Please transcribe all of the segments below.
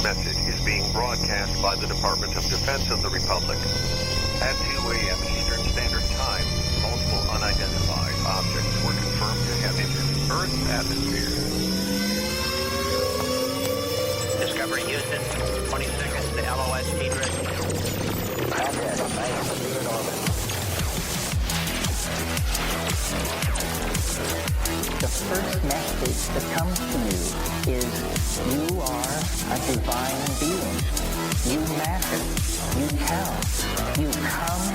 Message is being broadcast by the Department of Defense of the Republic. At 2 a.m. Eastern Standard Time, multiple unidentified objects were confirmed to have entered Earth's atmosphere. Discovery Houston, 20 seconds to LOS T-drift. The first message that comes to you is you are a divine being. You matter. You count. You come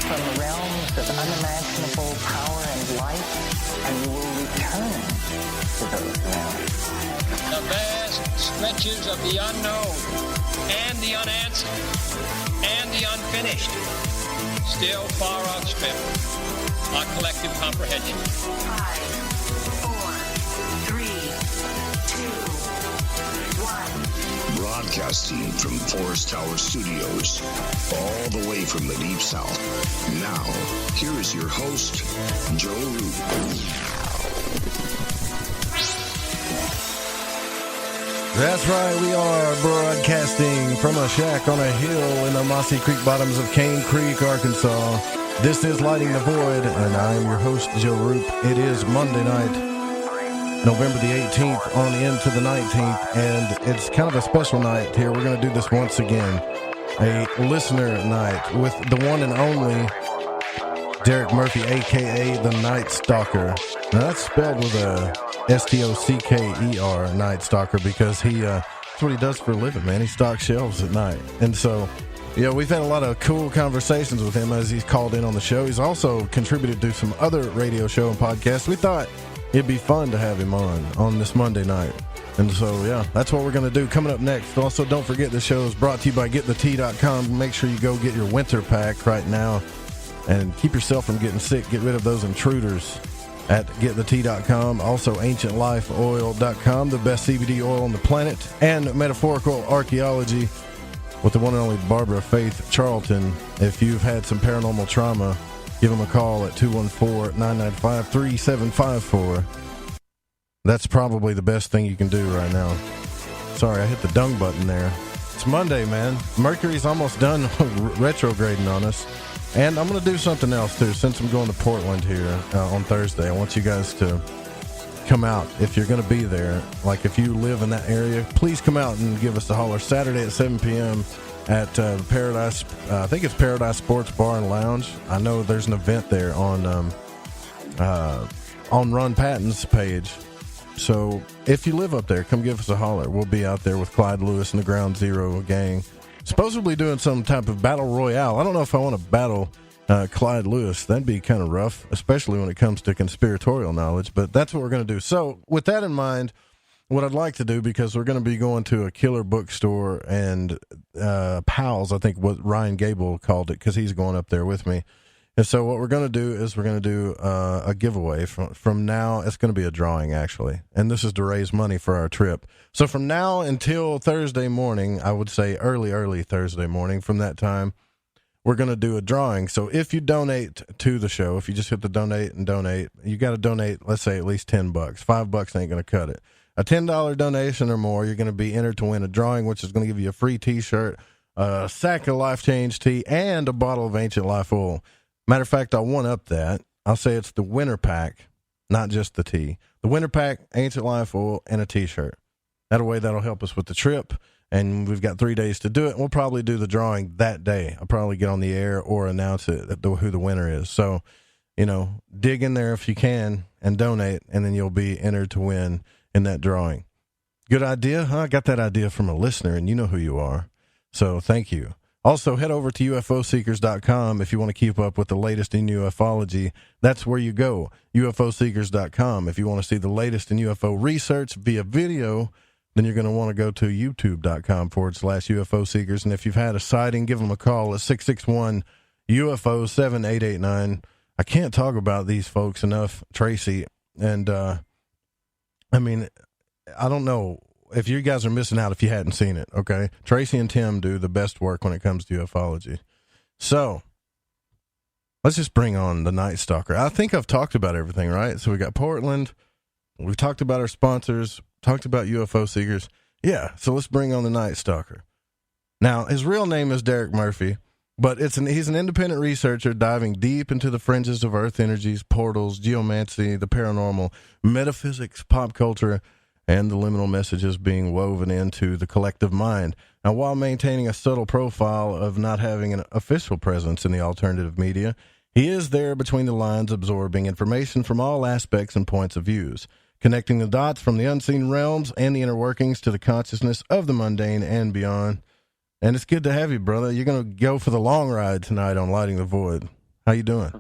from realms of unimaginable power and light, and you will return to those realms. The vast stretches of the unknown and the unanswered and the unfinished still far outstrip our collective comprehension. 5, 4, 3, 2, 1. Broadcasting from Forest Tower Studios, all the way from the Deep South. Now, here is your host, Joe Root. That's right, we are broadcasting from a shack on a hill in the Mossy Creek bottoms of Cane Creek, Arkansas. This is Lighting the Void, and I am your host, Joe Roop. It is Monday night, November the 18th on into the 19th, and it's kind of a special night here. We're going to do this once again, a listener night with the one and only Derek Murphy, a.k.a. the Nightstocker. Now, that's spelled with a S-T-O-C-K-E-R, Nightstocker, because that's what he does for a living, man. He stocks shelves at night. And so, yeah, we've had a lot of cool conversations with him as he's called in on the show. He's also contributed to some other radio show and podcasts. We thought it'd be fun to have him on this Monday night. And so, yeah, that's what we're going to do. Coming up next, also, don't forget the show is brought to you by GetTheT.com. Make sure you go get your winter pack right now and keep yourself from getting sick. Get rid of those intruders at GetTheT.com. Also, AncientLifeOil.com, the best CBD oil on the planet, and Metaphorical Archaeology with the one and only Barbara Faith Charlton. If you've had some paranormal trauma, give them a call at 214-995-3754. That's probably the best thing you can do right now. Sorry, I hit the dung button there. It's Monday, man. Mercury's almost done retrograding on us. And I'm going to do something else, too, since I'm going to Portland here on Thursday. I want you guys to come out if you're going to be there. Like, if you live in that area, please come out and give us a holler. Saturday at 7 p.m. at Paradise, I think it's Paradise Sports Bar and Lounge. I know there's an event there on Ron Patton's page. So if you live up there, come give us a holler. We'll be out there with Clyde Lewis and the Ground Zero gang. Supposedly doing some type of battle royale. I don't know if I want to battle Clyde Lewis. That'd be kind of rough, especially when it comes to conspiratorial knowledge, but that's what we're going to do. So with that in mind, what I'd like to do, because we're going to be going to a killer bookstore and Pals, I think what Ryan Gable called it, because he's going up there with me. And so what we're going to do is we're going to do a giveaway. From now, it's going to be a drawing, actually. And this is to raise money for our trip. So from now until Thursday morning, I would say early Thursday morning, from that time, we're going to do a drawing. So if you donate to the show, if you just hit the donate, you got to donate, let's say, at least $10. $5 ain't going to cut it. A $10 donation or more, you're going to be entered to win a drawing, which is going to give you a free T-shirt, a sack of Life Change tea, and a bottle of Ancient Life oil. Matter of fact, I'll one-up that. I'll say it's the winter pack, not just the tea. The winter pack, Ancient Life oil, and a T-shirt. That'll help us with the trip, and we've got 3 days to do it. We'll probably do the drawing that day. I'll probably get on the air or announce it, who the winner is. So, dig in there if you can and donate, and then you'll be entered to win in that drawing. Good idea, huh? I got that idea from a listener, and you know who you are. So thank you. Also, head over to UFOseekers.com if you want to keep up with the latest in ufology. That's where you go, UFOseekers.com. If you want to see the latest in UFO research via video, then you're going to want to go to YouTube.com/UFO Seekers. And if you've had a sighting, give them a call at 661-UFO-7889. I can't talk about these folks enough, Tracy. And, I don't know if you guys are missing out if you hadn't seen it, okay? Tracy and Tim do the best work when it comes to ufology. So, let's just bring on the Nightstocker. I think I've talked about everything, right? So we got Portland, We've talked about our sponsors, talked about UFO seekers. Yeah, so let's bring on the Nightstocker. Now, his real name is Derek Murphy, but he's an independent researcher diving deep into the fringes of Earth energies, portals, geomancy, the paranormal, metaphysics, pop culture, and the liminal messages being woven into the collective mind. Now, while maintaining a subtle profile of not having an official presence in the alternative media, he is there between the lines, absorbing information from all aspects and points of views, connecting the dots from the unseen realms and the inner workings to the consciousness of the mundane and beyond. And it's good to have you, brother. You're going to go for the long ride tonight on Lighting the Void. How you doing?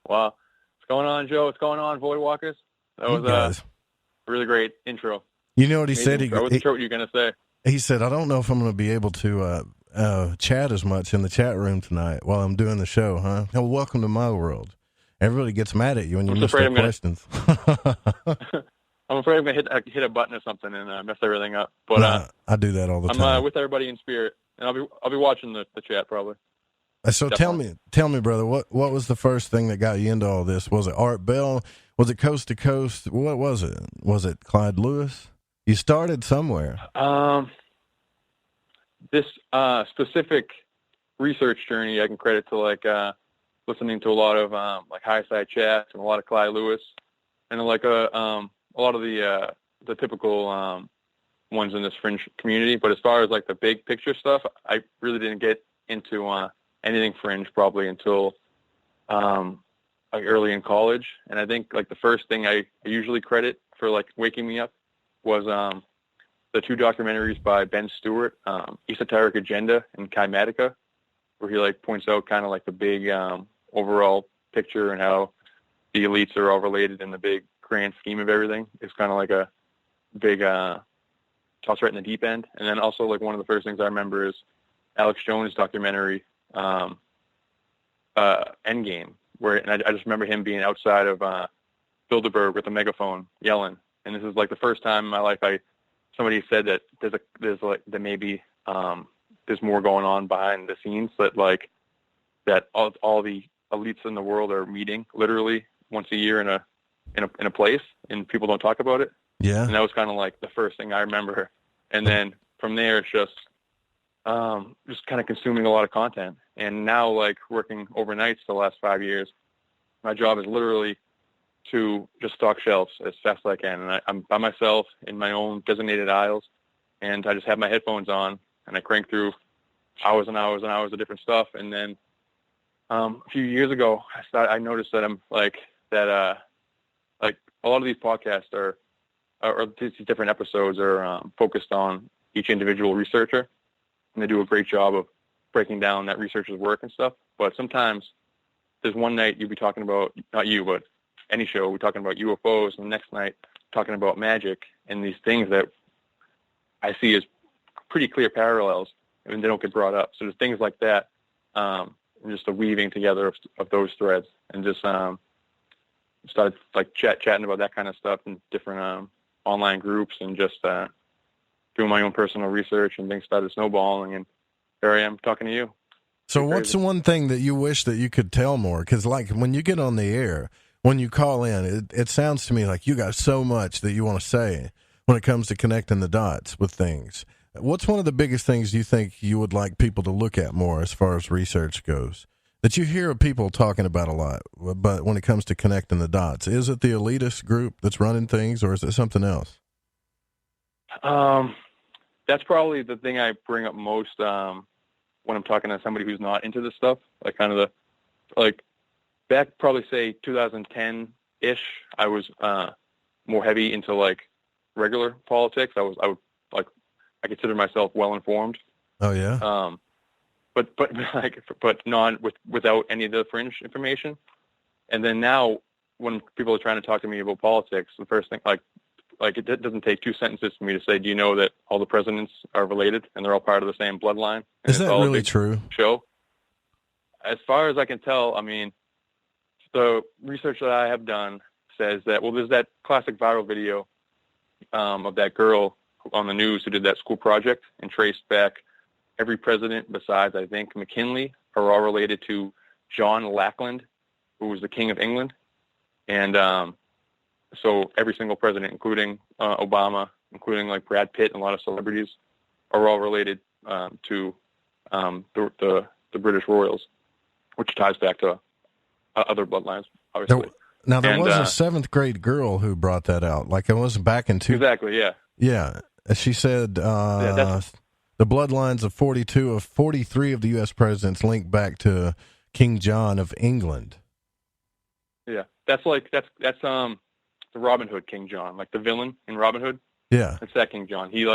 Wow. What's going on, Joe? What's going on, Void Walkers? That was a really great intro. You know what he Amazing said? I wasn't sure what you were going to say. He said, I don't know if I'm going to be able to chat as much in the chat room tonight while I'm doing the show, huh? Well, welcome to my world. Everybody gets mad at you when you miss their questions. I'm afraid I'm going to hit a button or something and mess everything up. But I do that all the time. I'm with everybody in spirit, and I'll be watching the chat probably. So definitely. tell me, brother, what was the first thing that got you into all this? Was it Art Bell? Was it Coast to Coast? What was it? Was it Clyde Lewis? You started somewhere. This specific research journey I can credit to listening to a lot of high side chats and a lot of Clyde Lewis, and a lot of the typical ones in this fringe community. But as far as the big picture stuff, I really didn't get into anything fringe probably until early in college. And I think the first thing I usually credit for waking me up was the two documentaries by Ben Stewart, Esoteric Agenda and Kymatica, where he points out kind of the big overall picture and how the elites are all related in the big grand scheme of everything. It's kind of a big toss right in the deep end. And then also one of the first things I remember is Alex Jones' documentary Endgame, and I just remember him being outside of Bilderberg with a megaphone yelling. And this is the first time in my life somebody said that there maybe there's more going on behind the scenes, that all the elites in the world are meeting literally once a year in a place, and people don't talk about it. Yeah. And that was kind of the first thing I remember. And then from there, it's just kind of consuming a lot of content. And now, working overnights the last 5 years, my job is literally to just stock shelves as fast as I can. And I'm by myself in my own designated aisles, and I just have my headphones on, and I crank through hours and hours and hours of different stuff. And then a few years ago, I noticed that a lot of these podcasts or these different episodes are focused on each individual researcher, and they do a great job of breaking down that researcher's work and stuff. But sometimes there's one night you'll be talking about, not you, but any show, we're talking about UFOs, and the next night talking about magic and these things that I see as pretty clear parallels, and they don't get brought up. So there's things like that, just the weaving together of those threads, and just started chatting about that kind of stuff in different online groups, and just doing my own personal research, and things started snowballing, and here I am talking to you. So what's the one thing that you wish that you could tell more? Because when you get on the air, when you call in, it sounds to me like you got so much that you want to say when it comes to connecting the dots with things. What's one of the biggest things you think you would like people to look at more as far as research goes, that you hear people talking about a lot, but when it comes to connecting the dots? Is it the elitist group that's running things, or is it something else? That's probably the thing I bring up most when I'm talking to somebody who's not into this stuff. Back probably say 2010-ish, I was more heavy into regular politics. I consider myself well informed. Oh yeah. But not without any of the fringe information. And then now, when people are trying to talk to me about politics, the first thing it doesn't take two sentences for me to say, do you know that all the presidents are related and they're all part of the same bloodline? And is that really true? Show. As far as I can tell, I mean, the research that I have done says that, well, there's that classic viral video of that girl on the news who did that school project and traced back every president besides, I think, McKinley are all related to John Lackland, who was the King of England. And so every single president, including Obama, including like Brad Pitt and a lot of celebrities, are all related to the British royals, which ties back to other bloodlines, obviously. There was a 7th grade girl who brought that out. Like, it was back in Exactly, yeah. Yeah. She said the bloodlines of 43 of the U.S. presidents link back to King John of England. Yeah. That's the Robin Hood King John, like the villain in Robin Hood. Yeah. It's that King John. He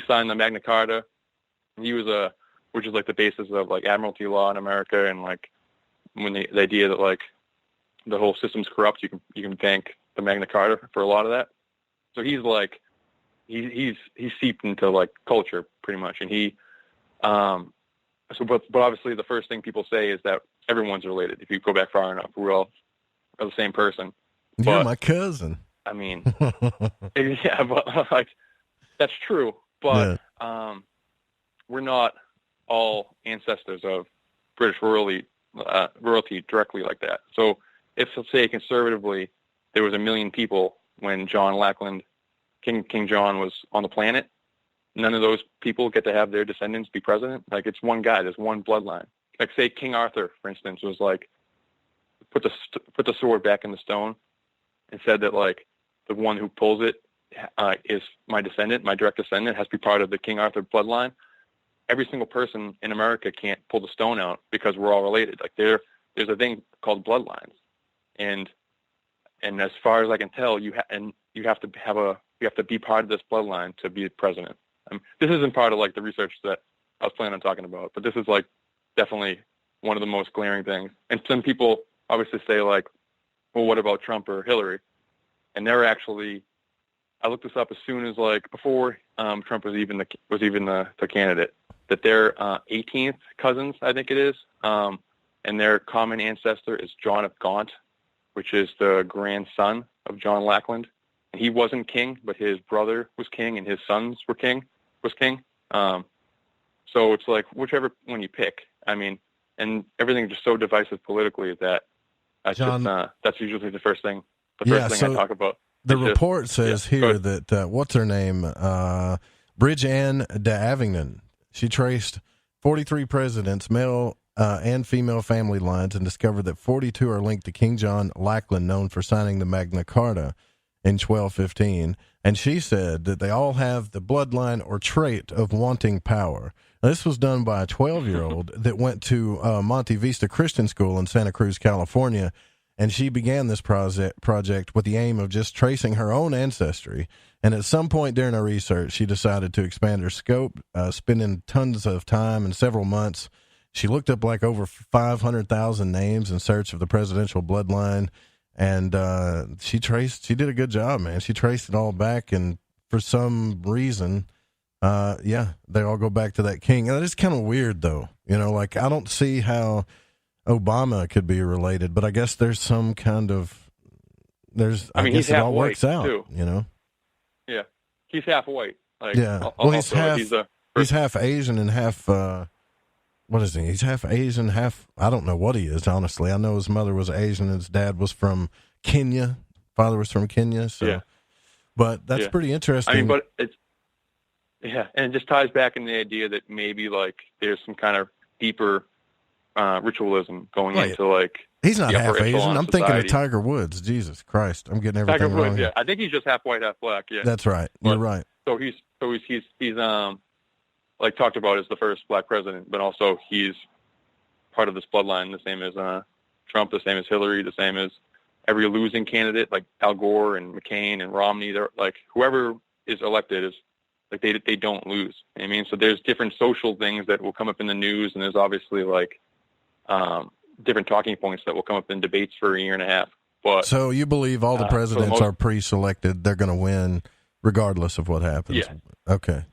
signed the Magna Carta. He was which is like the basis of like admiralty law in America, and like when the idea that like the whole system's corrupt, you can thank the Magna Carta for a lot of that. So he's like he's seeped into like culture pretty much, and but obviously the first thing people say is that everyone's related. If you go back far enough, we're all are the same person. You're my cousin. I mean, yeah, but like that's true, but we're not all ancestors of British royalty directly like that. So if, let's say, conservatively, there was 1 million people when John Lackland, King John, was on the planet, none of those people get to have their descendants be president. Like, it's one guy. There's one bloodline. Like, say, King Arthur, for instance, was like, put the sword back in the stone and said that, like, the one who pulls it is my descendant, my direct descendant, has to be part of the King Arthur bloodline. Every single person in America can't pull the stone out because we're all related. Like, there's a thing called bloodlines. And as far as I can tell, you have to be part of this bloodline to be president. This isn't part of like the research that I was planning on talking about, but this is like definitely one of the most glaring things. And some people obviously say like, well, what about Trump or Hillary? And they're actually, I looked this up as soon as like before Trump was even the candidate, that they're 18th cousins, I think it is, and their common ancestor is John of Gaunt, which is the grandson of John Lackland. And he wasn't king, but his brother was king, and his sons was king. So it's like whichever one you pick. I mean, and everything's just so divisive politically that John, that's usually the first thing. I talk about. The report says here that what's her name, Bridge Ann d'Avignon. She traced 43 presidents, male and female family lines, and discovered that 42 are linked to King John Lackland, known for signing the Magna Carta in 1215. And she said that they all have the bloodline or trait of wanting power. Now, this was done by a 12-year-old that went to Monte Vista Christian School in Santa Cruz, California, and she began this project with the aim of just tracing her own ancestry. And at some point during her research, she decided to expand her scope, spending tons of time and several months. She looked up like over 500,000 names in search of the presidential bloodline, and she did a good job, man. She traced it all back, and for some reason, they all go back to that king. And that is kind of weird, though. You know, like, I don't see how Obama could be related, but I guess there's some kind of I guess it all works out, too. You know? Yeah, he's half white. Like, yeah, well, he's half Asian and half. What is he? He's half Asian, half. I don't know what he is, honestly. I know his mother was Asian and his dad was from Kenya. Father was from Kenya. So, yeah. But that's pretty interesting. I mean, but it's and it just ties back in the idea that maybe like there's some kind of deeper ritualism going into like. He's not half Asian. I'm thinking of Tiger Woods. Jesus Christ, I'm getting everything Tiger Woods, wrong. Yeah, I think he's just half white, half black. Yeah, that's right. You're right. So he's like talked about as the first black president, but also he's part of this bloodline, the same as Trump, the same as Hillary, the same as every losing candidate like Al Gore and McCain and Romney. They're like whoever is elected is like they don't lose. I mean, so there's different social things that will come up in the news, and there's obviously like different talking points that will come up in debates for a year and a half. But so you believe all the presidents are pre-selected? They're going to win regardless of what happens. Yeah. Okay.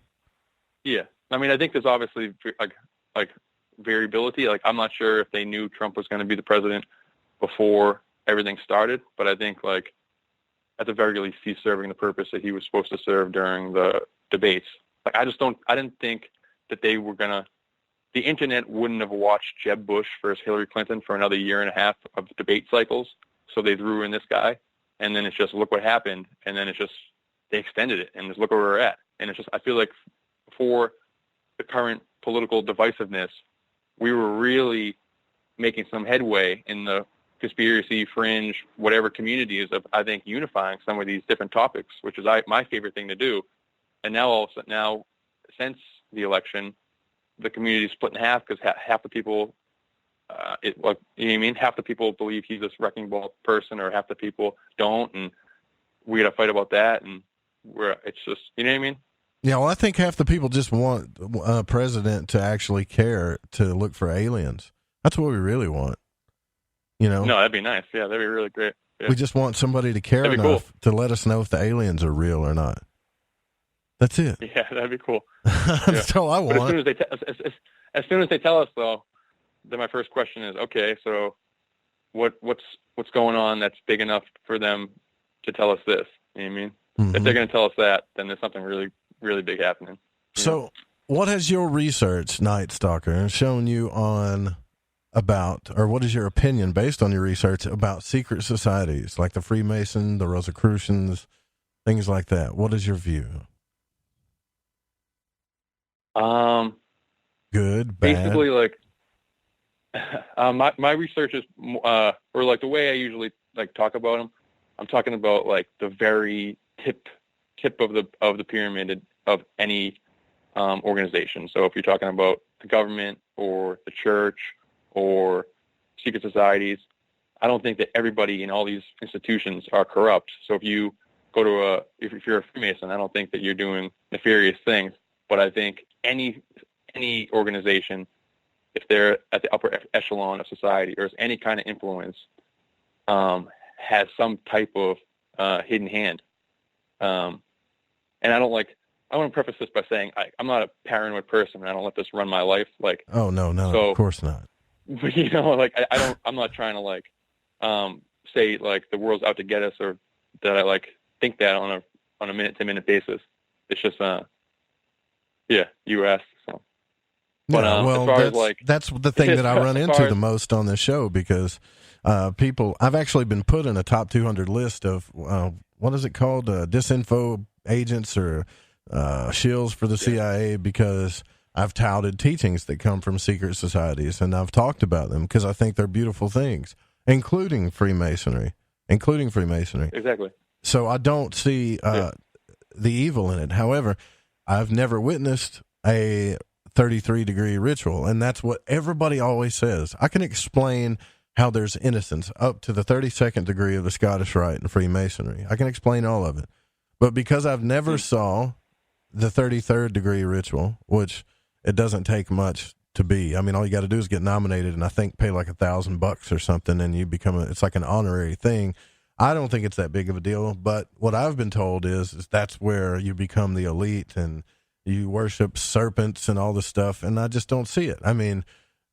Yeah. I mean, I think there's obviously like variability. Like, I'm not sure if they knew Trump was going to be the president before everything started, but I think like at the very least he's serving the purpose that he was supposed to serve during the debates. Like, I didn't think that they were going to. The internet wouldn't have watched Jeb Bush versus Hillary Clinton for another year and a half of debate cycles, so they threw in this guy. and then it's just look what happened, and then it's just they extended it, and just look where we're at. And it's just, I feel like for the current political divisiveness, we were really making some headway in the conspiracy, fringe, whatever communities of, I think, unifying some of these different topics, which is my favorite thing to do. And now, since the election, the community is split in half because half the people, you know what I mean? Half the people believe he's this wrecking ball person, or half the people don't, and we got to fight about that. And it's just, you know what I mean? Yeah, well, I think half the people just want a president to actually care to look for aliens. That's what we really want. You know? No, that'd be nice. Yeah, that'd be really great. Yeah. We just want somebody to care enough to let us know if the aliens are real or not. That's it. Yeah, that'd be cool. That's all I want. But as soon as they tell us, though, then my first question is, okay, so what's going on that's big enough for them to tell us this? You know what I mean? Mm-hmm. If they're going to tell us that, then there's something really, really big happening. So, what has your research, Nightstocker, shown you about, or what is your opinion based on your research about secret societies like the Freemason, the Rosicrucians, things like that? What is your view? Good, bad. Basically, like, my research is, or like the way I usually like talk about them, I'm talking about like the very tip of the pyramid of any organization. So if you're talking about the government or the church or secret societies, I don't think that everybody in all these institutions are corrupt. So if you go to if you're a Freemason, I don't think that you're doing nefarious things. But I think any organization, if they're at the upper echelon of society or has any kind of influence, has some type of hidden hand. And I want to preface this by saying I'm not a paranoid person, and I don't let this run my life. Like, oh no, so, of course not. But you know, like I'm not trying to like say like the world's out to get us, or that I like think that on a minute to minute basis. It's just you asked. So. But well, as far as like, that's the thing that I run into the most on this show, because I've actually been put in a top 200 list of what is it called, disinfo agents or shills for the CIA, because I've touted teachings that come from secret societies, and I've talked about them because I think they're beautiful things, including Freemasonry. Exactly. So I don't see the evil in it. However, I've never witnessed a 33-degree ritual, and that's what everybody always says. I can explain how there's innocence up to the 32nd degree of the Scottish Rite and Freemasonry. I can explain all of it. But because I've never saw the 33rd degree ritual, which it doesn't take much to be. I mean, all you got to do is get nominated, and I think pay like $1,000 or something, and you become it's like an honorary thing. I don't think it's that big of a deal, but what I've been told is that's where you become the elite and you worship serpents and all this stuff, and I just don't see it. I mean,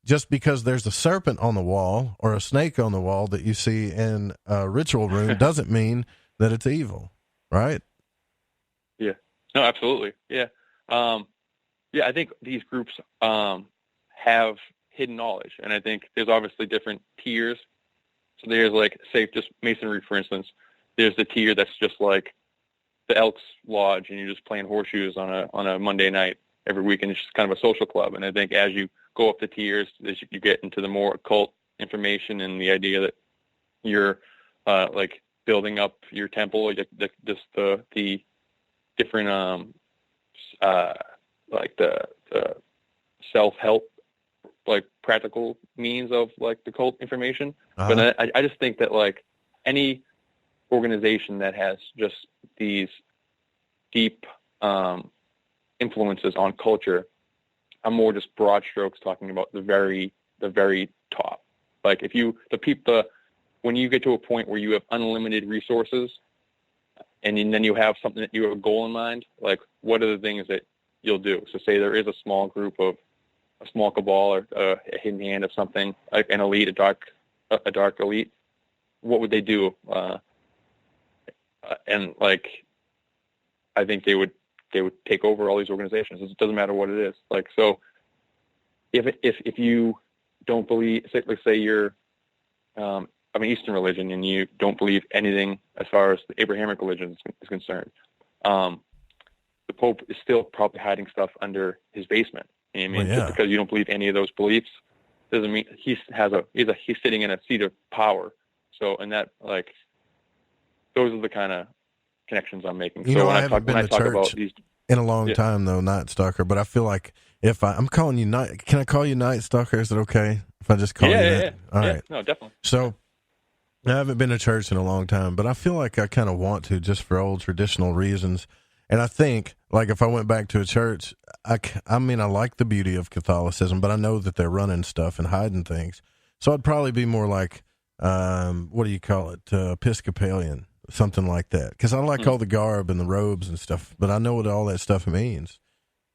just because there's a serpent on the wall or a snake on the wall that you see in a ritual room doesn't mean that it's evil, right? Yeah. No, absolutely. Yeah. I think these groups have hidden knowledge, and I think there's obviously different tiers. So there's like, say, just Masonry, for instance, there's the tier that's just like the Elks Lodge, and you're just playing horseshoes on a Monday night every week, and it's just kind of a social club. And I think as you go up the tiers, as you get into the more occult information and the idea that you're like building up your temple, just the different like the self-help, like practical means of like the cult information. Uh-huh. But I just think that like any organization that has just these deep influences on culture, I'm more just broad strokes talking about the very top. Like if when you get to a point where you have unlimited resources, and then you have something that you have a goal in mind, like what are the things that you'll do? So say there is a small group of a small cabal or a hidden hand of something, like an elite, a dark elite. What would they do? And like, I think they would take over all these organizations. It doesn't matter what it is. Like, so if you don't believe, let's say you're a of an Eastern religion and you don't believe anything as far as the Abrahamic religion is concerned, the Pope is still probably hiding stuff under his basement. You know what I mean? Well, yeah. Just because you don't believe any of those beliefs doesn't mean he's sitting in a seat of power. So, and that, like, those are the kind of connections I'm making. You so know, when I haven't been to talk church about these in a long time, though, Nightstocker, but I feel like if I'm calling you can I call you Nightstocker? Is it okay if I just call you that? All right. No, definitely. So I haven't been to church in a long time, but I feel like I kind of want to, just for old traditional reasons. And I think, like, if I went back to a church, I mean, I like the beauty of Catholicism, but I know that they're running stuff and hiding things. So I'd probably be more like, what do you call it, Episcopalian, something like that. Because I like all the garb and the robes and stuff, but I know what all that stuff means.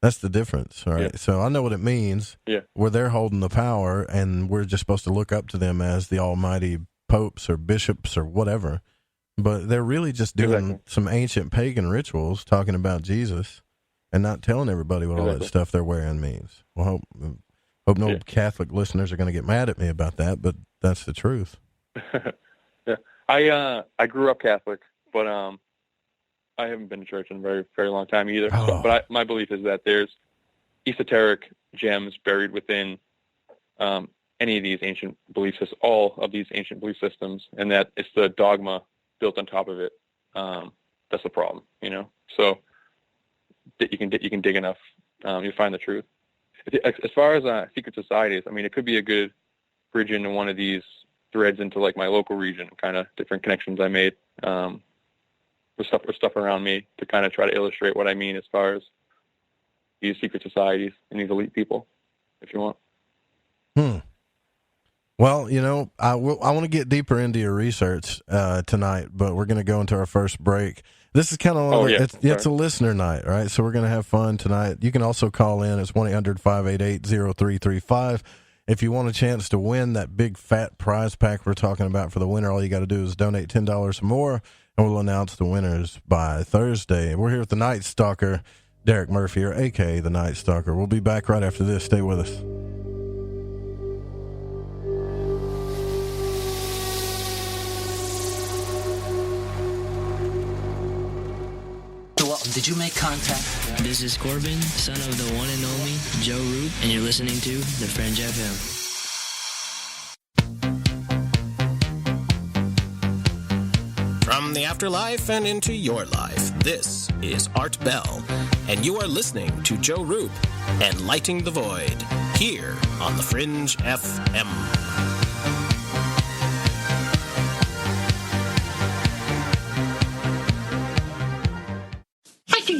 That's the difference, right? Yeah. So I know what it means. Yeah. Where they're holding the power, and we're just supposed to look up to them as the almighty popes or bishops or whatever. But they're really just doing some ancient pagan rituals, talking about Jesus, and not telling everybody what all that stuff they're wearing means. Well, hope no Catholic listeners are going to get mad at me about that, but that's the truth. Yeah, I grew up Catholic, but I haven't been to church in a very, very long time either. Oh. But my belief is that there's esoteric gems buried within any of these ancient belief systems, all of these ancient belief systems, and that it's the dogma built on top of it. That's the problem, you know. So that you can dig enough, you'll find the truth. As far as secret societies, I mean, it could be a good bridge into one of these threads into like my local region, kind of different connections I made with stuff around me to kind of try to illustrate what I mean as far as these secret societies and these elite people, if you want. Well, you know, I want to get deeper into your research tonight, but we're going to go into our first break. This is kind of it's a listener night, right? So we're going to have fun tonight. You can also call in. It's 1-800-588-0335. If you want a chance to win that big fat prize pack we're talking about for the winner, all you got to do is donate $10 or more, and we'll announce the winners by Thursday. We're here with the Nightstocker, Derek Murphy, or a.k.a. the Nightstocker. We'll be back right after this. Stay with us. Did you make contact? This is Corbin, son of the one and only Joe Root, and you're listening to The Fringe FM. From the afterlife and into your life, this is Art Bell, and you are listening to Joe Root and Lighting the Void, here on The Fringe FM.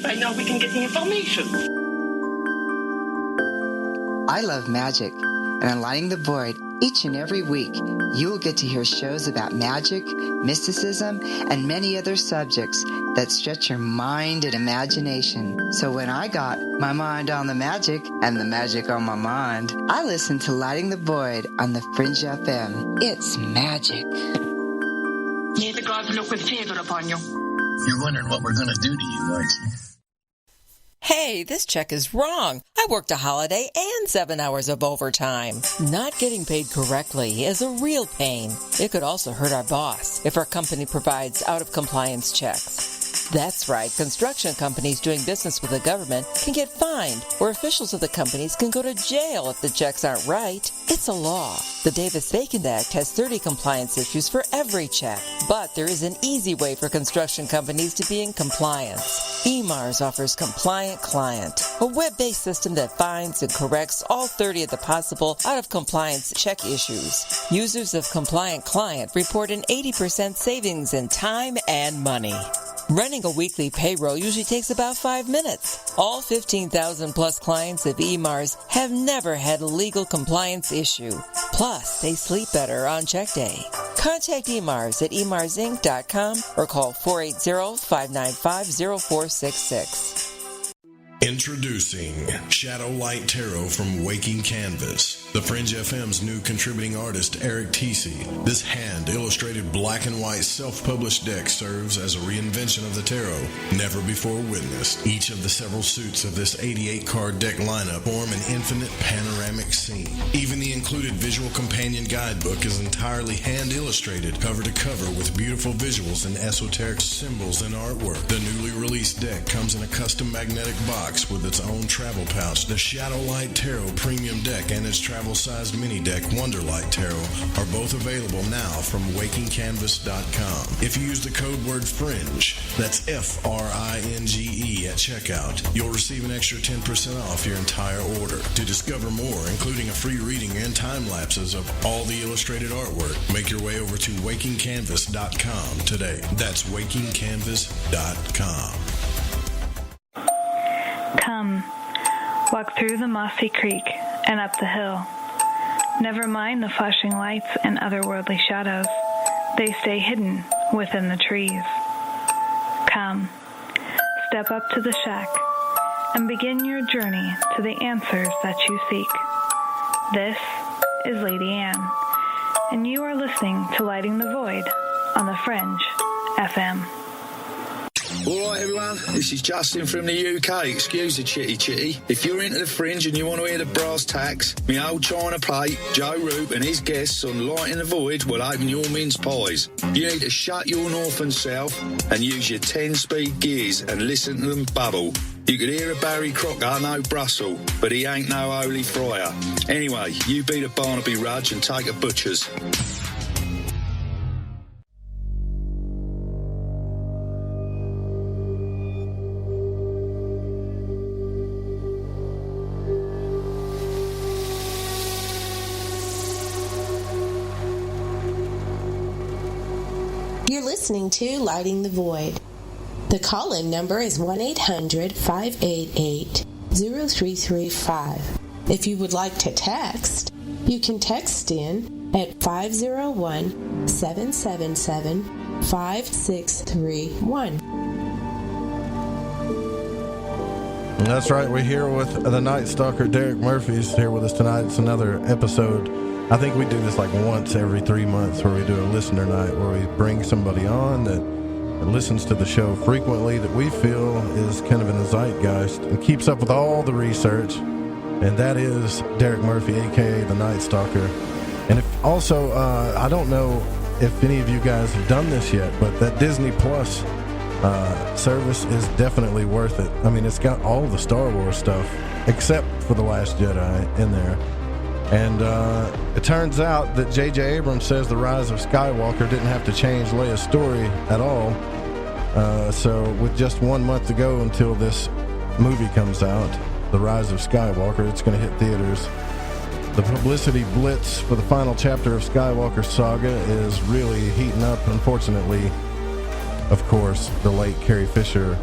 By now we can get the information. I love magic, and on Lighting the Void, each and every week, you will get to hear shows about magic, mysticism, and many other subjects that stretch your mind and imagination. So when I got my mind on the magic and the magic on my mind, I listened to Lighting the Void on the Fringe FM. It's magic. May the gods look with favor upon you. You're wondering what we're going to do to you, aren't you? Hey, this check is wrong. I worked a holiday and 7 hours of overtime. Not getting paid correctly is a real pain. It could also hurt our boss if our company provides out-of-compliance checks. That's right, construction companies doing business with the government can get fined, or officials of the companies can go to jail if the checks aren't right. It's a law. The Davis-Bacon Act has 30 compliance issues for every check, but there is an easy way for construction companies to be in compliance. EMARS offers Compliant Client, a web-based system that finds and corrects all 30 of the possible out-of-compliance check issues. Users of Compliant Client report an 80% savings in time and money. Running a weekly payroll usually takes about 5 minutes. All 15,000 plus clients of EMARS have never had a legal compliance issue. Plus, they sleep better on check day. Contact EMARS at emarsinc.com or call 480-595-0466. Introducing Shadow Light Tarot from Waking Canvas. The Fringe FM's new contributing artist, Eric Tesey. This hand-illustrated black and white self-published deck serves as a reinvention of the tarot, never before witnessed. Each of the several suits of this 88-card deck lineup form an infinite panoramic scene. Even the included visual companion guidebook is entirely hand-illustrated, cover to cover with beautiful visuals and esoteric symbols and artwork. The newly released deck comes in a custom magnetic box with its own travel pouch. The Shadowlight Tarot Premium Deck and its travel-sized mini deck Wonderlight Tarot are both available now from wakingcanvas.com. If you use the code word FRINGE, that's F-R-I-N-G-E at checkout, you'll receive an extra 10% off your entire order. To discover more, including a free reading and time lapses of all the illustrated artwork, make your way over to wakingcanvas.com today. That's wakingcanvas.com. Come, walk through the mossy creek and up the hill. Never mind the flashing lights and otherworldly shadows. They stay hidden within the trees. Come, step up to the shack and begin your journey to the answers that you seek. This is Lady Anne, and you are listening to Lighting the Void on the Fringe FM. Alright everyone, this is Justin from the UK. Excuse the chitty. If you're into the Fringe and you want to hear the brass tacks, me old China plate, Joe Roop and his guests on Lighting the Void will open your mince pies. You need to shut your northern south and use your 10-speed gears and listen to them bubble. You could hear a Barry Crocker, no Brussels, but he ain't no holy friar. Anyway, you beat a Barnaby Rudge and take a butcher's. You're listening to Lighting the Void. The call-in number is 1-800-588-0335. If you would like to text, you can text in at 501-777-5631. That's right, we're here with the Nightstocker. Derek Murphy's here with us tonight. It's another episode. I think we do this like once every 3 months where we do a listener night where we bring somebody on that listens to the show frequently that we feel is kind of in the zeitgeist and keeps up with all the research. And that is Derek Murphy, a.k.a. the Nightstocker. And if also, I don't know if any of you guys have done this yet, but that Disney Plus service is definitely worth it. I mean, it's got all the Star Wars stuff except for The Last Jedi in there. And it turns out that J.J. Abrams says The Rise of Skywalker didn't have to change Leia's story at all. So with just 1 month to go until this movie comes out, The Rise of Skywalker, it's going to hit theaters. The publicity blitz for the final chapter of Skywalker's saga is really heating up. Unfortunately, of course, the late Carrie Fisher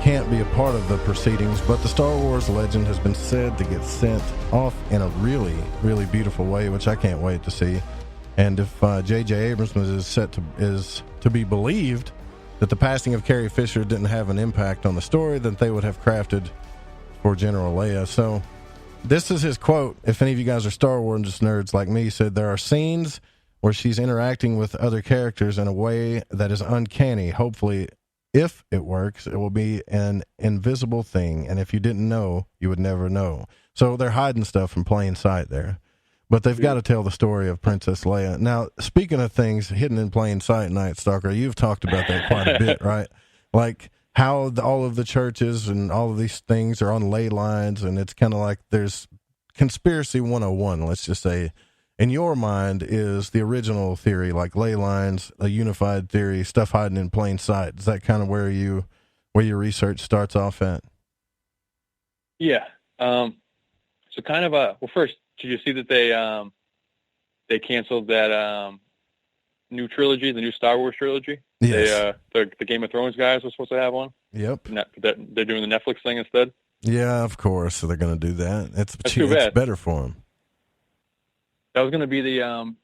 can't be a part of the proceedings, but the Star Wars legend has been said to get sent off in a really, really beautiful way, which I can't wait to see. And if J.J. Abrams is to be believed that the passing of Carrie Fisher didn't have an impact on the story that they would have crafted for General Leia. So this is his quote. If any of you guys are Star Wars nerds like me, he said, "There are scenes where she's interacting with other characters in a way that is uncanny. Hopefully, if it works, it will be an invisible thing. And if you didn't know, you would never know." So they're hiding stuff in plain sight there. But they've got to tell the story of Princess Leia. Now, speaking of things hidden in plain sight, Nightstocker, you've talked about that quite a bit, right? Like how all of the churches and all of these things are on ley lines, and it's kind of like there's conspiracy 101, let's just say. In your mind is the original theory, like ley lines, a unified theory, stuff hiding in plain sight. Is that kind of where your research starts off at? Yeah. So kind of well, first, did you see that they canceled that new trilogy, the new Star Wars trilogy? Yes. The Game of Thrones guys were supposed to have one. Yep. They're doing the Netflix thing instead. Yeah, of course. So they're going to do that. That's too bad. It's better for them. That was going to be the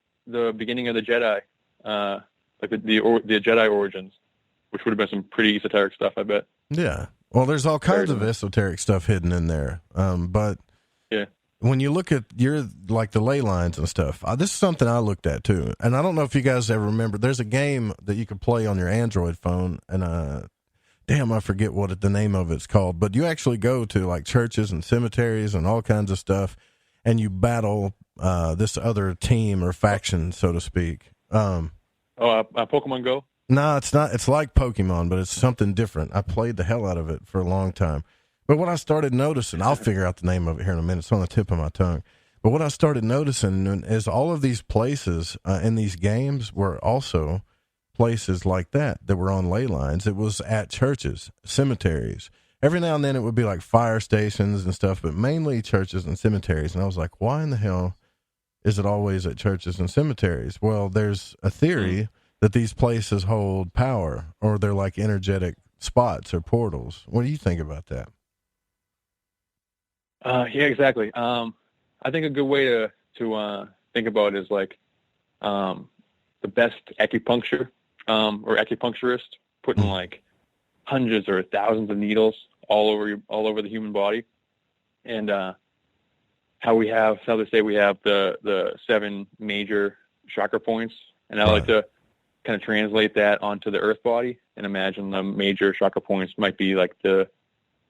beginning of the Jedi, like the Jedi origins, which would have been some pretty esoteric stuff, I bet. Yeah. Well, there's all kinds of esoteric stuff hidden in there. But yeah, when you look at like the ley lines and stuff, this is something I looked at too. And I don't know if you guys ever remember, there's a game that you could play on your Android phone, and damn, I forget what the name of it's called, but you actually go to like churches and cemeteries and all kinds of stuff, and you battle this other team or faction, so to speak. Pokemon Go? No, it's not. It's like Pokemon, but it's something different. I played the hell out of it for a long time. But what I started noticing, I'll figure out the name of it here in a minute. It's on the tip of my tongue. But what I started noticing is all of these places in these games were also places like that were on ley lines. It was at churches, cemeteries. Every now and then it would be like fire stations and stuff, but mainly churches and cemeteries. And I was like, why in the hell is it always at churches and cemeteries? Well, there's a theory that these places hold power, or they're like energetic spots or portals. What do you think about that? Yeah, exactly. I think a good way to think about it is like the best acupuncture or acupuncturist putting like hundreds or thousands of needles all over the human body, and how they say we have the 7 major chakra points, and I like to kind of translate that onto the earth body and imagine the major chakra points might be like the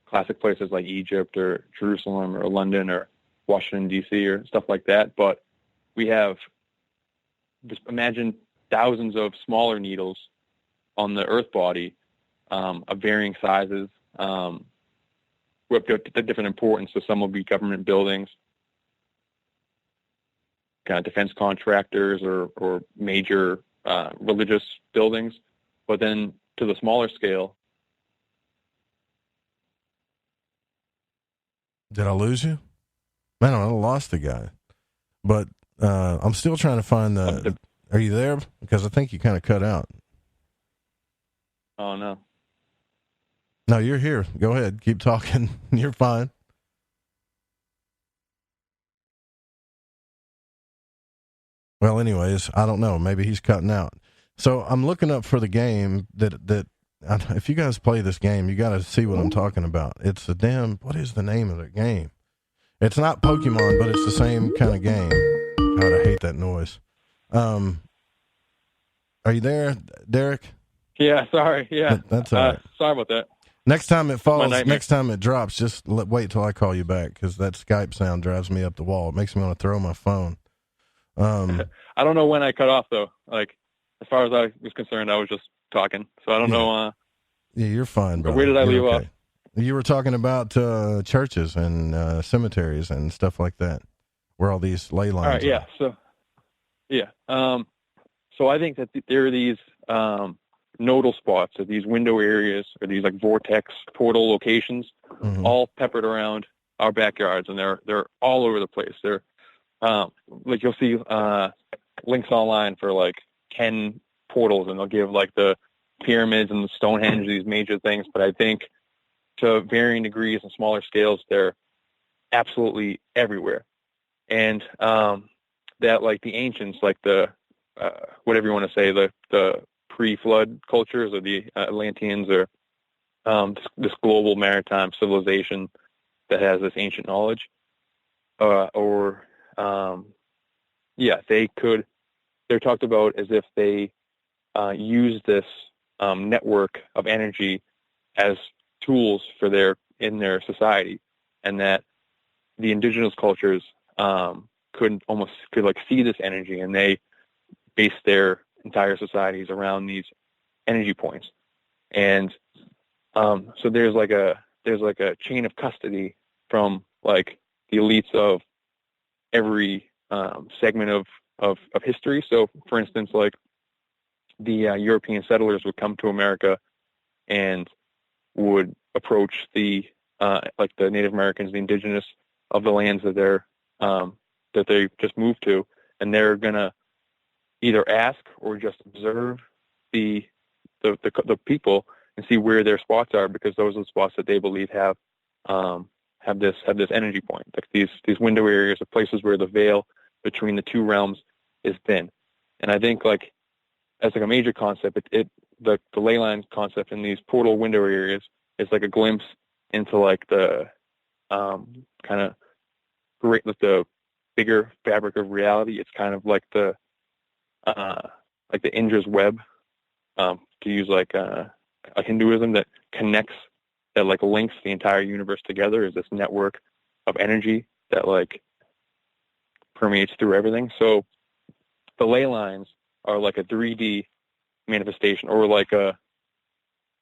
classic places like Egypt or Jerusalem or London or Washington, D.C. or stuff like that. But we have, just imagine thousands of smaller needles on the earth body of varying sizes with different importance. So some will be government buildings, kind of defense contractors or major religious buildings. But then to the smaller scale, did I lose you? Man, I lost the guy. But I'm still trying to find are you there? Because I think you kind of cut out. Oh, no. No, you're here. Go ahead. Keep talking. You're fine. Well, anyways, I don't know. Maybe he's cutting out. So I'm looking up for the game that if you guys play this game, you got to see what I'm talking about. It's what is the name of the game? It's not Pokemon, but it's the same kind of game. God, I hate that noise. Are you there, Derek? Yeah, sorry. Yeah. That's all right. Sorry about that. Next time it falls, next time it drops, just wait till I call you back, because that Skype sound drives me up the wall. It makes me want to throw my phone. I don't know when I cut off, though. Like, as far as I was concerned, I was just talking. So I don't know. Yeah, you're fine, brother. Where did I leave off? You were talking about churches and cemeteries and stuff like that, where all these ley lines are. All right, yeah. So I think that there are these nodal spots, or these window areas, or these like vortex portal locations, all peppered around our backyards, and they're all over the place. They're like, you'll see links online for like 10 portals, and they'll give like the pyramids and the Stonehenge, these major things. But I think to varying degrees and smaller scales, they're absolutely everywhere. And that like the ancients, like the whatever you want to say, the pre-flood cultures, or the Atlanteans, or this global maritime civilization that has this ancient knowledge, they're talked about as if they use this network of energy as tools in their society, and that the indigenous cultures could like see this energy, and they base their entire societies around these energy points. And so there's like a chain of custody from like the elites of every segment of history. So for instance, like the European settlers would come to America and would approach the Native Americans, the indigenous of the lands that they just moved to, and they're gonna either ask or just observe the people and see where their spots are, because those are the spots that they believe have this energy point, like these window areas, or places where the veil between the two realms is thin. And I think like as like a major concept, the ley line concept in these portal window areas is like a glimpse into like the kind of the bigger fabric of reality. It's kind of like the Indra's web, to use like a Hinduism, that connects, that like links the entire universe together, is this network of energy that like permeates through everything. So the ley lines are like a 3D manifestation, or like the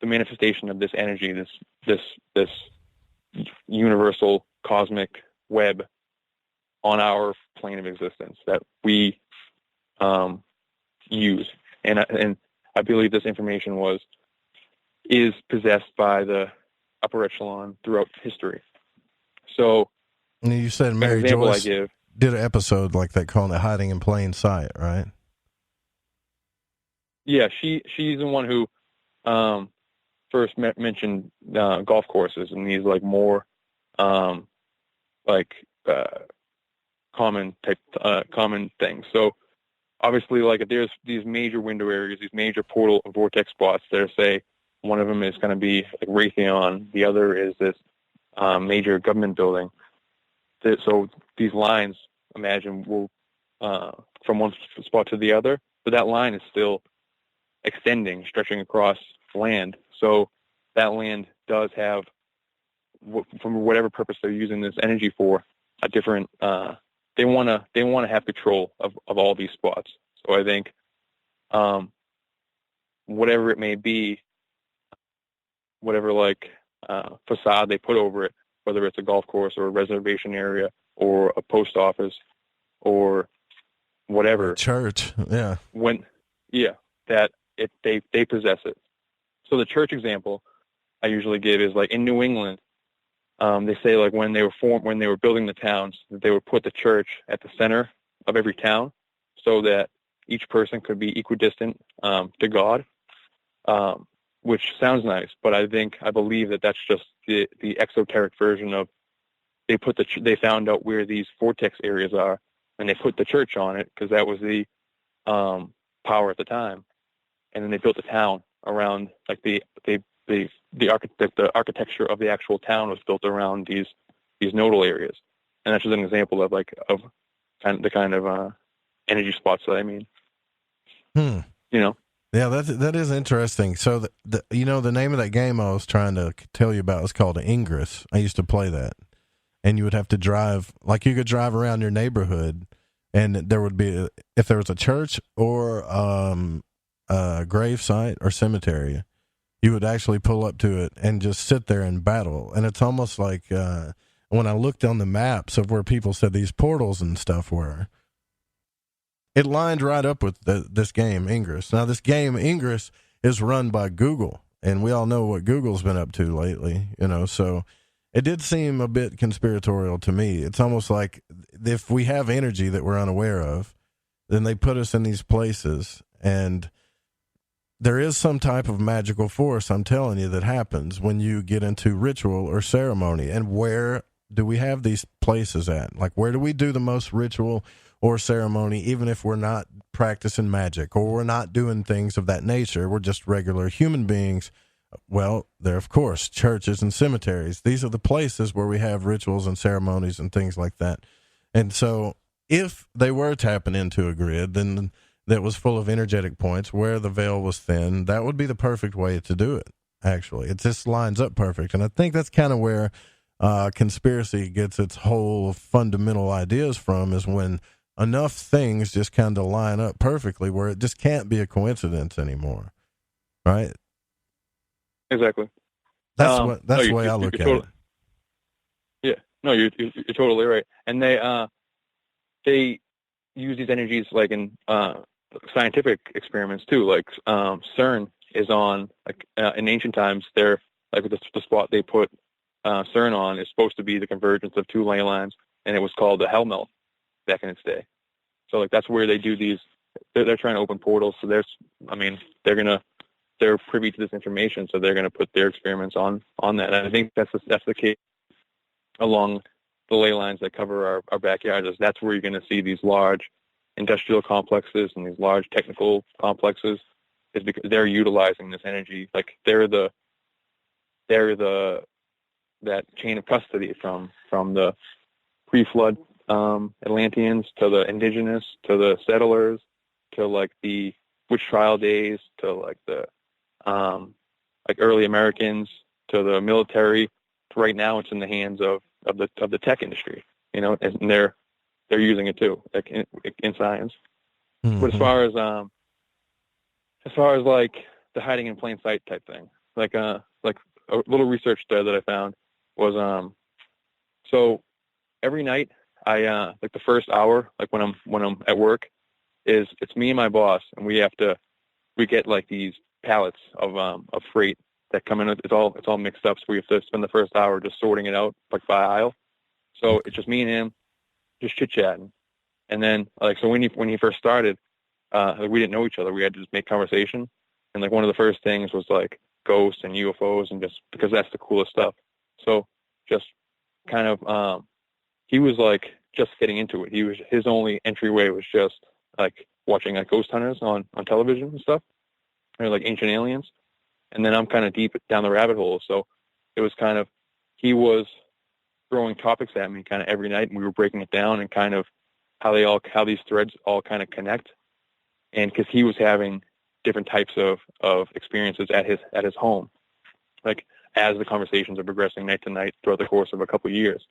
manifestation of this energy, this universal cosmic web on our plane of existence that we use. And I believe this information is possessed by the upper echelon throughout history. So, and you said Mary Joyce did an episode like that called "The Hiding in Plain Sight," right? Yeah, she's the one who first mentioned golf courses and these like more common things. So obviously, like, there's these major window areas, these major portal vortex spots that are, say, one of them is going to be like Raytheon, the other is this major government building. So these lines, imagine, will from one spot to the other, but that line is still extending, stretching across land. So that land does have, from whatever purpose they're using this energy for, a different. They want to have control of all these spots. So I think, whatever it may be, whatever facade they put over it, whether it's a golf course or a reservation area or a post office or whatever, church, yeah, they possess it. So the church example I usually give is like in New England. They say like when they were building the towns, that they would put the church at the center of every town, so that each person could be equidistant to God, which sounds nice, but I believe that that's just the exoteric version of they found out where these vortex areas are, and they put the church on it because that was the power at the time, and then they built the town around like the architecture of the actual town was built around these nodal areas, and that's just an example of the kind of energy spots that I mean. Yeah, that is interesting. So the name of that game I was trying to tell you about was called Ingress. I used to play that, and you would have to drive, like you could drive around your neighborhood, and there would be, if there was a church or a grave site or cemetery, you would actually pull up to it and just sit there and battle. And it's almost like when I looked on the maps of where people said these portals and stuff were, it lined right up with this game, Ingress. Now, this game, Ingress, is run by Google, and we all know what Google's been up to lately, so it did seem a bit conspiratorial to me. It's almost like if we have energy that we're unaware of, then they put us in these places, and there is some type of magical force, I'm telling you, that happens when you get into ritual or ceremony. And where do we have these places at? Like, where do we do the most ritual or ceremony, even if we're not practicing magic or we're not doing things of that nature? We're just regular human beings. Well, there, of course, churches and cemeteries. These are the places where we have rituals and ceremonies and things like that. And so if they were tapping into a grid, then that was full of energetic points where the veil was thin, that would be the perfect way to do it, actually. It just lines up perfect. And I think that's kind of where conspiracy gets its whole fundamental ideas from, is when enough things just kind of line up perfectly where it just can't be a coincidence anymore, right? Exactly. That's the way I look at it. Yeah, no, you're totally right. And they use these energies like in scientific experiments too. Like CERN is on, like in ancient times, they're like the spot they put CERN on is supposed to be the convergence of two ley lines, and it was called the hell melt back in its day. So like that's where they do these. They're trying to open portals. So they're privy to this information, so they're gonna put their experiments on that. And I think that's the case along the ley lines that cover our backyards. That's where you're gonna see these large industrial complexes and these large technical complexes, is because they're utilizing this energy. Like they're that chain of custody from the pre-flood Atlanteans to the indigenous to the settlers to like the witch trial days to like the like early Americans to the military. Right now, it's in the hands of the tech industry, you know, and they're using it too, like in science. Mm-hmm. But as far as like the hiding in plain sight type thing, like a little research thread that I found was so every night I like the first hour, like when I'm at work, it's me and my boss, and we get like these pallets of freight that come in. It's all mixed up, so we have to spend the first hour just sorting it out like by aisle. So it's just me and him, just chit chatting. And then like so when he first started, like, we didn't know each other. We had to just make conversation. And like one of the first things was like ghosts and UFOs, and just because that's the coolest stuff. So just kind of he was like just getting into it. His only entryway was just like watching like ghost hunters on television and stuff, or like Ancient Aliens. And then I'm kind of deep down the rabbit hole. So it was kind of, he was throwing topics at me kind of every night, and we were breaking it down and kind of how these threads all kind of connect. And because he was having different types of experiences at his home, like as the conversations are progressing night to night throughout the course of a couple of years.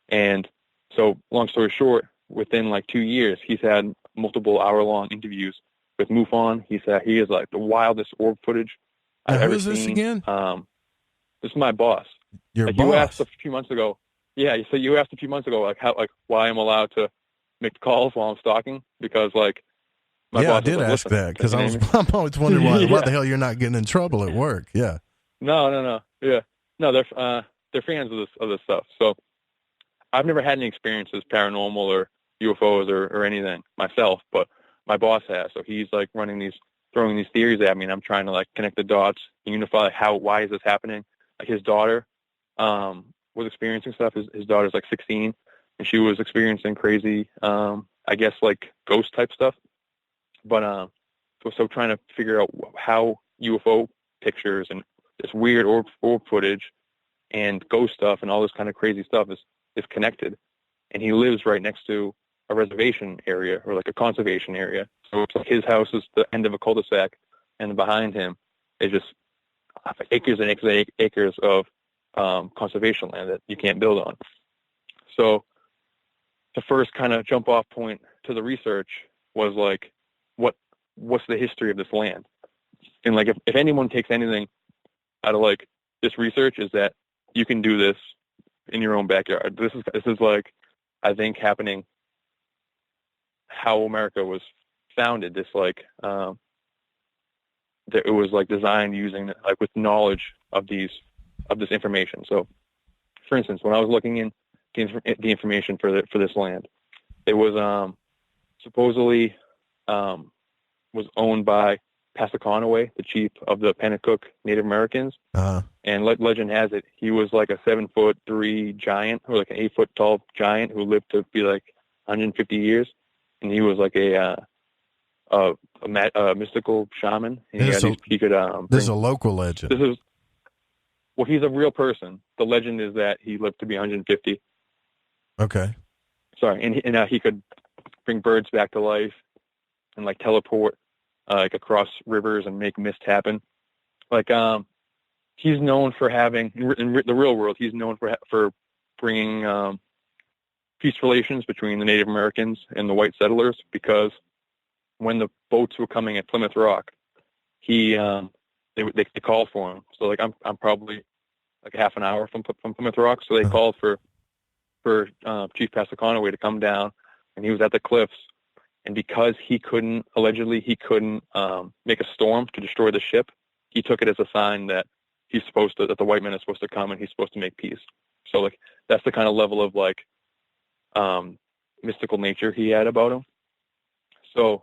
And so long story short, within like 2 years, he's had multiple hour-long interviews with MUFON. He said he is like the wildest orb footage I've ever seen. Who is this again? This is my boss. Your like boss? You asked a few months ago. Yeah, so you asked a few months ago, like why I'm allowed to make calls while I'm stalking, because like my boss I did ask that because I'm always wondering why the hell you're not getting in trouble at work. Yeah. No. Yeah. No, they're fans of this stuff. So I've never had any experiences paranormal or UFOs or anything myself, but my boss has. So he's like throwing these theories at me, and I'm trying to like connect the dots, unify like why is this happening? Like his daughter was experiencing stuff. His daughter's like 16, and she was experiencing crazy, I guess like ghost type stuff. But so trying to figure out how UFO pictures and this weird orb footage and ghost stuff and all this kind of crazy stuff is connected. And he lives right next to a reservation area or like a conservation area. So it's like his house is the end of a cul-de-sac, and behind him is just acres and acres and acres of conservation land that you can't build on. So the first kind of jump off point to the research was like, what's the history of this land? And like if anyone takes anything out of like this research, is that you can do this in your own backyard. This is like, I think, happening how America was founded. This like that it was like designed using like with knowledge of this information. So for instance, when I was looking in the information for this land, it was supposedly was owned by Passaconaway, the chief of the Pennacook Native Americans. And legend has it, he was like a 7'3" giant, or like an 8 foot tall giant who lived to be like 150 years. And he was like a mystical shaman. And this is a local legend. Well, he's a real person. The legend is that he lived to be 150. Okay. Sorry, and he could bring birds back to life and like teleport like across rivers and make mist happen. Like he's known for having in the real world. He's known for bringing peace relations between the Native Americans and the white settlers, because when the boats were coming at Plymouth Rock, they called for him. So like I'm probably like a half an hour from Plymouth Rock, so they called for Chief Passaconaway to come down, and he was at the cliffs. And because he couldn't make a storm to destroy the ship, he took it as a sign that that the white men are supposed to come and he's supposed to make peace. So like that's the kind of level of like mystical nature he had about him. So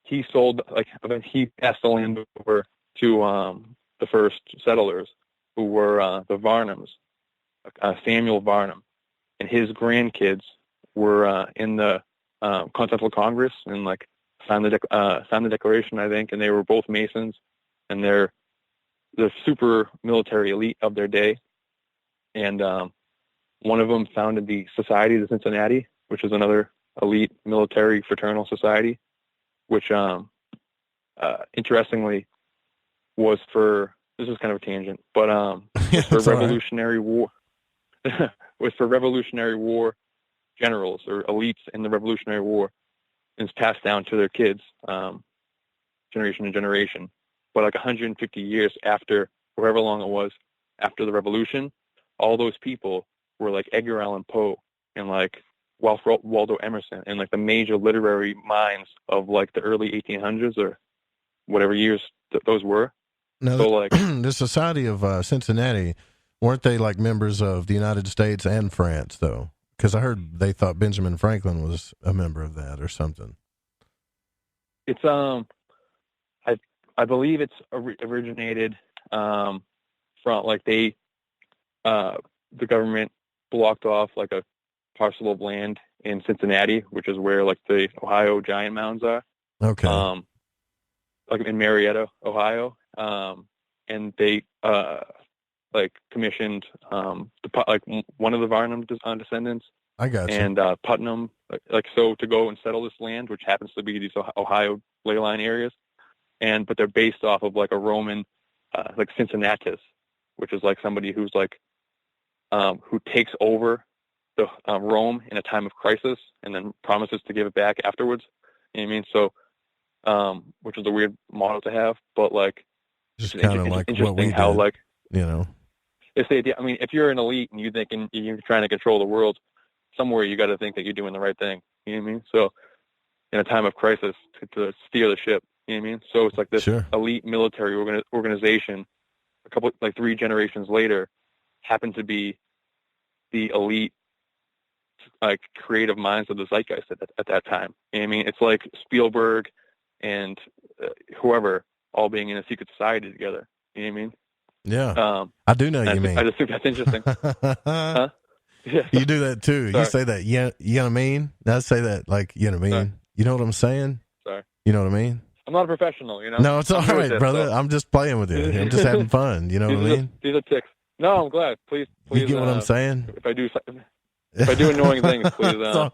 he passed the land over to the first settlers, who were the Varnums, Samuel Varnum, and his grandkids were in the Continental Congress and like signed the Declaration, I think, and they were both Masons, and they're the super military elite of their day. And One of them founded the Society of Cincinnati, which is another elite military fraternal society, which interestingly was for, this is kind of a tangent, but was for Revolutionary War was for Revolutionary War generals or elites in the Revolutionary War, and it's passed down to their kids, generation to generation. But like 150 years after, however long it was, after the Revolution, all those people were like Edgar Allan Poe and like Waldo Emerson and like the major literary minds of like the early 1800s or whatever years those were. Now, so like the Society of Cincinnati, weren't they like members of the United States and France though? Because I heard they thought Benjamin Franklin was a member of that or something. It's I believe it's originated from like they the government blocked off like a parcel of land in Cincinnati, which is where like the Ohio Giant Mounds are. Okay. Like in Marietta, Ohio. And they like commissioned like one of the Varnum descendants. I got you. And Putnam, like so, to go and settle this land, which happens to be these Ohio ley line areas, but they're based off of like a Roman, like Cincinnatus, which is like somebody who's like who takes over the Rome in a time of crisis and then promises to give it back afterwards. You know what I mean? So, which is a weird model to have, but like just kind of like interesting what we how did, like it's the idea. I mean, if you're an elite and you think you're trying to control the world, somewhere you got to think that you're doing the right thing. You know what I mean? So, in a time of crisis, to steer the ship. You know what I mean? So it's like this elite military organization. A couple, like 3 generations later, happened to be the elite, like creative minds of the zeitgeist at that time. You know what I mean? It's like Spielberg and whoever all being in a secret society together. You know what I mean? Yeah. I do know what you mean. I just think that's interesting. Huh? Yeah. You do that too. Sorry. You say that, you know what I mean? I say that like, you know what I mean? Sorry. You know what I'm saying? Sorry. You know what I mean? I'm not a professional, you know? No, it's all I'm right, brother. I'm just playing with you. I'm just having fun. You know what I mean? These are ticks. No, I'm glad. Please. You get what I'm saying? If I do annoying things, please stop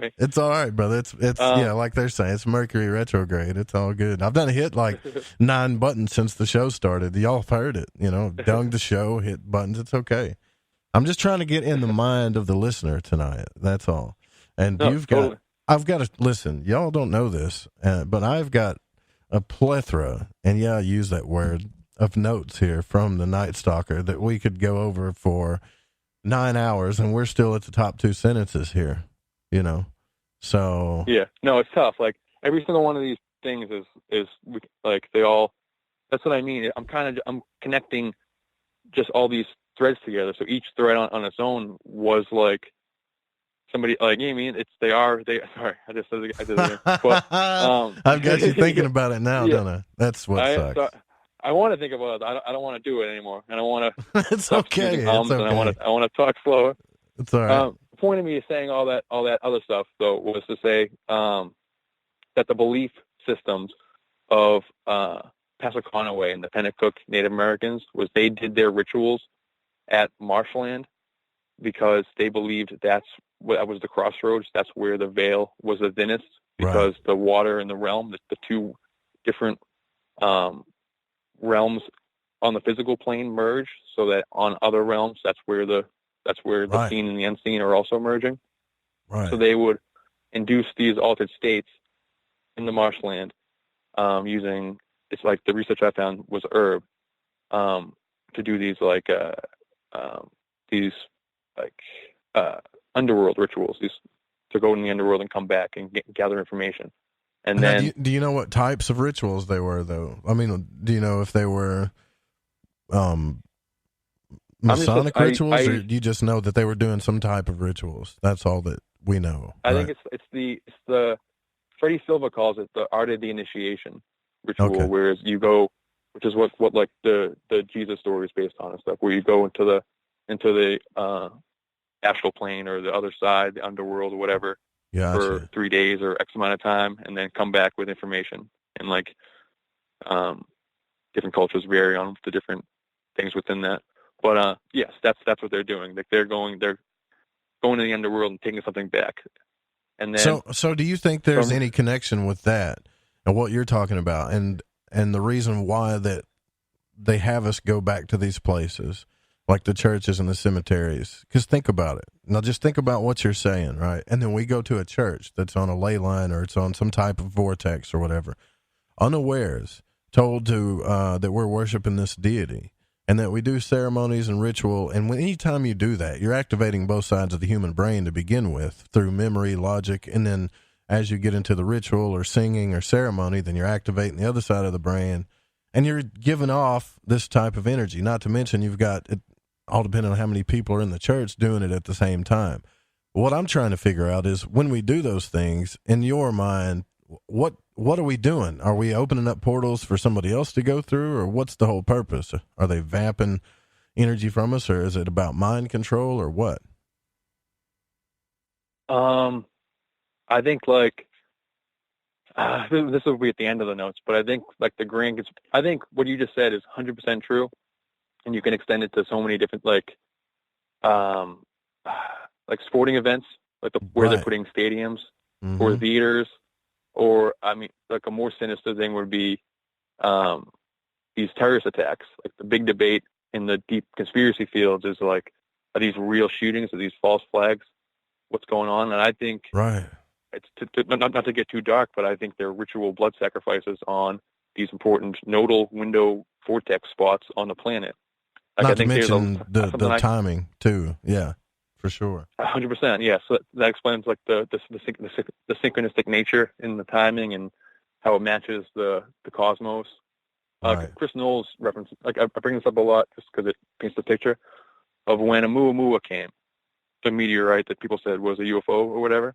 me. It's all right, brother. It's like they're saying, it's Mercury retrograde. It's all good. I've done a hit like 9 buttons since the show started. Y'all have heard it. You know, dug the show, hit buttons. It's okay. I'm just trying to get in the mind of the listener tonight. That's all. And I've got to listen. Y'all don't know this, but I've got a plethora, and I use that word, of notes here from the Nightstocker that we could go over for 9 hours, and we're still at the top 2 sentences here, you know? So. Yeah. No, it's tough. Like every single one of these things is like they all, that's what I mean. I'm connecting just all these threads together. So each thread on its own was like somebody, like, you know what I mean? Sorry, I did it again. But, I've got you thinking about it now, don't I? That's what sucks. So I want to think about it. I don't want to do it anymore. And I want to. It's okay. It's okay. And I want to talk slower. It's all right. The point of me saying all that other stuff though was to say that the belief systems of Passaconaway and the Pennacook Native Americans was they did their rituals at marshland because they believed that was the crossroads. That's where the veil was the thinnest because the water and the realm, the 2 different realms on the physical plane merge, so that on other realms, that's where the seen and the unseen are also merging. Right. So they would induce these altered states in the marshland using, it's like the research I found was herb to do these underworld rituals, these to go in the underworld and come back and gather information. And then, do you know what types of rituals they were, though? I mean, do you know if they were Masonic rituals, or do you just know that they were doing some type of rituals? That's all that we know. I think it's the Freddie Silva calls it the art of the initiation ritual, whereas you go, which is what like the Jesus story is based on and stuff, where you go into the astral plane or the other side, the underworld or whatever. For 3 days or X amount of time, and then come back with information. And like different cultures vary on the different things within that. But yes, that's what they're doing. Like they're going to the underworld and taking something back. And then so do you think there's any connection with that and what you're talking about, and the reason why that they have us go back to these places like the churches and the cemeteries? Because think about it. Now just think about what you're saying, right? And then we go to a church that's on a ley line or it's on some type of vortex or whatever, unawares, told to that we're worshiping this deity and that we do ceremonies and ritual. And anytime you do that, you're activating both sides of the human brain to begin with through memory, logic, and then as you get into the ritual or singing or ceremony, then you're activating the other side of the brain and you're giving off this type of energy. Not to mention you've got it all depending on how many people are in the church doing it at the same time. What I'm trying to figure out is when we do those things, in your mind, what are we doing? Are we opening up portals for somebody else to go through, or what's the whole purpose? Are they vamping energy from us, or is it about mind control, or what? I think like this will be at the end of the notes, but I think like I think what you just said is 100% true, and you can extend it to so many different like sporting events, like where they're putting stadiums or theaters. Or, I mean, like a more sinister thing would be these terrorist attacks. Like the big debate in the deep conspiracy fields is like, are these real shootings? Are these false flags? What's going on? And I think it's not to get too dark, but I think they're ritual blood sacrifices on these important nodal window vortex spots on the planet. Like, not to mention the timing too. Yeah. For sure. 100%. Yeah. So that explains like the synchronistic nature in the timing and how it matches the cosmos. Chris Knowles reference, like I bring this up a lot just because it paints the picture of when Oumuamua came, the meteorite that people said was a UFO or whatever.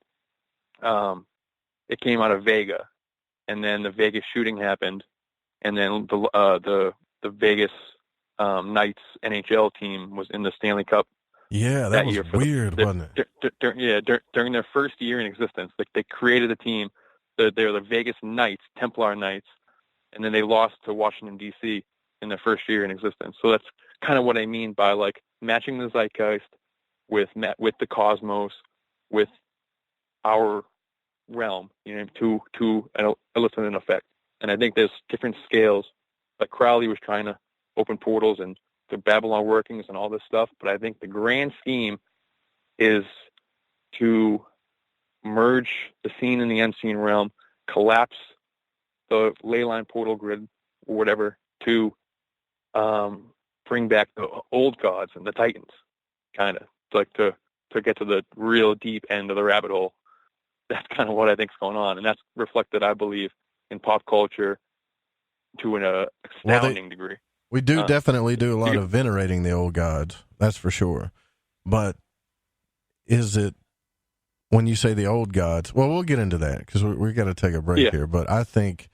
It came out of Vega, and then the Vegas shooting happened, and then the Vegas Knights NHL team was in the Stanley Cup. Yeah, that was weird, wasn't it? During their first year in existence, like they created a team. They're the Vegas Knights, Templar Knights, and then they lost to Washington D.C. in their first year in existence. So that's kind of what I mean by like matching the zeitgeist with the cosmos, with our realm, you know, to elicit an effect. And I think there's different scales. Like Crowley was trying to open portals and the Babylon workings and all this stuff, but I think the grand scheme is to merge the seen and the unseen realm, collapse the ley line portal grid or whatever to bring back the old gods and the titans, kind of like to get to the real deep end of the rabbit hole. That's kind of what I think is going on, and that's reflected, I believe, in pop culture to an astounding degree. We do definitely do a lot of venerating the old gods, that's for sure. But is it, when you say the old gods, well, we'll get into that because we got to take a break here. But I think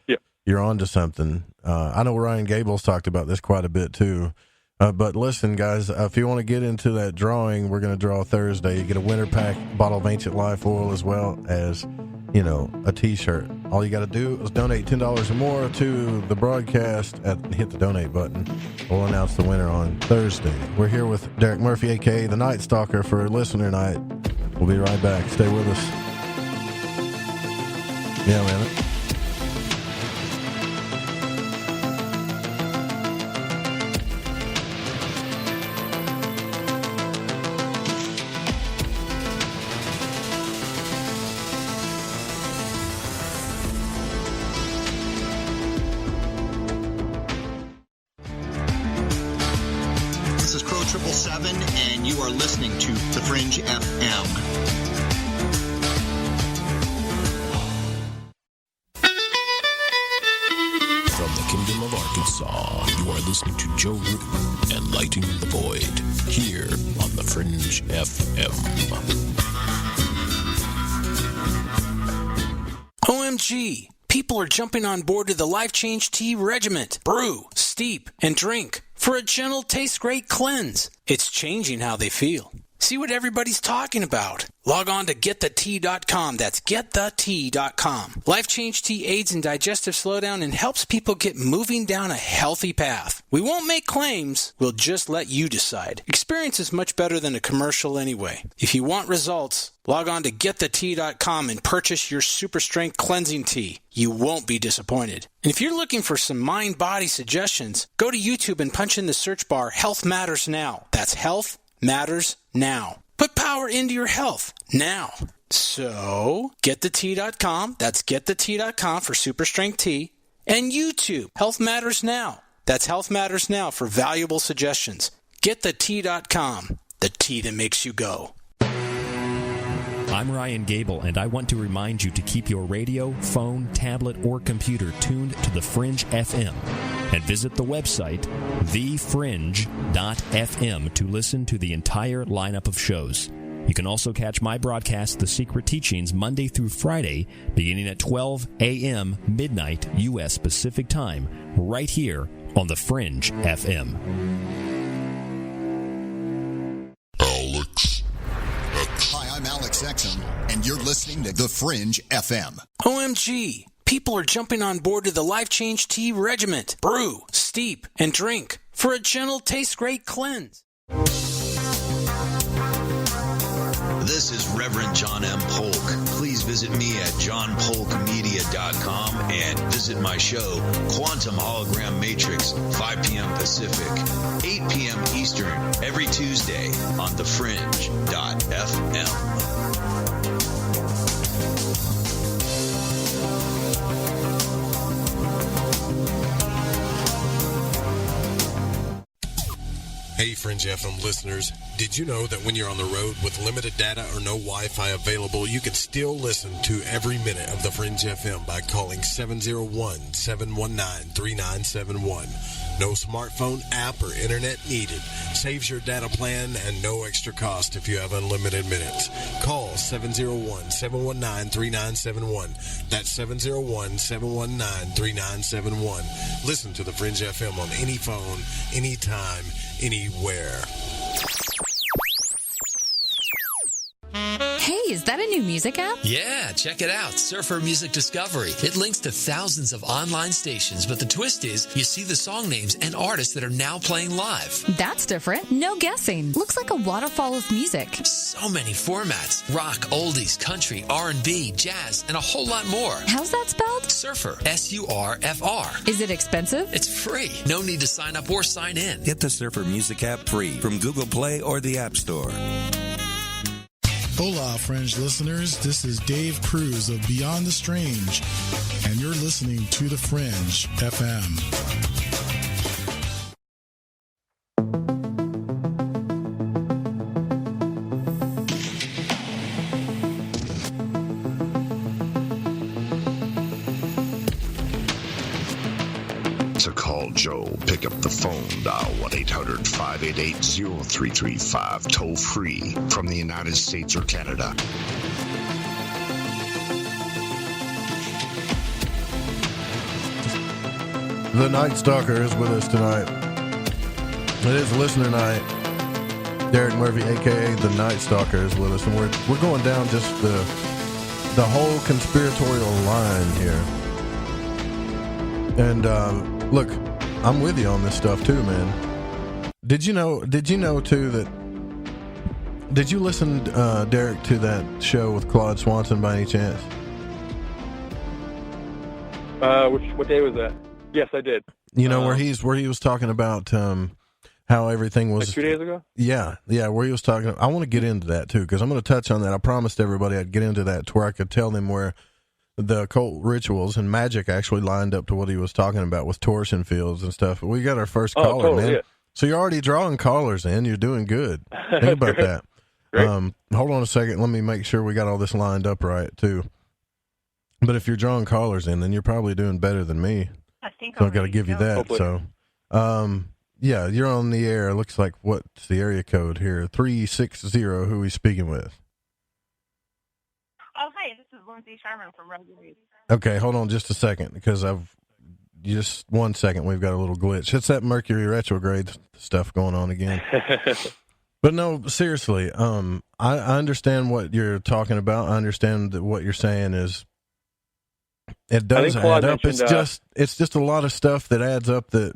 you're on to something. I know Ryan Gable's talked about this quite a bit too. But listen, guys, if you want to get into that drawing, we're going to draw Thursday. You get a winter pack, bottle of Ancient Life Oil, as well as, you know, a T-shirt. All you got to do is donate $10 or more to the broadcast and hit the donate button. We'll announce the winner on Thursday. We're here with Derek Murphy, a.k.a. the Nightstocker, for Listener Night. We'll be right back. Stay with us. Yeah, man. And you are listening to The Fringe FM. From the Kingdom of Arkansas, you are listening to Joe Root and Lighting the Void here on The Fringe FM. OMG! People are jumping on board to the Life Change Tea Regiment. Brew, steep, and drink for a gentle, taste great cleanse. It's changing how they feel. See what everybody's talking about. Log on to GetTheT.com. That's GetTheT.com. Life Change Tea aids in digestive slowdown and helps people get moving down a healthy path. We won't make claims. We'll just let you decide. Experience is much better than a commercial anyway. If you want results, log on to GetTheT.com and purchase your Super Strength Cleansing Tea. You won't be disappointed. And if you're looking for some mind-body suggestions, go to YouTube and punch in the search bar Health Matters Now. That's Health Matters Now. Put power into your health now. So, GetTheT.com. That's GetTheT.com for Super Strength Tea. And YouTube, Health Matters Now. That's Health Matters Now for valuable suggestions. GetTheT.com. The tea that makes you go. I'm Ryan Gable, and I want to remind you to keep your radio, phone, tablet, or computer tuned to the Fringe FM, and visit the website, thefringe.fm, to listen to the entire lineup of shows. You can also catch my broadcast, The Secret Teachings, Monday through Friday, beginning at 12 a.m. midnight U.S. Pacific Time, right here on the Fringe FM. Alex. Hi, I'm Alex Exum, and you're listening to The Fringe FM. OMG! People are jumping on board to the Life Change Tea Regiment. Brew, steep, and drink for a gentle, taste-great cleanse. This is Reverend John M. Polk. Please visit me at johnpolkmedia.com and visit my show, Quantum Hologram Matrix, 5 p.m. Pacific, 8 p.m. Eastern, every Tuesday on thefringe.fm. Hey, Fringe FM listeners, did you know that when you're on the road with limited data or no Wi-Fi available, you can still listen to every minute of the Fringe FM by calling 701-719-3971. No smartphone app or internet needed. Saves your data plan and no extra cost if you have unlimited minutes. Call 701-719-3971. That's 701-719-3971. Listen to the Fringe FM on any phone, anytime, anywhere. Hey, is that a new music app? Yeah, check it out. Surfer Music Discovery. It links to thousands of online stations, but the twist is you see the song names and artists that are now playing live. That's different. No guessing. Looks like a waterfall of music. So many formats. Rock, oldies, country, R&B, jazz, and a whole lot more. How's that spelled? Surfer. S-U-R-F-R. Is it expensive? It's free. No need to sign up or sign in. Get the Surfer Music app free from Google Play or the App Store. Hola, Fringe listeners. This is Dave Cruz of Beyond the Strange, and you're listening to The Fringe FM. To call Joe, pick up the phone, dial 1-800-588-0335, toll free from the United States or Canada. The Nightstocker is with us tonight. It is listener night. Derek Murphy, a.k.a. The Nightstocker, is with us, and we're going down just the whole conspiratorial line here. And look, I'm with you on this stuff too, man. Did you know too that? Did you listen, Derek, to that show with Claude Swanson by any chance? What day was that? Yes, I did. You know where he was talking about how everything was like 2 days ago. Yeah, where he was talking. I want to get into that too because I'm going to touch on that. I promised everybody I'd get into that to where I could tell them where the occult rituals and magic actually lined up to what he was talking about with torsion fields and stuff. We got our first caller, totally, man. Yeah. So you're already drawing callers in. You're doing good. Think about that. Hold on a second. Let me make sure we got all this lined up right too. But if you're drawing callers in, then you're probably doing better than me. So I've got to give you that. Hopefully. So, yeah, you're on the air. It looks like, what's the area code here? 360. Who are we speaking with? Oh, hi, this is Lindsay Sharman from Rosary. Okay, hold on just a second, because just 1 second, we've got a little glitch. It's that Mercury retrograde stuff going on again. But no, seriously, I understand what you're talking about. I understand that what you're saying is it does add up. It's just a lot of stuff that adds up that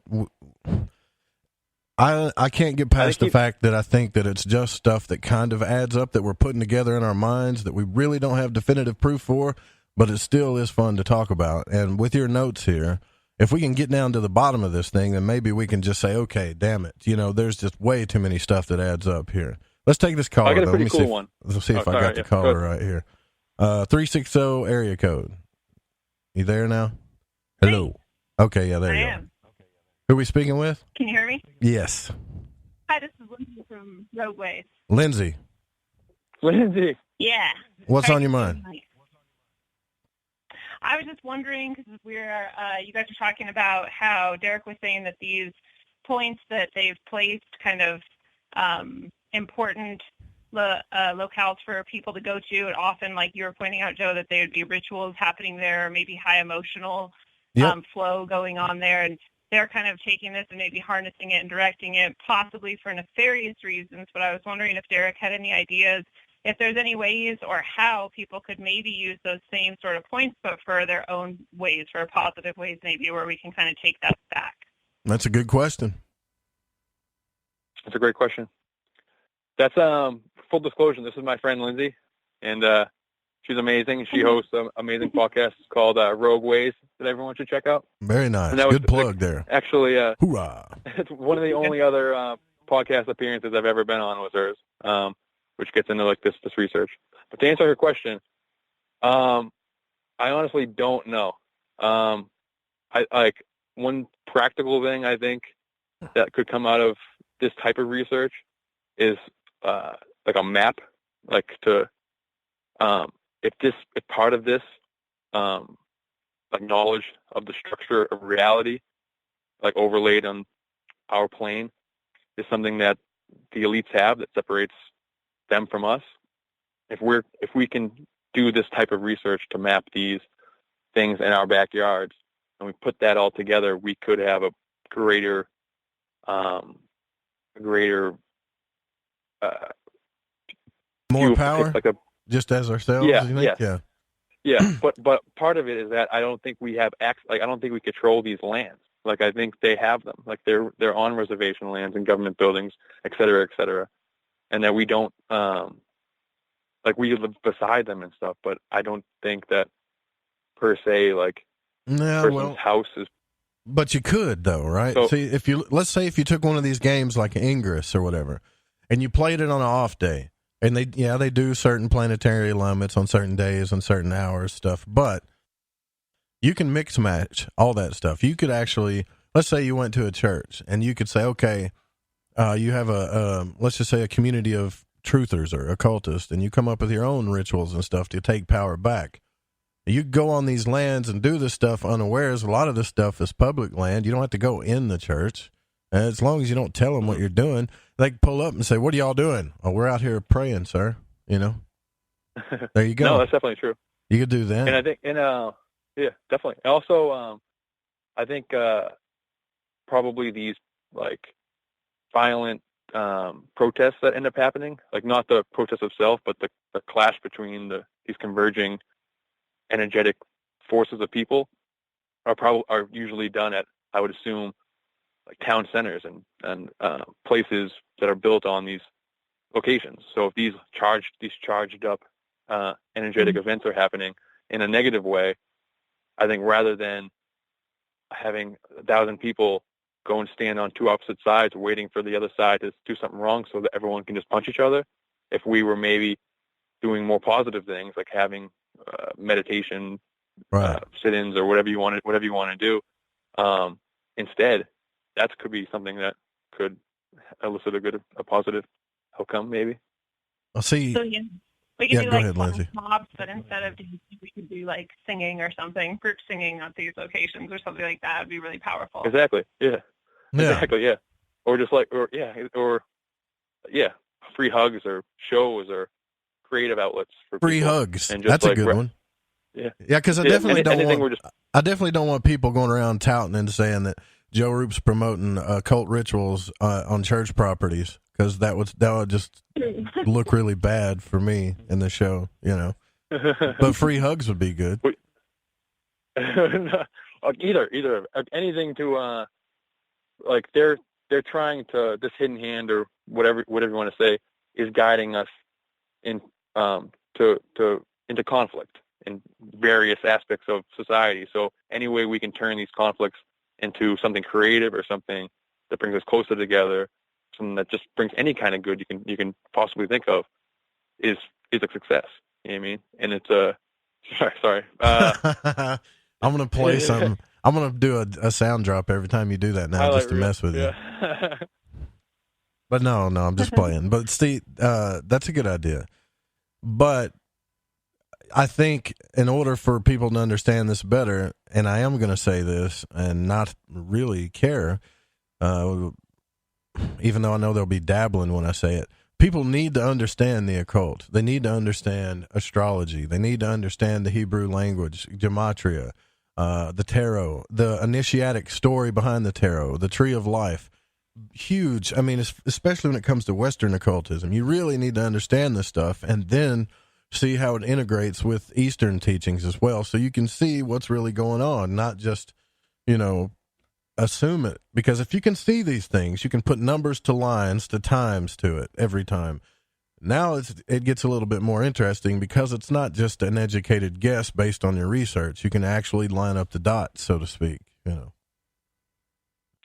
I can't get past the fact that I think that it's just stuff that kind of adds up that we're putting together in our minds that we really don't have definitive proof for, but it still is fun to talk about. And with your notes here, if we can get down to the bottom of this thing, then maybe we can just say, okay, damn it. There's just way too many stuff that adds up here. Let's take this caller. I got a pretty cool one. Let's see if I got the caller right here. 360 area code. You there now? Hello. Okay, yeah, there you go. Who are we speaking with? Can you hear me? Yes. Hi, this is Lindsay from Roadways. Lindsay. Yeah. What's on your mind? I was just wondering, because you guys are talking about how Derek was saying that these points that they've placed kind of important locales for people to go to, and often, like you were pointing out, Joe, that there would be rituals happening there, or maybe high emotional flow going on there, and they're kind of taking this and maybe harnessing it and directing it possibly for nefarious reasons. But I was wondering if Derek had any ideas, if there's any ways or how people could maybe use those same sort of points, but for their own ways, for positive ways maybe, where we can kind of take that back. That's a good question. That's a great question. That's full disclosure. This is my friend Lindsay, and she's amazing. She hosts an amazing podcast called Rogue Ways that everyone should check out. Very nice. Good plug there. Actually, hoorah! It's one of the only other podcast appearances I've ever been on was hers, which gets into like this research. But to answer her question, I honestly don't know. I like one practical thing I think that could come out of this type of research is like a map, like to if part of this like knowledge of the structure of reality, like overlaid on our plane, is something that the elites have that separates them from us. If we can do this type of research to map these things in our backyards, and we put that all together, we could have a greater more power, like a, just as ourselves. Yeah, you think? yeah. But part of it is that I don't think we have I don't think we control these lands. Like I think they have them. Like they're on reservation lands and government buildings, et cetera, and that we don't like we live beside them and stuff. But I don't think that per se like person's house is. But you could though, right? So, see, let's say if you took one of these games like Ingress or whatever, and you played it on an off day, and they do certain planetary alignments on certain days and certain hours stuff, but you can mix match all that stuff. You could actually, let's say you went to a church and you could say, okay, you have let's just say a community of truthers or occultists, and you come up with your own rituals and stuff to take power back. You go on these lands and do this stuff unawares. A lot of this stuff is public land. You don't have to go in the church. And as long as you don't tell them what you're doing, they can pull up and say, what are y'all doing? Oh, we're out here praying, sir. There you go. No, that's definitely true. You could do that. And I think, yeah, definitely. Also, I think probably these like violent protests that end up happening, like not the protest itself, but the clash between these converging energetic forces of people are usually done at, I would assume, like town centers and places that are built on these locations. So if these charged up energetic events are happening in a negative way, I think rather than having 1,000 people go and stand on two opposite sides waiting for the other side to do something wrong so that everyone can just punch each other, if we were maybe doing more positive things like having meditation, sit-ins, or whatever you want to do. Instead, that could be something that could elicit a positive outcome, maybe. I'll see. So, we could do go like ahead, Lindsay. mobs, but instead of we could do like singing or something, group singing at these locations or something like that would be really powerful. Exactly. Yeah. Exactly. Yeah. Or just like, free hugs or shows or creative outlets for free people. Hugs. And just that's like, a good one. Yeah. Yeah, because I definitely don't want people going around touting and saying that Joe Roop's promoting occult rituals on church properties, because that would just look really bad for me in the show, you know. But free hugs would be good. Either anything to like they're trying to, this hidden hand or whatever you want to say is guiding us in into conflict in various aspects of society. So any way we can turn these conflicts into something creative or something that brings us closer together, something that just brings any kind of good you can possibly think of, is a success. You know what I mean? And it's sorry. I'm gonna play something. I'm gonna do a sound drop every time you do that now, just to mess with you. But no, I'm just playing. But Steve, that's a good idea. But I think in order for people to understand this better, and I am going to say this and not really care, even though I know they'll be dabbling when I say it, people need to understand the occult. They need to understand astrology. They need to understand the Hebrew language, gematria, the tarot, the initiatic story behind the tarot, the tree of life. Huge. I mean, especially when it comes to Western occultism, you really need to understand this stuff and then see how it integrates with Eastern teachings as well, so you can see what's really going on, not just, assume it. Because if you can see these things, you can put numbers to lines to times to it every time. Now it gets a little bit more interesting because it's not just an educated guess based on your research. You can actually line up the dots, so to speak.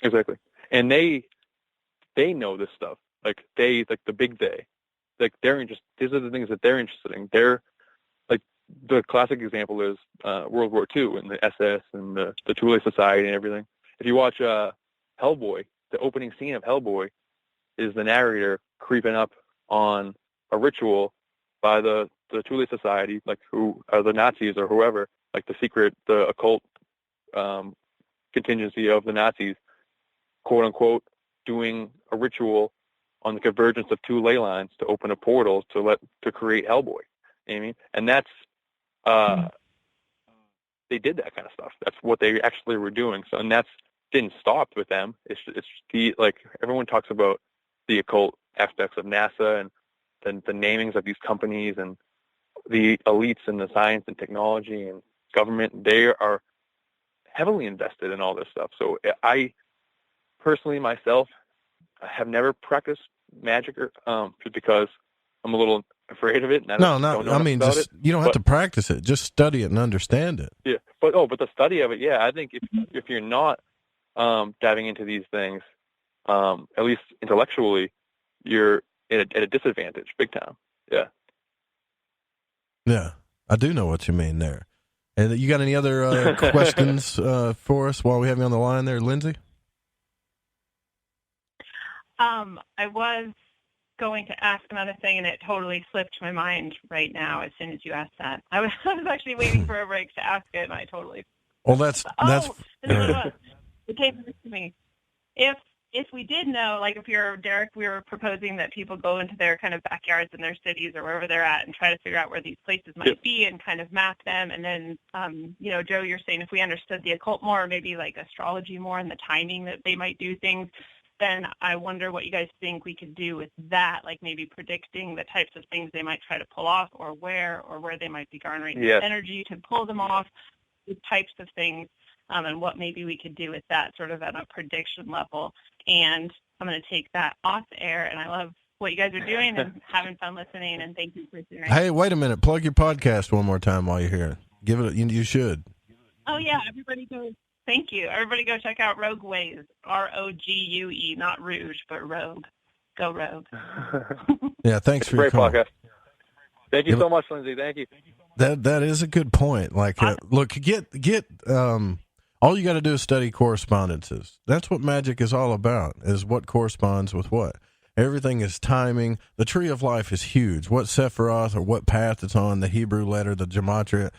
Exactly, and they know this stuff. Like the big day. Like they're interested. These are the things that they're interested in. They're like, the classic example is World War II and the SS and the Thule Society and everything. If you watch Hellboy, the opening scene of Hellboy is the narrator creeping up on a ritual by the Thule Society, like who are the Nazis or whoever, like the occult contingency of the Nazis, quote unquote, doing a ritual on the convergence of two ley lines to open a portal to create Hellboy. You know what I mean? And that's they did that kind of stuff. That's what they actually were doing. So, and that's didn't stop with them. It's the, like, everyone talks about the occult aspects of NASA and the namings of these companies and the elites in the science and technology and government. They are heavily invested in all this stuff. So I personally myself, I have never practiced magic, just because I'm a little afraid of it. And you don't have to practice it. Just study it and understand it. Yeah, but the study of it, yeah, I think if you're not diving into these things, at least intellectually, you're at a disadvantage, big time. Yeah. Yeah, I do know what you mean there. And you got any other questions for us while we have you on the line there, Lindsay? I was going to ask another thing, and it totally slipped my mind right now as soon as you asked that. I was actually waiting for a break to ask it, and I totally... Well, that's... It came to me. If we did know, like if you're Derek, we were proposing that people go into their kind of backyards in their cities or wherever they're at and try to figure out where these places might be and kind of map them. And then, Joe, you're saying if we understood the occult more, or maybe like astrology more and the timing that they might do things, then I wonder what you guys think we could do with that, like maybe predicting the types of things they might try to pull off or where they might be garnering energy to pull them off, these types of things, and what maybe we could do with that sort of at a prediction level. And I'm going to take that off the air, and I love what you guys are doing and having fun listening, and thank you for doing it. Hey, wait a minute. Plug your podcast one more time while you're here. Give it. You should. Oh, yeah. Everybody go. Thank you. Everybody go check out Rogue Ways, ROGUE, not Rouge, but Rogue. Go Rogue. Yeah, thanks for your call. Podcast. Thank you so much, Lindsay. Thank you. That is a good point. Like, look, get all you got to do is study correspondences. That's what magic is all about, is what corresponds with what. Everything is timing. The tree of life is huge. What Sephiroth or what path it's on, the Hebrew letter, the gematria.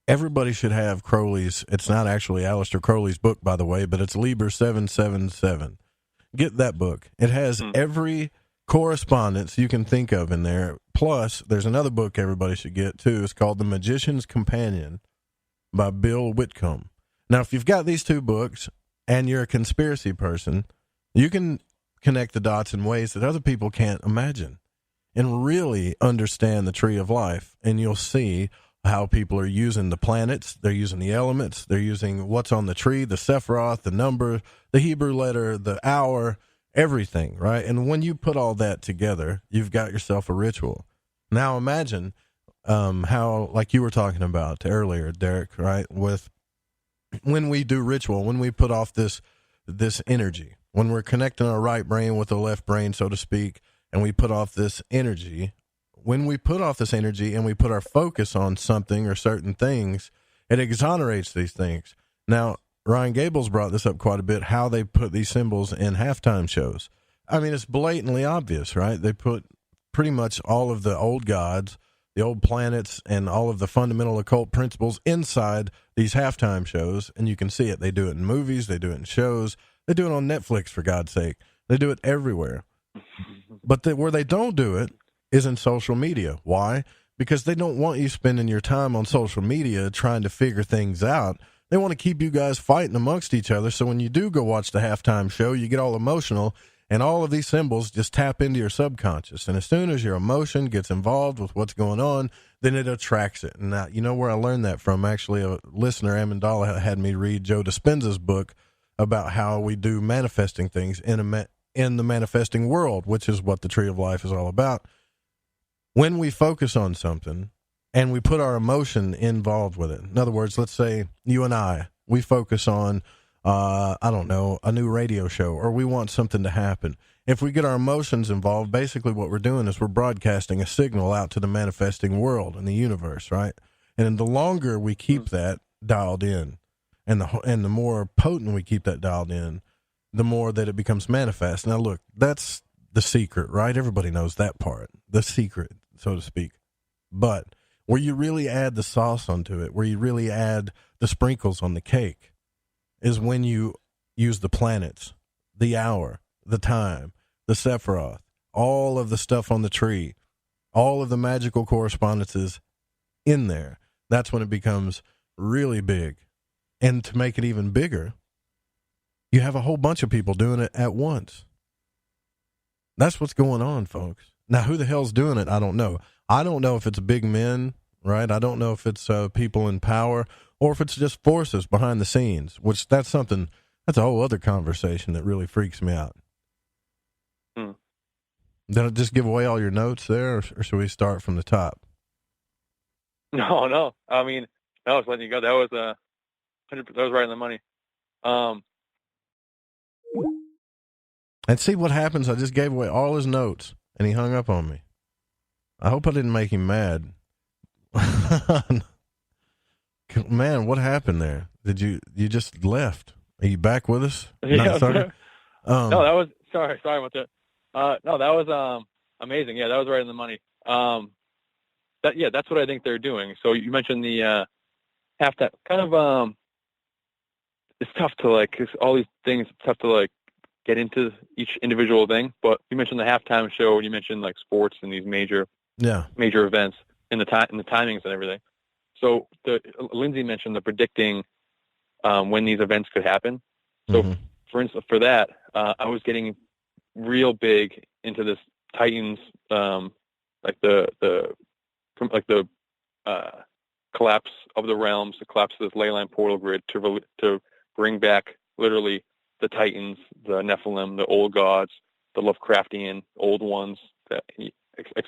Everybody should have Crowley's. It's not actually Aleister Crowley's book, by the way, but it's Liber 777. Get that book. It has every correspondence you can think of in there. Plus, there's another book everybody should get, too. It's called The Magician's Companion by Bill Whitcomb. Now, if you've got these two books and you're a conspiracy person, you can connect the dots in ways that other people can't imagine and really understand the tree of life. And you'll see how people are using the planets, they're using the elements, they're using what's on the tree, the Sephiroth, the number, the Hebrew letter, the hour, everything, right? And when you put all that together, you've got yourself a ritual. Now imagine how, like you were talking about earlier, Derek, right? With when we do ritual, when we put off this energy, when we're connecting our right brain with the left brain, so to speak, and we put off this energy, when we put off this energy and we put our focus on something or certain things, it exonerates these things. Now, Ryan Gable's brought this up quite a bit, how they put these symbols in halftime shows. I mean, it's blatantly obvious, right? They put pretty much all of the old gods, the old planets, and all of the fundamental occult principles inside these halftime shows, and you can see it. They do it in movies, they do it in shows, they do it on Netflix, for God's sake. They do it everywhere. But where they don't do it is in social media. Why? Because they don't want you spending your time on social media trying to figure things out. They want to keep you guys fighting amongst each other, so when you do go watch the halftime show, you get all emotional, and all of these symbols just tap into your subconscious. And as soon as your emotion gets involved with what's going on, then it attracts it. And now, you know where I learned that from? Actually, a listener, Amandala, had me read Joe Dispenza's book about how we do manifesting things in the manifesting world, which is what the Tree of Life is all about. When we focus on something and we put our emotion involved with it, in other words, let's say you and I, we focus on, I don't know, a new radio show, or we want something to happen. If we get our emotions involved, basically what we're doing is we're broadcasting a signal out to the manifesting world and the universe, right? And the longer we keep that dialed in, and the more potent we keep that dialed in, the more that it becomes manifest. Now, look, that's the secret, right? Everybody knows that part, the secret, so to speak. But where you really add the sauce onto it, where you really add the sprinkles on the cake, is when you use the planets, the hour, the time, the Sephiroth, all of the stuff on the tree, all of the magical correspondences in there. That's when it becomes really big. And to make it even bigger, you have a whole bunch of people doing it at once. That's what's going on, folks. Now, who the hell's doing it? I don't know. I don't know if it's big men, right? I don't know if it's people in power, or if it's just forces behind the scenes, which that's a whole other conversation that really freaks me out. Did I just give away all your notes there, or should we start from the top? No. I mean, I was letting you go. That was 100%. That was right on the money. And see what happens. I just gave away all his notes, and he hung up on me. I hope I didn't make him mad. Man, what happened there? You just left? Are you back with us? Yeah, no, that was sorry about that. No, that was amazing. Yeah, that was right on the money. That's what I think they're doing. So you mentioned the halftime. Kind of it's tough to all these things. It's tough to get into each individual thing. But you mentioned the halftime show, and you mentioned sports and these major events and the timings and everything. So Lindsay mentioned the predicting when these events could happen. So for instance, for that, I was getting real big into this Titans, the collapse of the realms, the collapse of this ley line portal grid to bring back literally the Titans, the Nephilim, the old gods, the Lovecraftian old ones, et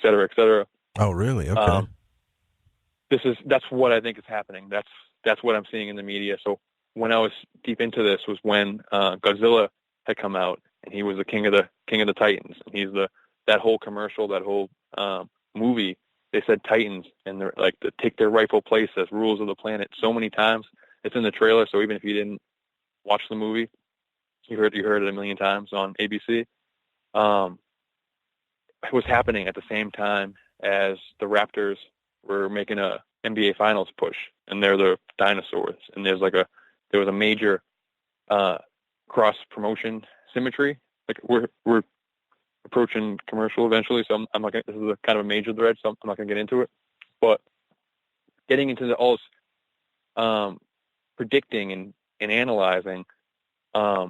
cetera, et cetera. Oh, really? Okay. That's what I think is happening. That's what I'm seeing in the media. So when I was deep into this was when Godzilla had come out, and he was the king of the Titans, and he's that whole commercial, that whole movie. They said Titans, and they're to take their rightful place as rulers of the planet so many times. It's in the trailer, so even if you didn't watch the movie, you heard it a million times on ABC. It was happening at the same time as the Raptors were making a NBA Finals push, and they're the dinosaurs. And there was a major cross promotion symmetry. We're approaching commercial eventually, so I'm not gonna, this is a kind of a major thread, so I'm not going to get into it. But getting into all this predicting and analyzing, a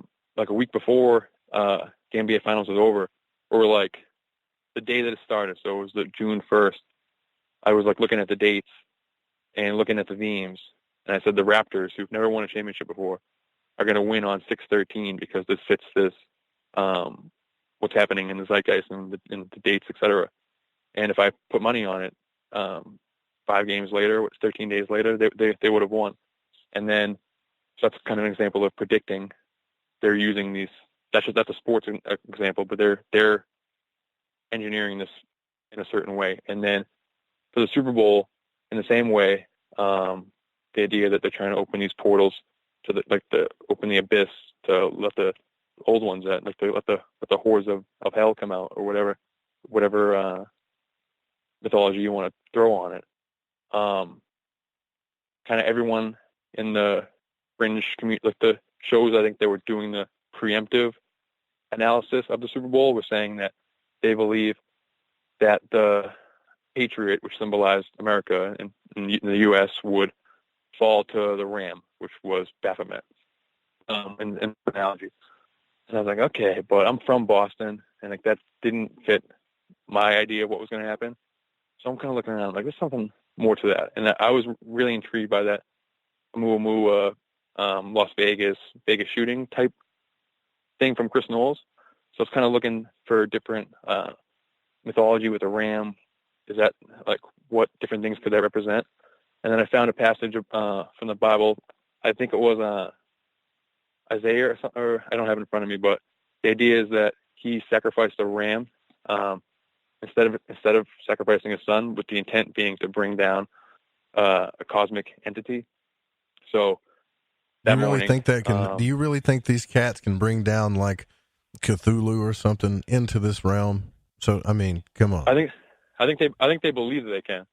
week before the NBA Finals was over, or like the day that it started. So it was the June 1st. I was like looking at the dates and looking at the themes, and I said the Raptors, who've never won a championship before, are going to win on 6/13 because this fits this what's happening in the zeitgeist and the dates, etc. And if I put money on it, 5 games later, 13 days later, they would have won. And then so that's kind of an example of predicting. They're using these. That's a sports example, but they're engineering this in a certain way. And then for the Super Bowl, in the same way, the idea that they're trying to open these portals to open the abyss to let the old ones let the hordes of hell come out, or whatever mythology you want to throw on it. Kind of everyone in the fringe community, like the shows, I think they were doing the preemptive analysis of the Super Bowl, were saying that they believe that the Patriot, which symbolized America in the U.S., would fall to the ram, which was Baphomet, in analogy. And I was like, okay, but I'm from Boston, and like that didn't fit my idea of what was going to happen. So I'm kind of looking around, like there's something more to that. And I was really intrigued by that Oumuamua, Las Vegas shooting type thing from Chris Knowles. So I was kind of looking for different mythology with a ram. Is that like what different things could that represent? And then I found a passage from the Bible. I think it was Isaiah or something, or I don't have it in front of me, but the idea is that he sacrificed a ram instead of sacrificing a son, with the intent being to bring down a cosmic entity. So that do you really think these cats can bring down like Cthulhu or something into this realm? So I mean, come on. I think they believe that they can.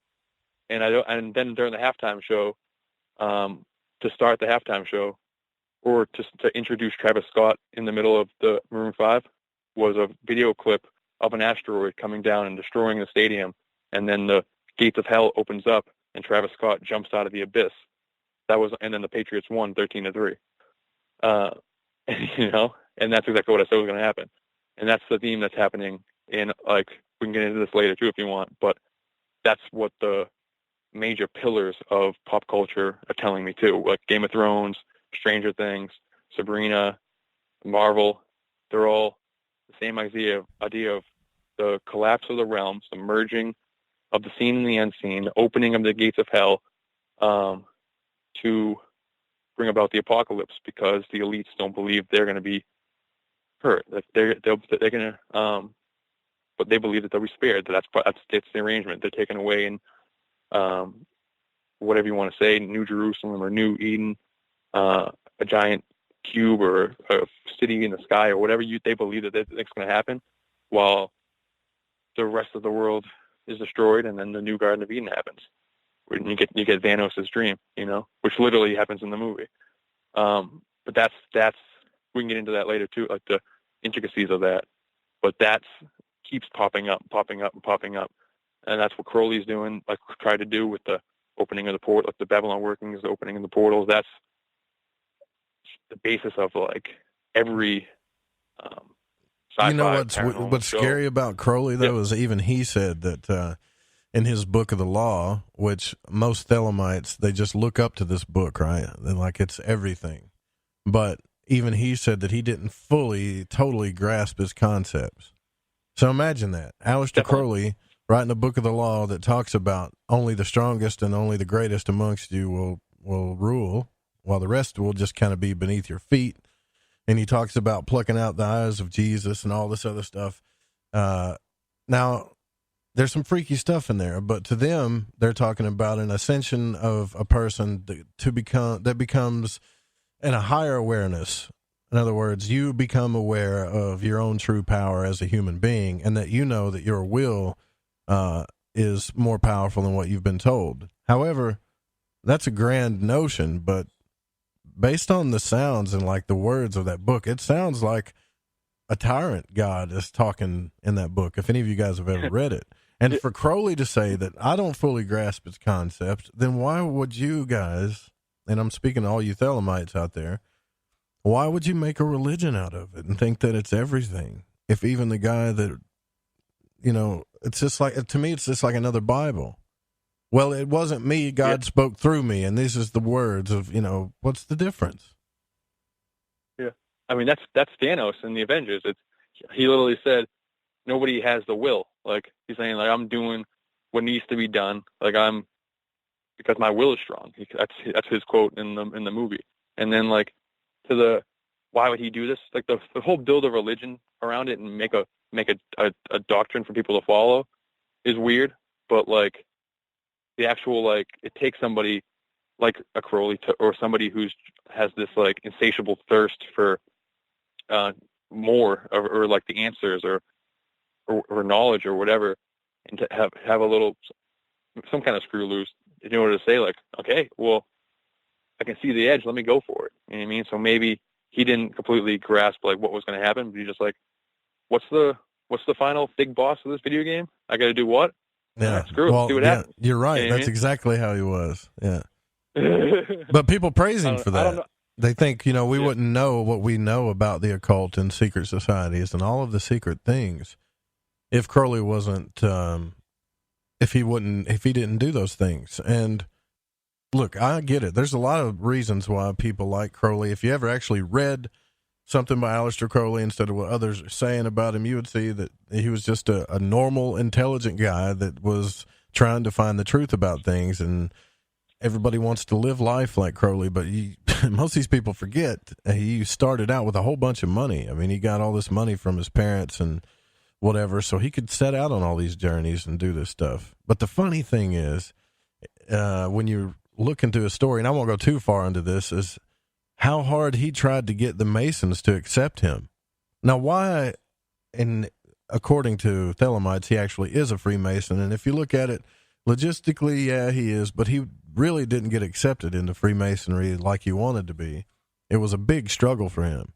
And then during the halftime show, to start the halftime show, or to introduce Travis Scott in the middle of the Maroon 5, was a video clip of an asteroid coming down and destroying the stadium, and then the gates of hell opens up and Travis Scott jumps out of the abyss. And then the Patriots won 13-3. And that's exactly what I said was going to happen. And that's the theme that's happening in, like, we can get into this later too if you want, but that's what the major pillars of pop culture are telling me too. Like Game of Thrones, Stranger Things, Sabrina, Marvel, they're all the same idea of the collapse of the realms, the merging of the seen and the unseen, the opening of the gates of hell, to bring about the apocalypse, because the elites don't believe they're going to be hurt. Like they're going to, but they believe that they'll be spared. That's the arrangement. They're taken away in, whatever you want to say, New Jerusalem or New Eden, a giant cube or a city in the sky or whatever they believe that that's going to happen, while the rest of the world is destroyed, and then the new Garden of Eden happens. When you get Thanos' dream, which literally happens in the movie. But that's we can get into that later too, like the intricacies of that. But that's keeps popping up, and that's what Crowley's doing, like tried to do with the opening of the port, like the Babylon workings, the opening of the portals. That's the basis of like every sci-fi. You know what's scary about Crowley though is even he said that in his book of the law, which most Thelemites, they just look up to this book, right? And like it's everything. But even he said that he didn't totally grasp his concepts. So imagine that. Aleister Crowley writing a book of the law that talks about only the strongest and only the greatest amongst you will rule, while the rest will just kind of be beneath your feet. And he talks about plucking out the eyes of Jesus and all this other stuff. Now, there's some freaky stuff in there, but to them, they're talking about an ascension of a person that becomes in a higher awareness. In other words, you become aware of your own true power as a human being, and that you know that your will is more powerful than what you've been told. However, that's a grand notion, but based on the sounds and like the words of that book, it sounds like a tyrant god is talking in that book, if any of you guys have ever read it. And for Crowley to say that I don't fully grasp its concept, then why would you guys, and I'm speaking to all you Thelemites out there, Why would you make a religion out of it and think that it's everything? If even the guy that, it's just like, to me, it's just like another Bible. Well, it wasn't me. God spoke through me, and this is the words of, what's the difference? Yeah. I mean, that's Thanos in the Avengers. He literally said, nobody has the will. Like, he's saying, like, I'm doing what needs to be done. Like, because my will is strong. That's his quote in the movie. And then, like, why would he do this? Like, the whole build a religion around it and make a doctrine for people to follow is weird. But, like, the actual, like, it takes somebody like a Crowley or somebody has this, like, insatiable thirst for more or like the answers or knowledge or whatever, and to have some kind of screw loose in order to say, like, okay, well, I can see the edge, let me go for it. You know what I mean? So maybe he didn't completely grasp, like, what was going to happen, but he's just like, what's the final big boss of this video game? I got to do what? Yeah. Screw it, see what happens. You're right. You know That's exactly how he was. Yeah. But people praise him for that. They think, we wouldn't know what we know about the occult and secret societies and all of the secret things if Crowley wasn't, if he didn't do those things. And look, I get it. There's a lot of reasons why people like Crowley. If you ever actually read something by Aleister Crowley instead of what others are saying about him, you would see that he was just a normal, intelligent guy that was trying to find the truth about things. And everybody wants to live life like Crowley, but most of these people forget he started out with a whole bunch of money. I mean, he got all this money from his parents and whatever, so he could set out on all these journeys and do this stuff. But the funny thing is, when you look into his story, and I won't go too far into this, is how hard he tried to get the Masons to accept him. Now, why, and according to Thelemites, he actually is a Freemason, and if you look at it logistically, yeah, he is, but he really didn't get accepted into Freemasonry like he wanted to be. It was a big struggle for him.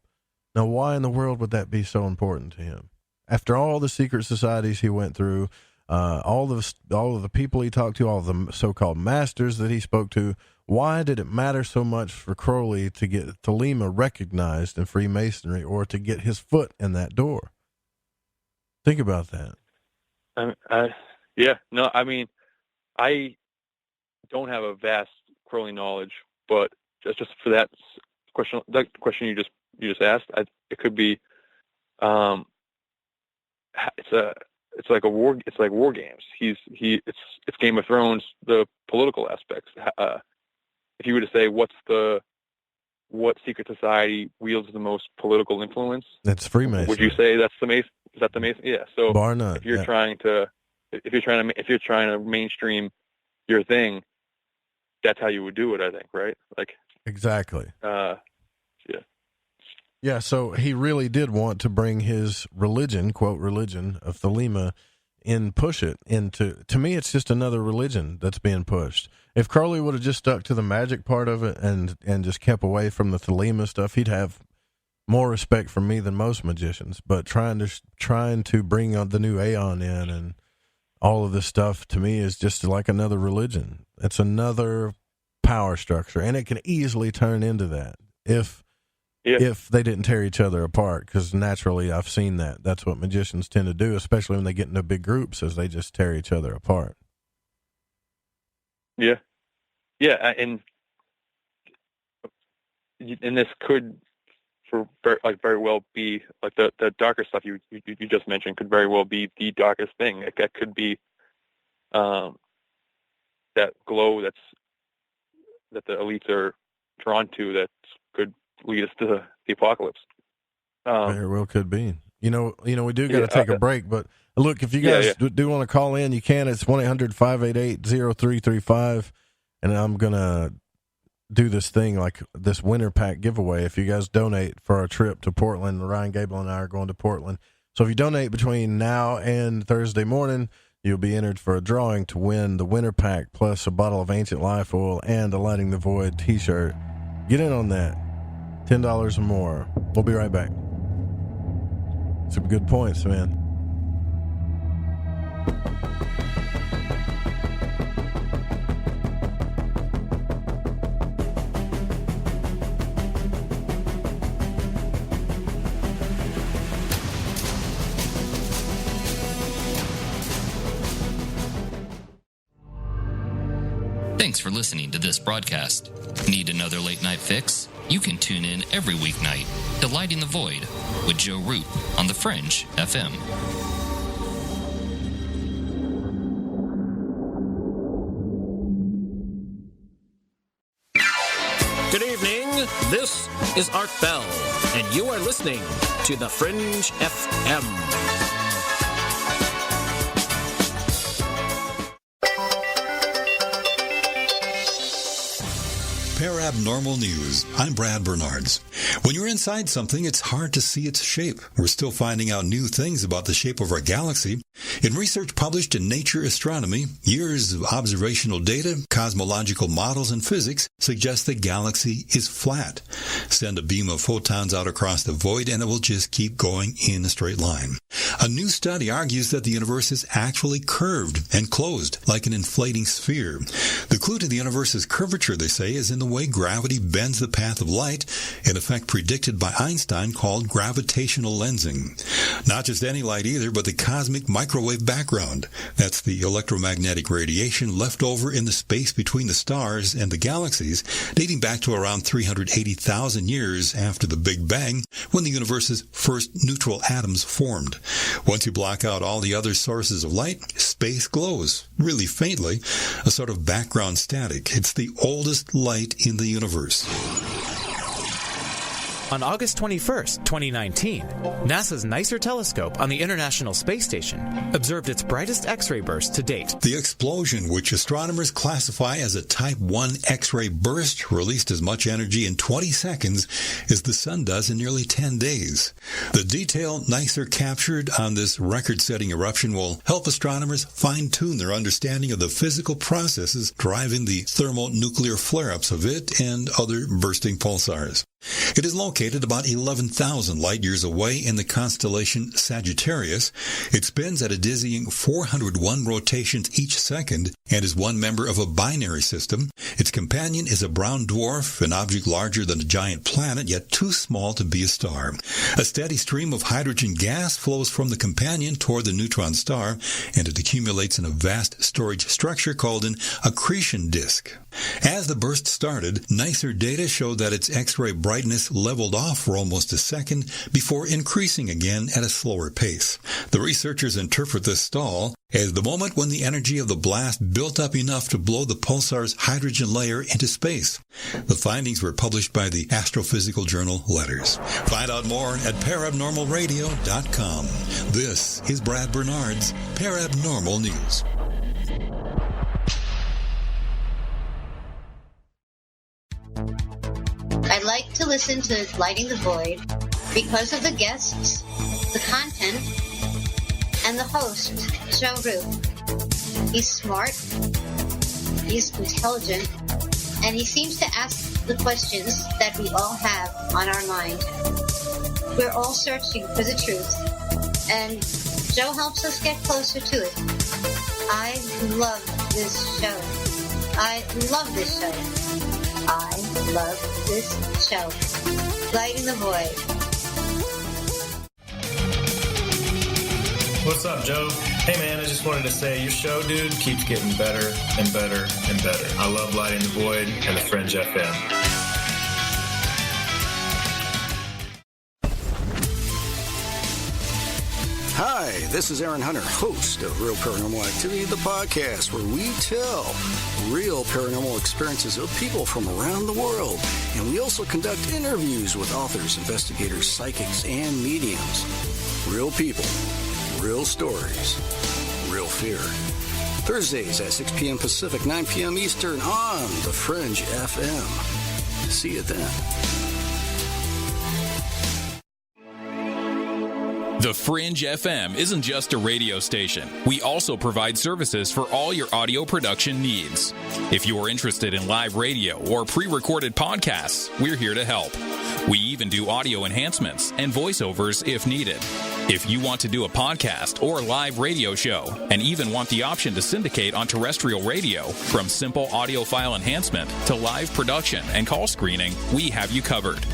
Now, why in the world would that be so important to him? After all the secret societies he went through, all of the people he talked to, all of the so-called masters that he spoke to, why did it matter so much for Crowley to get Thelema recognized in Freemasonry or to get his foot in that door? Think about that. I don't have a vast Crowley knowledge, but just for that question you just asked, it could be, it's like war games. It's Game of Thrones, the political aspects. If you were to say what secret society wields the most political influence, that's Freemason. Would you say that's the Mason? Is that the Mason? Yeah. So bar none. If you're trying to mainstream your thing, that's how you would do it, I think, right? Like, exactly. Yeah. Yeah, so he really did want to bring his religion, quote, religion of Thelema, and push it into, to me, it's just another religion that's being pushed. If Crowley would have just stuck to the magic part of it and just kept away from the Thelema stuff, he'd have more respect for me than most magicians. But trying to bring the new Aeon in and all of this stuff, to me, is just like another religion. It's another power structure, and it can easily turn into that if they didn't tear each other apart, because naturally I've seen that. That's what magicians tend to do, especially when they get into big groups, is they just tear each other apart. Yeah. Yeah, and this could very well be, like, the darker stuff you just mentioned could very well be the darkest thing. That could be that glow that the elites are drawn to that could lead us to the apocalypse. Very well could be. We do got to take a break, but look, if you guys do want to call in, you can. It's 1-800-588-0335, and I'm going to do this thing, like this winter pack giveaway. If you guys donate for our trip to Portland, Ryan Gable and I are going to Portland. So if you donate between now and Thursday morning, you'll be entered for a drawing to win the winter pack, plus a bottle of Ancient Life Oil and a Lighting the Void t-shirt. Get in on that. $10 or more. We'll be right back. Some good points, man. Thanks for listening to this broadcast. Need another late night fix? You can tune in every weeknight to Lighting the Void with Joe Root on the Fringe FM. Good evening. This is Art Bell, and you are listening to the Fringe FM. Paranormal News. I'm Brad Bernards. When you're inside something, it's hard to see its shape. We're still finding out new things about the shape of our galaxy. In research published in Nature Astronomy, years of observational data, cosmological models, and physics suggest the galaxy is flat. Send a beam of photons out across the void and it will just keep going in a straight line. A new study argues that the universe is actually curved and closed, like an inflating sphere. The clue to the universe's curvature, they say, is in the way gravity bends the path of light, an effect predicted by Einstein called gravitational lensing. Not just any light either, but the cosmic microwave background. That's the electromagnetic radiation left over in the space between the stars and the galaxies, dating back to around 380,000 years after the Big Bang, when the universe's first neutral atoms formed. Once you block out all the other sources of light, space glows, really faintly, a sort of background static. It's the oldest light in the universe. On August 21st, 2019, NASA's NICER telescope on the International Space Station observed its brightest X-ray burst to date. The explosion, which astronomers classify as a Type 1 X-ray burst, released as much energy in 20 seconds as the sun does in nearly 10 days. The detail NICER captured on this record-setting eruption will help astronomers fine-tune their understanding of the physical processes driving the thermonuclear flare-ups of it and other bursting pulsars. It is located about 11,000 light-years away in the constellation Sagittarius. It spins at a dizzying 401 rotations each second and is one member of a binary system. Its companion is a brown dwarf, an object larger than a giant planet, yet too small to be a star. A steady stream of hydrogen gas flows from the companion toward the neutron star, and it accumulates in a vast storage structure called an accretion disk. As the burst started, NICER data showed that its X-ray brightness leveled off for almost a second before increasing again at a slower pace. The researchers interpret this stall as the moment when the energy of the blast built up enough to blow the pulsar's hydrogen layer into space. The findings were published by the astrophysical journal Letters. Find out more at parabnormalradio.com. This is Brad Bernard's Paranormal News. I like to listen to Lighting the Void because of the guests, the content, and the host, Joe Root. He's smart, he's intelligent, and he seems to ask the questions that we all have on our mind. We're all searching for the truth, and Joe helps us get closer to it. I love this show. I love this show. I love this show. Lighting the Void. What's up, Joe? Hey, man, I just wanted to say your show, dude, keeps getting better and better and better. I love Lighting the Void and the Fringe FM. Hi, this is Aaron Hunter, host of Real Paranormal Activity, the podcast where we tell real paranormal experiences of people from around the world. And we also conduct interviews with authors, investigators, psychics, and mediums. Real people, real stories, real fear. Thursdays at 6 p.m. Pacific, 9 p.m. Eastern on the Fringe FM. See you then. The Fringe FM isn't just a radio station. We also provide services for all your audio production needs. If you are interested in live radio or pre-recorded podcasts, we're here to help. We even do audio enhancements and voiceovers if needed. If you want to do a podcast or live radio show and even want the option to syndicate on terrestrial radio, from simple audio file enhancement to live production and call screening, we have you covered.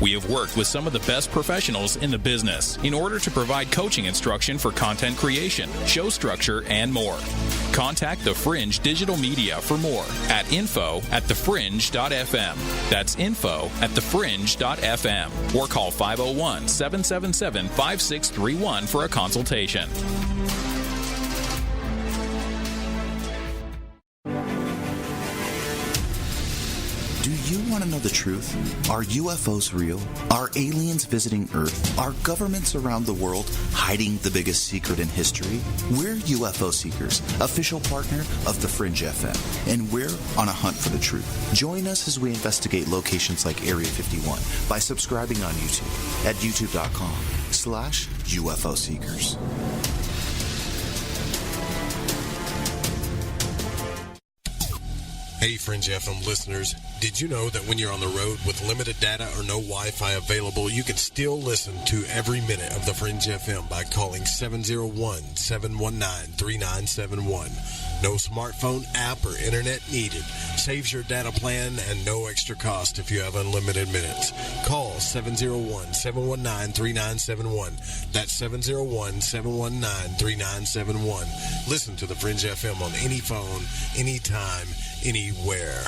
We have worked with some of the best professionals in the business in order to provide coaching instruction for content creation, show structure, and more. Contact The Fringe Digital Media for more at info@thefringe.fm. That's info@thefringe.fm. Or call 501-777-5631 for a consultation. Do you want to know the truth? Are UFOs real? Are aliens visiting Earth? Are governments around the world hiding the biggest secret in history? We're UFO Seekers, official partner of The Fringe FM, and we're on a hunt for the truth. Join us as we investigate locations like Area 51 by subscribing on YouTube at youtube.com/UFO Seekers. Hey, Fringe FM listeners, did you know that when you're on the road with limited data or no Wi-Fi available, you can still listen to every minute of the Fringe FM by calling 701-719-3971. No smartphone app or internet needed. Saves your data plan and no extra cost if you have unlimited minutes. Call 701-719-3971. That's 701-719-3971. Listen to the Fringe FM on any phone, anytime, anywhere.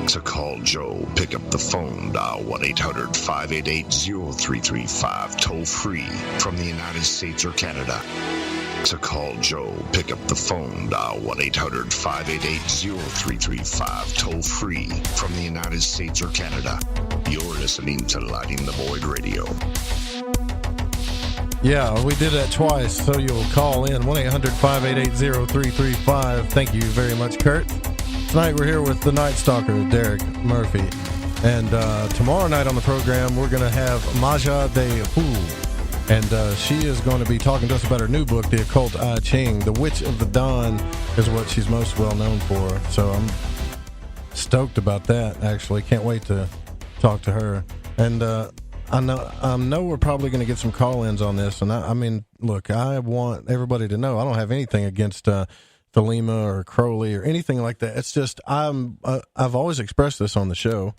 To call Joe, pick up the phone, dial 1-800-588-0335, toll free from the United States or Canada. To call Joe, pick up the phone, dial 1-800-588-0335, toll free from the United States or Canada. You're listening to Lighting the Void Radio. Yeah, we did that twice, so you'll call in 1-800-588-0335. Thank you very much, Kurt. Tonight we're here with the Nightstocker, Derek Murphy. And tomorrow night on the program, we're going to have Maja De Hu. And she is going to be talking to us about her new book, The Occult I Ching. The Witch of the Dawn is what she's most well known for. So I'm stoked about that, actually. Can't wait to talk to her. And I know we're probably going to get some call-ins on this. And I mean, look, I want everybody to know I don't have anything against Thelema or Crowley or anything like that. It's just I've always expressed this on the show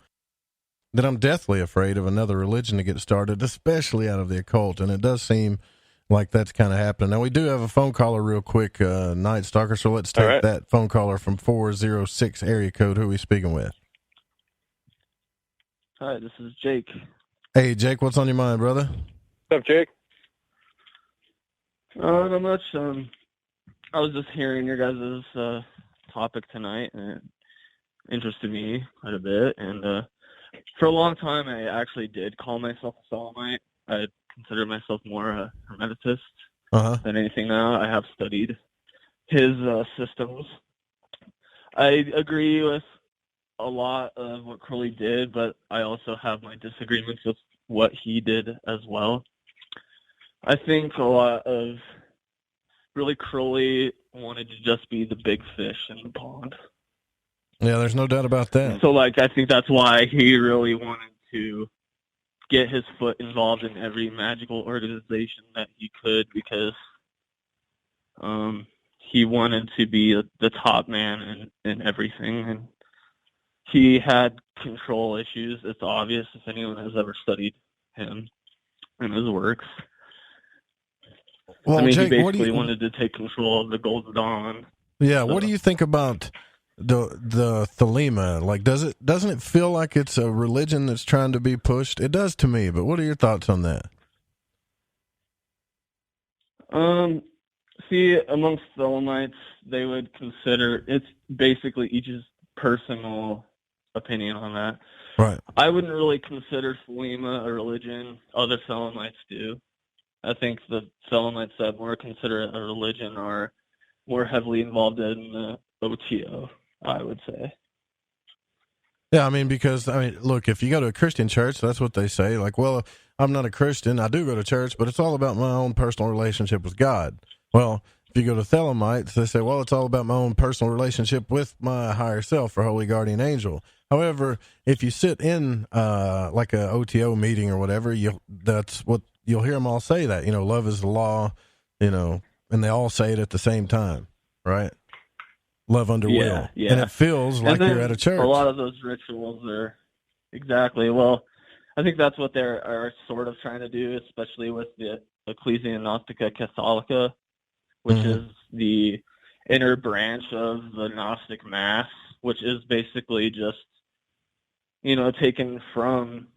that I'm deathly afraid of another religion to get started, especially out of the occult, and it does seem like that's kind of happening. Now, we do have a phone caller real quick, Nightstalker, so let's take that phone caller from 406 area code. Who are we speaking with? Hi, this is Jake. Hey, Jake, what's on your mind, brother? What's up, Jake? Not much. I was just hearing your guys' topic tonight, and it interested me quite a bit. And for a long time, I actually did call myself a Solemite. I consider myself more a Hermeticist than anything now. I have studied his systems. I agree with a lot of what Crowley did, but I also have my disagreements with what he did as well. I think a lot of really Crowley wanted to just be the big fish in the pond. Yeah, there's no doubt about that. So, I think that's why he really wanted to get his foot involved in every magical organization that he could, because he wanted to be the top man in everything. And he had control issues. It's obvious if anyone has ever studied him and his works. Well, Jake, he basically wanted to take control of the Golden Dawn. Yeah, what do you think about the Thelema? Doesn't it feel like it's a religion that's trying to be pushed? It does to me, but what are your thoughts on that? See, amongst Thelemites, they would consider it's basically each's personal opinion on that. Right. I wouldn't really consider Thelema a religion. Other Thelemites do. I think the Thelemites that more consider it a religion are more heavily involved in the OTO, I would say. Yeah, because look, if you go to a Christian church, that's what they say. Well, I'm not a Christian. I do go to church, but it's all about my own personal relationship with God. Well, if you go to Thelemites, they say, well, it's all about my own personal relationship with my higher self or holy guardian angel. However, if you sit in like a OTO meeting or whatever, that's what you'll hear them all say, that, love is the law, and they all say it at the same time, right? Love under will. Yeah. And it feels like you're at a church. A lot of those rituals are exactly. Well, I think that's what they are sort of trying to do, especially with the Ecclesia Gnostica Catholica, which is the inner branch of the Gnostic Mass, which is basically just, taken from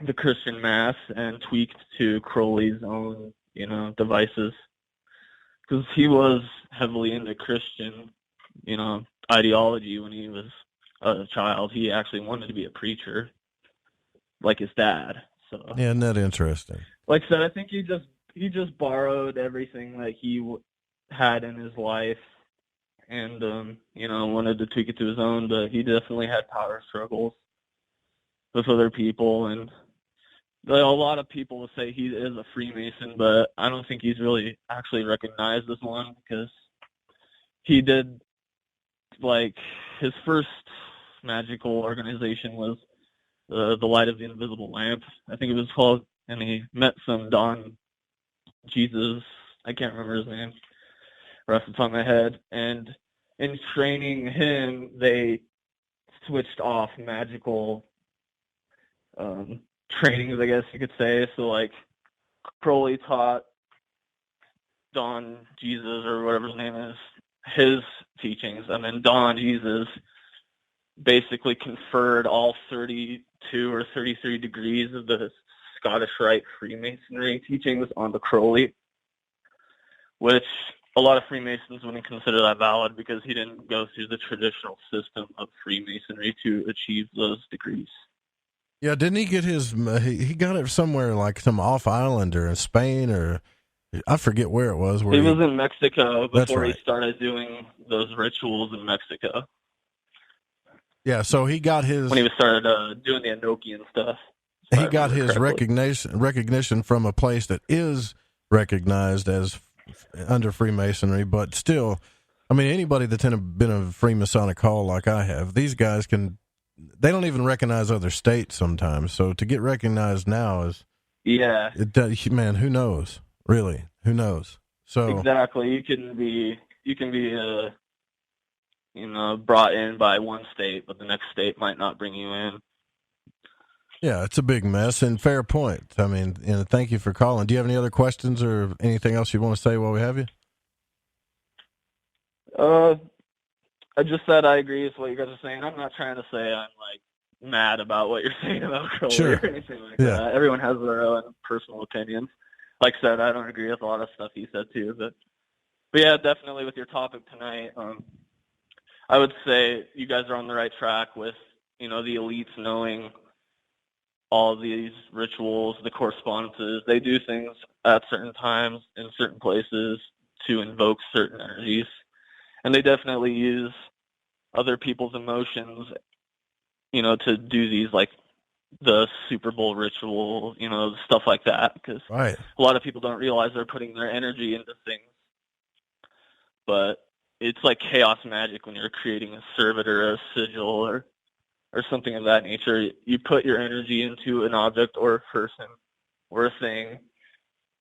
the Christian Mass and tweaked to Crowley's own, devices. Because he was heavily into Christian, ideology when he was a child. He actually wanted to be a preacher, like his dad. So yeah, isn't that interesting? Like I said, I think he just borrowed everything that he had in his life, and wanted to tweak it to his own. But he definitely had power struggles with other people, and a lot of people will say he is a Freemason, but I don't think he's really actually recognized as one, because he did, like, his first magical organization was the Light of the Invisible Lamp, I think it was called, and he met some Don Jesus, I can't remember his name, right off the top of my head, and in training him, they switched off magical trainings, I guess you could say. So, like, Crowley taught Don Jesus, or whatever his name is, his teachings, and then Don Jesus basically conferred all 32 or 33 degrees of the Scottish Rite Freemasonry teachings onto Crowley, which a lot of Freemasons wouldn't consider that valid, because he didn't go through the traditional system of Freemasonry to achieve those degrees. Yeah, didn't he get his? He got it somewhere, like some off island or in Spain, or I forget where it was. He was in Mexico before right. he started doing those rituals in Mexico. Yeah, so he got his when he started doing the Enochian stuff. He got his recognition from a place that is recognized as under Freemasonry, but still, I mean, anybody that's been a Freemasonic hall like I have, these guys they don't even recognize other states sometimes. So to get recognized now is, man, who knows? Really, who knows? So exactly, you can be brought in by one state, but the next state might not bring you in. Yeah, it's a big mess, and fair point. I mean, thank you for calling. Do you have any other questions or anything else you want to say while we have you? I just said I agree with what you guys are saying. I'm not trying to say I'm, like, mad about what you're saying about Crowley or anything like that. Everyone has their own personal opinions. Like I said, I don't agree with a lot of stuff he said too, but yeah, definitely with your topic tonight, I would say you guys are on the right track with, the elites knowing all these rituals, the correspondences. They do things at certain times in certain places to invoke certain energies. And they definitely use other people's emotions, to do these, like, the Super Bowl ritual, stuff like that. Because a lot of people don't realize they're putting their energy into things. But it's like chaos magic when you're creating a servitor or a sigil or something of that nature. You put your energy into an object or a person or a thing.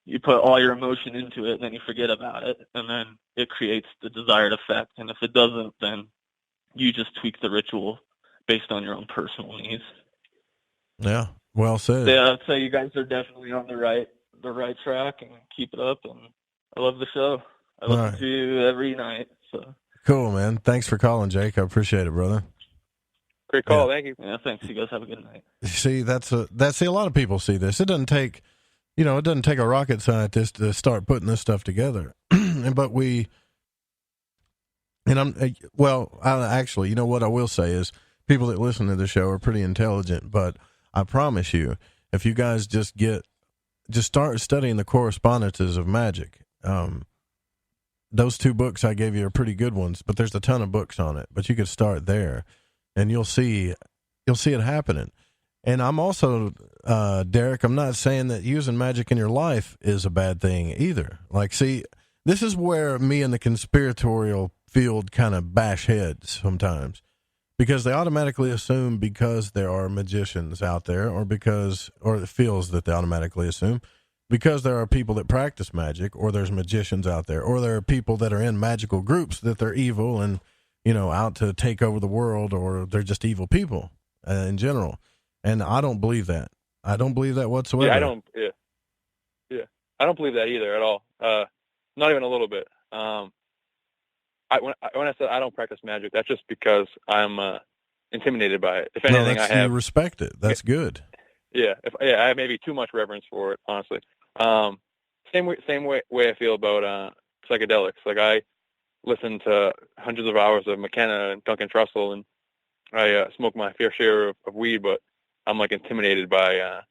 You put all your emotion into it, and then you forget about it, and then it creates the desired effect. And if it doesn't, then you just tweak the ritual based on your own personal needs. Yeah, well said. Yeah, I'd say you guys are definitely on the right track, and keep it up. And I love the show. I listen to you every night. So cool, man. Thanks for calling, Jake. I appreciate it, brother. Great call. Thank you. Yeah, thanks. You guys have a good night. See, a lot of people see this. It doesn't take a rocket scientist to start putting this stuff together. Actually, you know what I will say is people that listen to the show are pretty intelligent, but I promise you, if you guys just start studying the correspondences of magic, those 2 books I gave you are pretty good ones, but there's a ton of books on it, but you could start there and you'll see it happening. And I'm also, Derek, I'm not saying that using magic in your life is a bad thing either. Like, see, this is where me and the conspiratorial field kind of bash heads sometimes, because they automatically assume because there are magicians out there, or it feels that they automatically assume because there are people that practice magic, or there's magicians out there, or there are people that are in magical groups that they're evil and, out to take over the world, or they're just evil people in general. And I don't believe that. I don't believe that whatsoever. Yeah, I don't. Yeah, I don't believe that either at all. Not even a little bit. When I said I don't practice magic, that's just because I'm intimidated by it. If anything, I have you respect it. That's good. Yeah, I have maybe too much reverence for it, honestly. Same way I feel about psychedelics. Like, I listen to hundreds of hours of McKenna and Duncan Trussell, and I smoke my fair share of weed, but I'm like intimidated by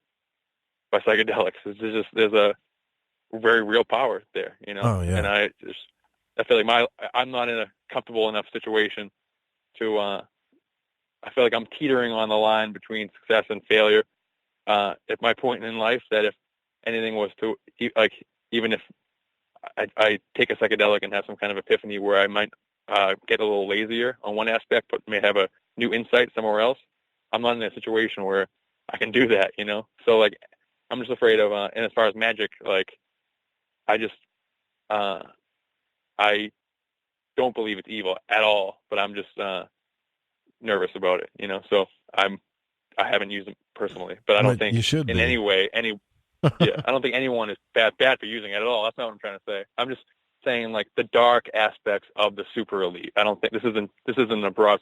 psychedelics. There's a very real power there, Oh, yeah. And I feel like I'm not in a comfortable enough situation to. I feel like I'm teetering on the line between success and failure at my point in life. That if anything was to, like, even if I take a psychedelic and have some kind of epiphany where I might get a little lazier on one aspect, but may have a new insight somewhere else, I'm not in a situation where I can do that, So, like, I'm just afraid of, and as far as magic, like, I just, I don't believe it's evil at all, but I'm just nervous about it, So I haven't used them personally, but I don't think you should in be. any way, I don't think anyone is bad for using it at all. That's not what I'm trying to say. I'm just saying, like, the dark aspects of the super elite. I don't think this isn't a broad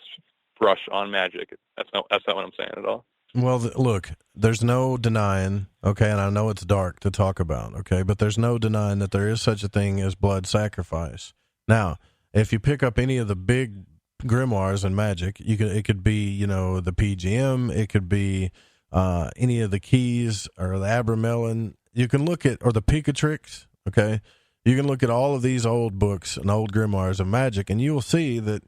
brush on magic. That's not what I'm saying at all. Well, look, there's no denying, okay, and I know it's dark to talk about, okay, but there's no denying that there is such a thing as blood sacrifice. Now, if you pick up any of the big grimoires in magic, it could be, the PGM, it could be any of the keys or the Abramelin. You can look at, or the Picatrix, okay? You can look at all of these old books and old grimoires of magic, and you will see that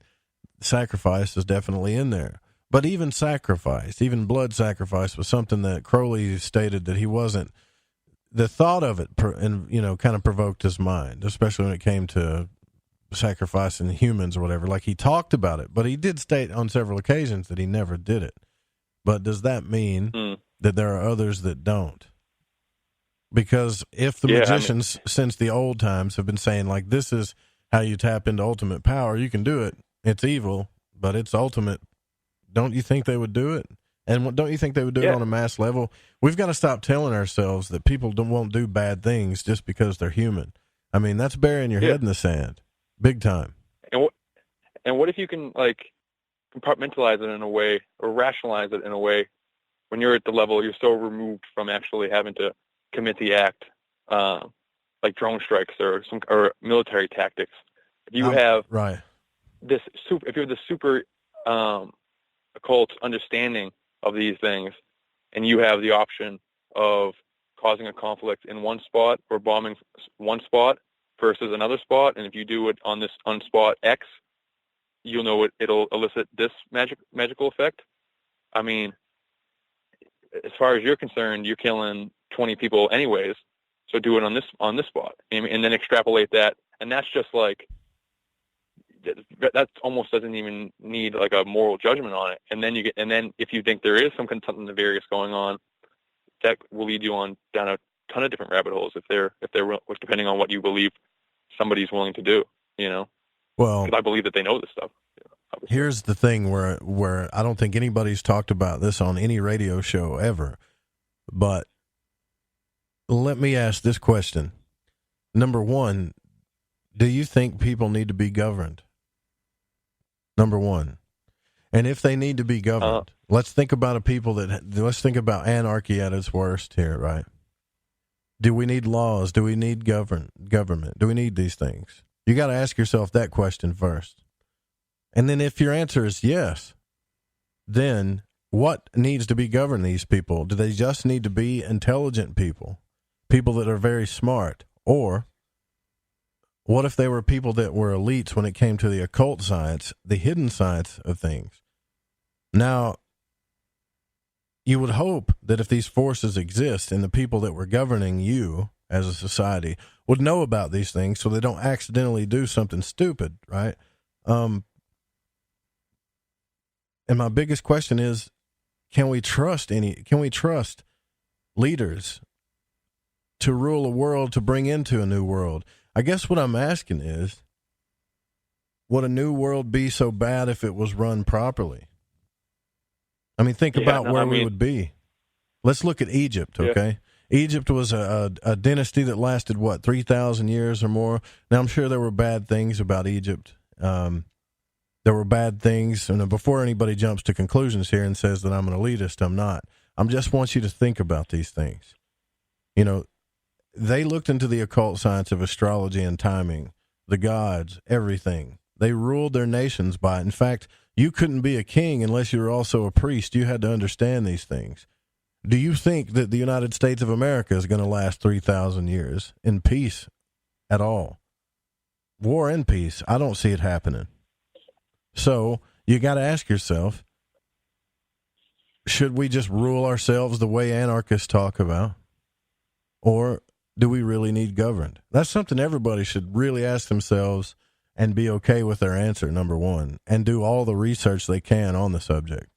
sacrifice is definitely in there. But even sacrifice, even blood sacrifice, was something that Crowley stated that he wasn't. The thought of it, kind of provoked his mind, especially when it came to sacrificing humans or whatever. Like, he talked about it, but he did state on several occasions that he never did it. But does that mean that there are others that don't? Because if the magicians since the old times have been saying, like, this is how you tap into ultimate power, you can do it. It's evil, but it's ultimate. Don't you think they would do it? And don't you think they would do it on a mass level? We've got to stop telling ourselves that people won't do bad things just because they're human. I mean, that's burying your head in the sand, big time. And what if you can, like, compartmentalize it in a way, or rationalize it in a way, when you're at the level you're so removed from actually having to commit the act, like drone strikes or military tactics. If you have if you have the super occult understanding of these things, and you have the option of causing a conflict in one spot or bombing one spot versus another spot, and if you do it on spot X, you'll know it'll elicit this magical effect. I mean, as far as you're concerned, you're killing 20 people anyways, so do it on this spot, and then extrapolate that, and that's just like, that almost doesn't even need like a moral judgment on it. And then if you think there is something nefarious going on, that will lead you down a ton of different rabbit holes if they're depending on what you believe somebody's willing to do. Well, because I believe that they know this stuff. Here's the thing where I don't think anybody's talked about this on any radio show ever, but let me ask this question. Number one, do you think people need to be governed? Number one. And if they need to be governed, let's think about let's think about anarchy at its worst here, right? Do we need laws? Do we need government? Do we need these things? You got to ask yourself that question first. And then if your answer is yes, then what needs to be govern these people? Do they just need to be intelligent people that are very smart? Or what if they were people that were elites when it came to the occult science, the hidden science of things? Now, you would hope that if these forces exist and the people that were governing you as a society would know about these things so they don't accidentally do something stupid, right? And my biggest question is, can we trust leaders to rule a world to bring into a new world. I guess what I'm asking is, would a new world be so bad if it was run properly? I mean, think about where we would be. Let's look at Egypt, okay? Yeah. Egypt was a dynasty that lasted, 3,000 years or more? Now, I'm sure there were bad things about Egypt. There were bad things. And before anybody jumps to conclusions here and says that I'm an elitist, I'm not. I just want you to think about these things. You know, they looked into the occult science of astrology and timing, the gods, everything. They ruled their nations by it. In fact, you couldn't be a king unless you were also a priest. You had to understand these things. Do you think that the United States of America is going to last 3,000 years in peace at all? War and peace, I don't see it happening. So you got to ask yourself, should we just rule ourselves the way anarchists talk about? Or do we really need governed? That's something everybody should really ask themselves and be okay with their answer, number one, and do all the research they can on the subject.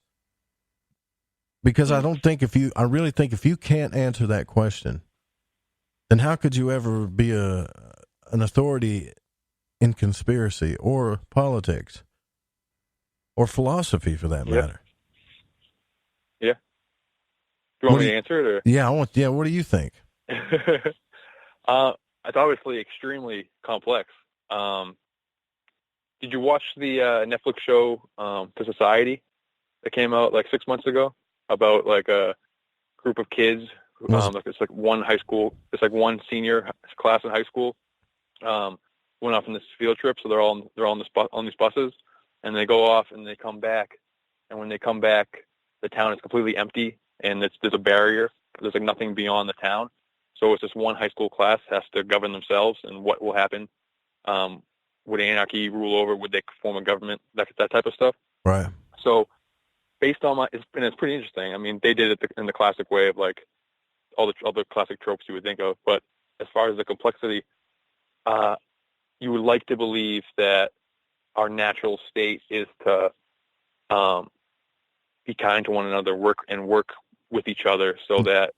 Because I really think if you can't answer that question, then how could you ever be an authority in conspiracy or politics or philosophy for that matter? Yeah. Do you want me to answer it? Or? Yeah, what do you think? It's obviously extremely complex. Did you watch the Netflix show The Society that came out 6 months ago about a group of kids? It's one senior class in high school went off on this field trip, so they're all on these buses, and they go off and they come back, and when they come back, the town is completely empty, and there's a barrier. There's nothing beyond the town. So it's just one high school class has to govern themselves, and what will happen? Would anarchy rule over? Would they form a government? That type of stuff. Right. So based on it's pretty interesting. I mean, they did it in the classic way of all the other classic tropes you would think of. But as far as the complexity, you would like to believe that our natural state is to be kind to one another, work with each other, so that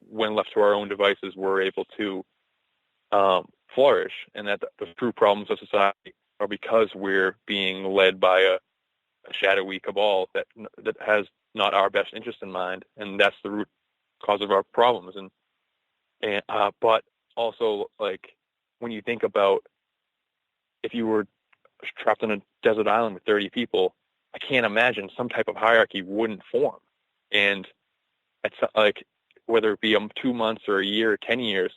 when left to our own devices, we're able to flourish, and that the true problems of society are because we're being led by a shadowy cabal that has not our best interest in mind, and that's the root cause of our problems. And but also, when you think about if you were trapped on a desert island with 30 people, I can't imagine some type of hierarchy wouldn't form. And it's whether it be 2 months or a year or 10 years,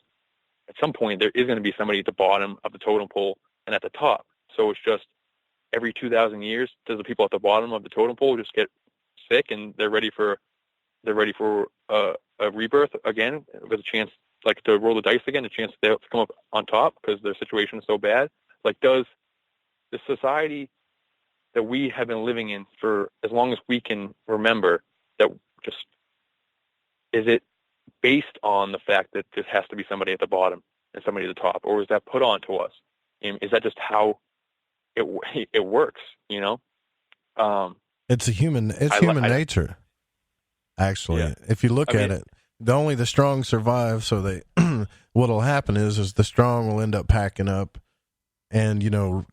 at some point there is going to be somebody at the bottom of the totem pole and at the top. So it's just every 2,000 years, does the people at the bottom of the totem pole just get sick and they're ready for a rebirth again, with a chance to roll the dice again, a chance to come up on top because their situation is so bad? Does the society that we have been living in for as long as we can remember, that just is it based on the fact that there has to be somebody at the bottom and somebody at the top, or is that put on to us? And is that just how it works? It's human nature. Actually, if you look at it, only the strong survive. So what'll happen is the strong will end up packing up and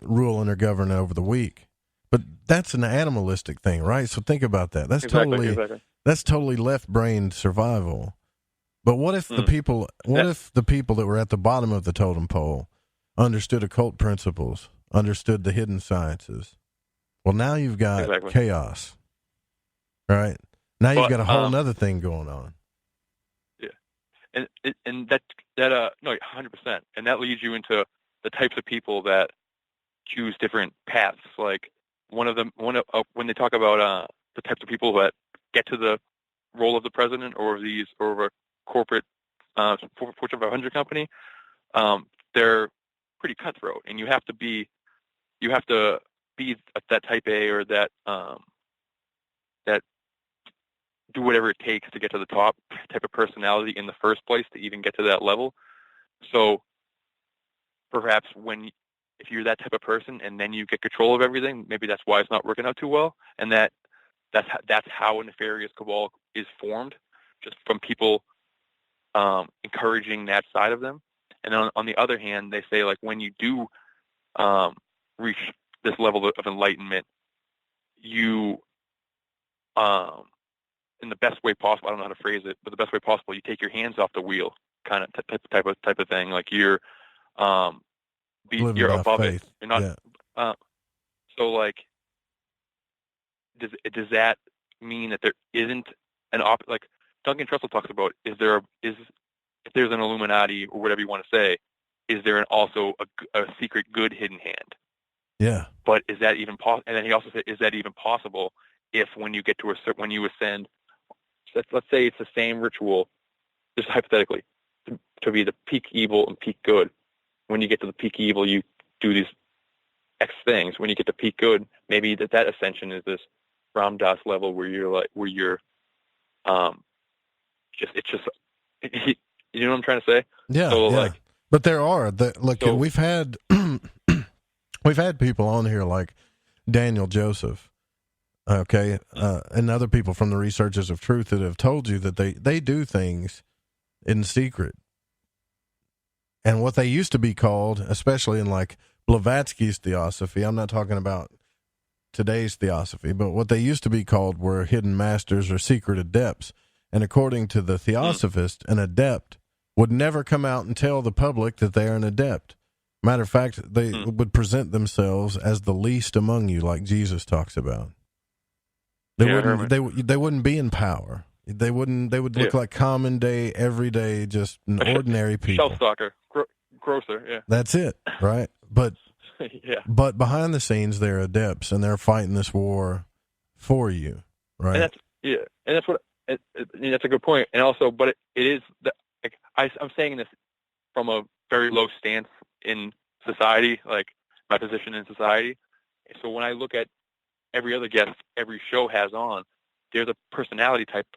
ruling or governing over the weak. But that's an animalistic thing, right? So think about that. That's that's totally left-brained survival. But what if the people that were at the bottom of the totem pole understood occult principles, understood the hidden sciences? Well, now you've got chaos, right? Now you've got a whole other thing going on. Yeah, and that no, 100%, and that leads you into the types of people that choose different paths. When they talk about the types of people that get to the role of the president or a corporate Fortune 500 company, they're pretty cutthroat, and you have to be that type A, or that do whatever it takes to get to the top type of personality in the first place to even get to that level. So perhaps if you're that type of person and then you get control of everything, maybe that's why it's not working out too well, and that's how a nefarious cabal is formed, just from people encouraging that side of them. And on the other hand, they say, like, when you do reach this level of enlightenment, you, in the best way possible, I don't know how to phrase it, but the best way possible, you take your hands off the wheel, kind of type of thing. Like you're above faith. it. You're not. Yeah. So, like, does that mean that there isn't an like Duncan Trussell talks about? If there's an Illuminati or whatever you want to say, is there also a secret good hidden hand? Yeah. But is that even possible? And then he also said, is that even possible if when you get to when you ascend, let's say it's the same ritual, just hypothetically, to be the peak evil and peak good. When you get to the peak evil, you do these X things. When you get to peak good, maybe that ascension is this Ram Dass level where you're you know what I'm trying to say? Yeah. So, yeah. like, but there are we've had people on here like Daniel Joseph, okay, and other people from the Researchers of Truth that have told you that they do things in secret. And what they used to be called, especially in like Blavatsky's theosophy, I'm not talking about today's theosophy, but what they used to be called were hidden masters or secret adepts. And according to the theosophist, an adept would never come out and tell the public that they are an adept. Matter of fact, they would present themselves as the least among you, like Jesus talks about. They wouldn't be in power. They would look like common day, everyday, just ordinary people. Stalker, grocer, yeah. That's it, right? But yeah. But behind the scenes, they're adepts, and they're fighting this war for you, right? And that's what. That's a good point. And also, but it is like I'm saying this from a very low stance in society, like my position in society. So when I look at every other guest, every show has on, there's a personality type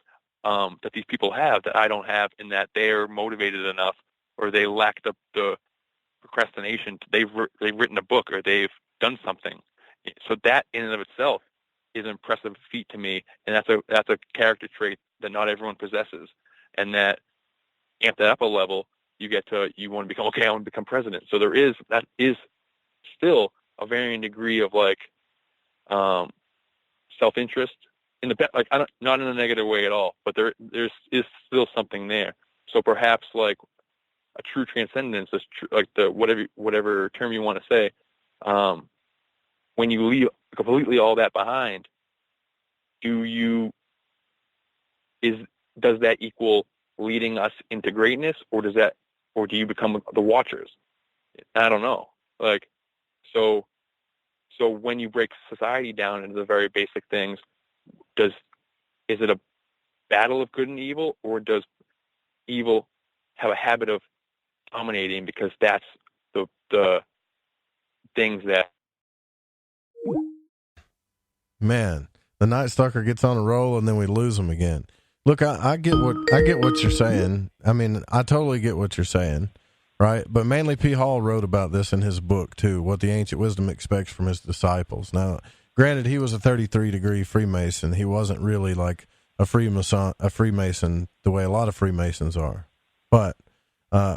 that these people have that I don't have, in that they're motivated enough, or they lack the procrastination. They've written a book, or they've done something. So that in and of itself is an impressive feat to me, and that's a character trait that not everyone possesses. And that amp that up a level, you want to become, okay, I want to become president. So that is still a varying degree of like self-interest in the like not in a negative way at all, but there is still something there. So perhaps like a true transcendence is like the whatever term you want to say. When you leave completely all that behind, does that equal leading us into greatness, or do you become the watchers? I don't know. Like, so when you break society down into the very basic things, is it a battle of good and evil, or does evil have a habit of dominating because that's the things that... Man, the Nightstocker gets on a roll and then we lose him again. Look, I get what you're saying. I mean, I totally get what you're saying, right? But Manly P. Hall wrote about this in his book too, What the Ancient Wisdom Expects from His Disciples. Now, granted, he was a 33-degree Freemason. He wasn't really like a Freemason the way a lot of Freemasons are. But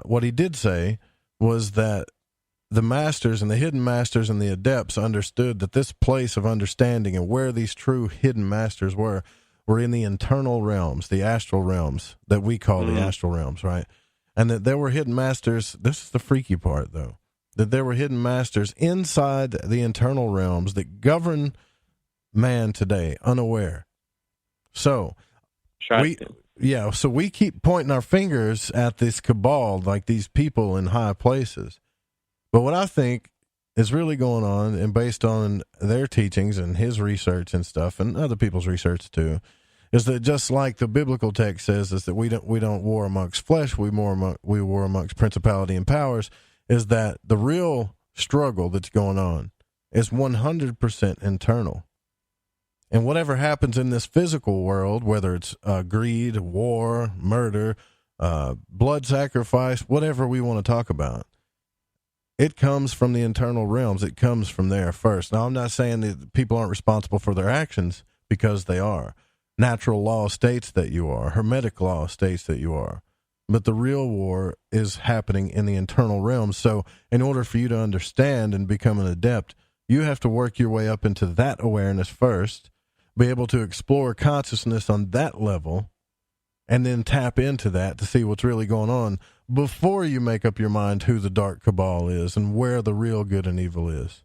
what he did say was that the masters and the hidden masters and the adepts understood that this place of understanding and where these true hidden masters were in the internal realms, the astral realms that we call the astral realms, right? And that there were hidden masters. This is the freaky part, though, that there were hidden masters inside the internal realms that govern man today, unaware. So we keep pointing our fingers at this cabal, like these people in high places. But what I think is really going on, and based on their teachings and his research and stuff, and other people's research too, is that just like the biblical text says, is that we don't war amongst flesh, we war amongst principality and powers. Is that the real struggle that's going on is 100% internal. And whatever happens in this physical world, whether it's greed, war, murder, blood sacrifice, whatever we want to talk about, it comes from the internal realms. It comes from there first. Now, I'm not saying that people aren't responsible for their actions, because they are. Natural law states that you are. Hermetic law states that you are. but the real war is happening in the internal realm. So in order for you to understand and become an adept, you have to work your way up into that awareness first, be able to explore consciousness on that level, and then tap into that to see what's really going on before you make up your mind who the dark cabal is and where the real good and evil is.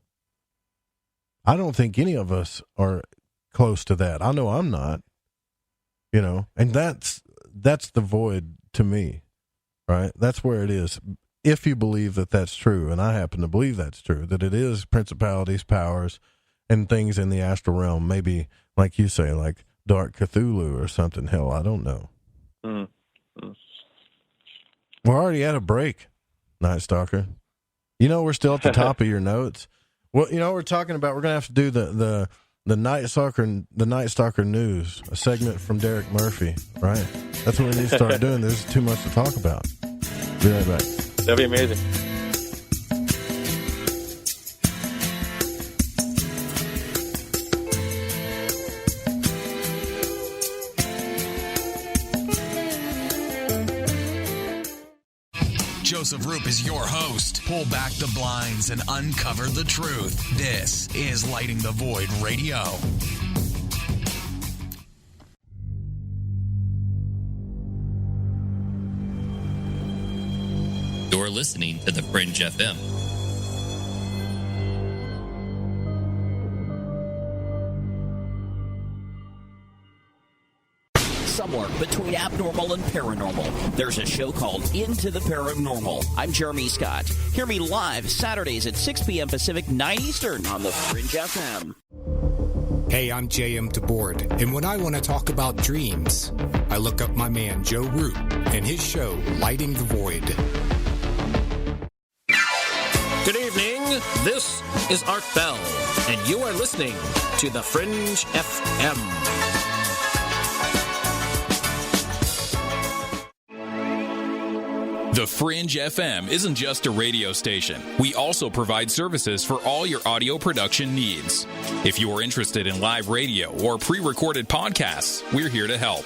I don't think any of us are close to that. I know I'm not, and that's the void to me, right? That's where it is. If you believe that that's true, and I happen to believe that's true, that it is principalities, powers, and things in the astral realm, maybe, like you say, like Dark Cthulhu or something. Hell, I don't know. Mm-hmm. We're already at a break, Nightstocker. We're still at the top of your notes. Well, we're talking about, we're going to have to do the Nightstocker news, a segment from Derek Murphy, right? That's what we need to start doing. There's too much to talk about. Be right back. That'd be amazing. Joseph Roop is your host. Pull back the blinds and uncover the truth. This is Lighting the Void Radio. You're listening to The Fringe FM. Somewhere between abnormal and paranormal, there's a show called Into the Paranormal. I'm Jeremy Scott. Hear me live Saturdays at 6 p.m. Pacific, 9 Eastern on the Fringe FM. Hey, I'm J.M. DeBoard, and when I want to talk about dreams, I look up my man Joe Root and his show, Lighting the Void. Good evening. This is Art Bell, and you are listening to the Fringe FM. The Fringe FM isn't just a radio station. We also provide services for all your audio production needs. If you are interested in live radio or pre-recorded podcasts, we're here to help.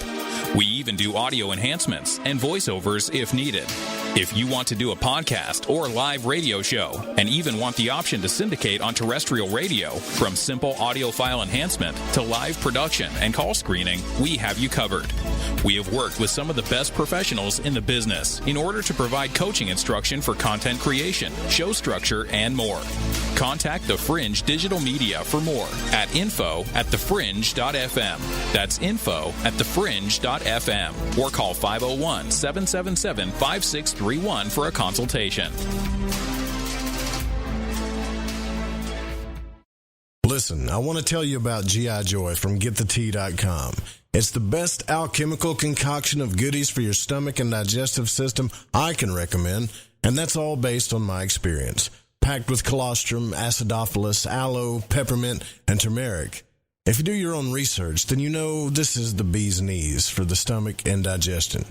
We even do audio enhancements and voiceovers if needed. If you want to do a podcast or live radio show and even want the option to syndicate on terrestrial radio, from simple audio file enhancement to live production and call screening, we have you covered. We have worked with some of the best professionals in the business in order to provide coaching instruction for content creation, show structure, and more. Contact The Fringe Digital Media for more at info@thefringe.fm. That's info@thefringe.fm. Or call 501-777-5631 for a consultation. Listen, I want to tell you about G.I. Joy from GetTheTea.com. It's the best alchemical concoction of goodies for your stomach and digestive system I can recommend, and that's all based on my experience. Packed with colostrum, acidophilus, aloe, peppermint, and turmeric. If you do your own research, then you know this is the bee's knees for the stomach and digestion.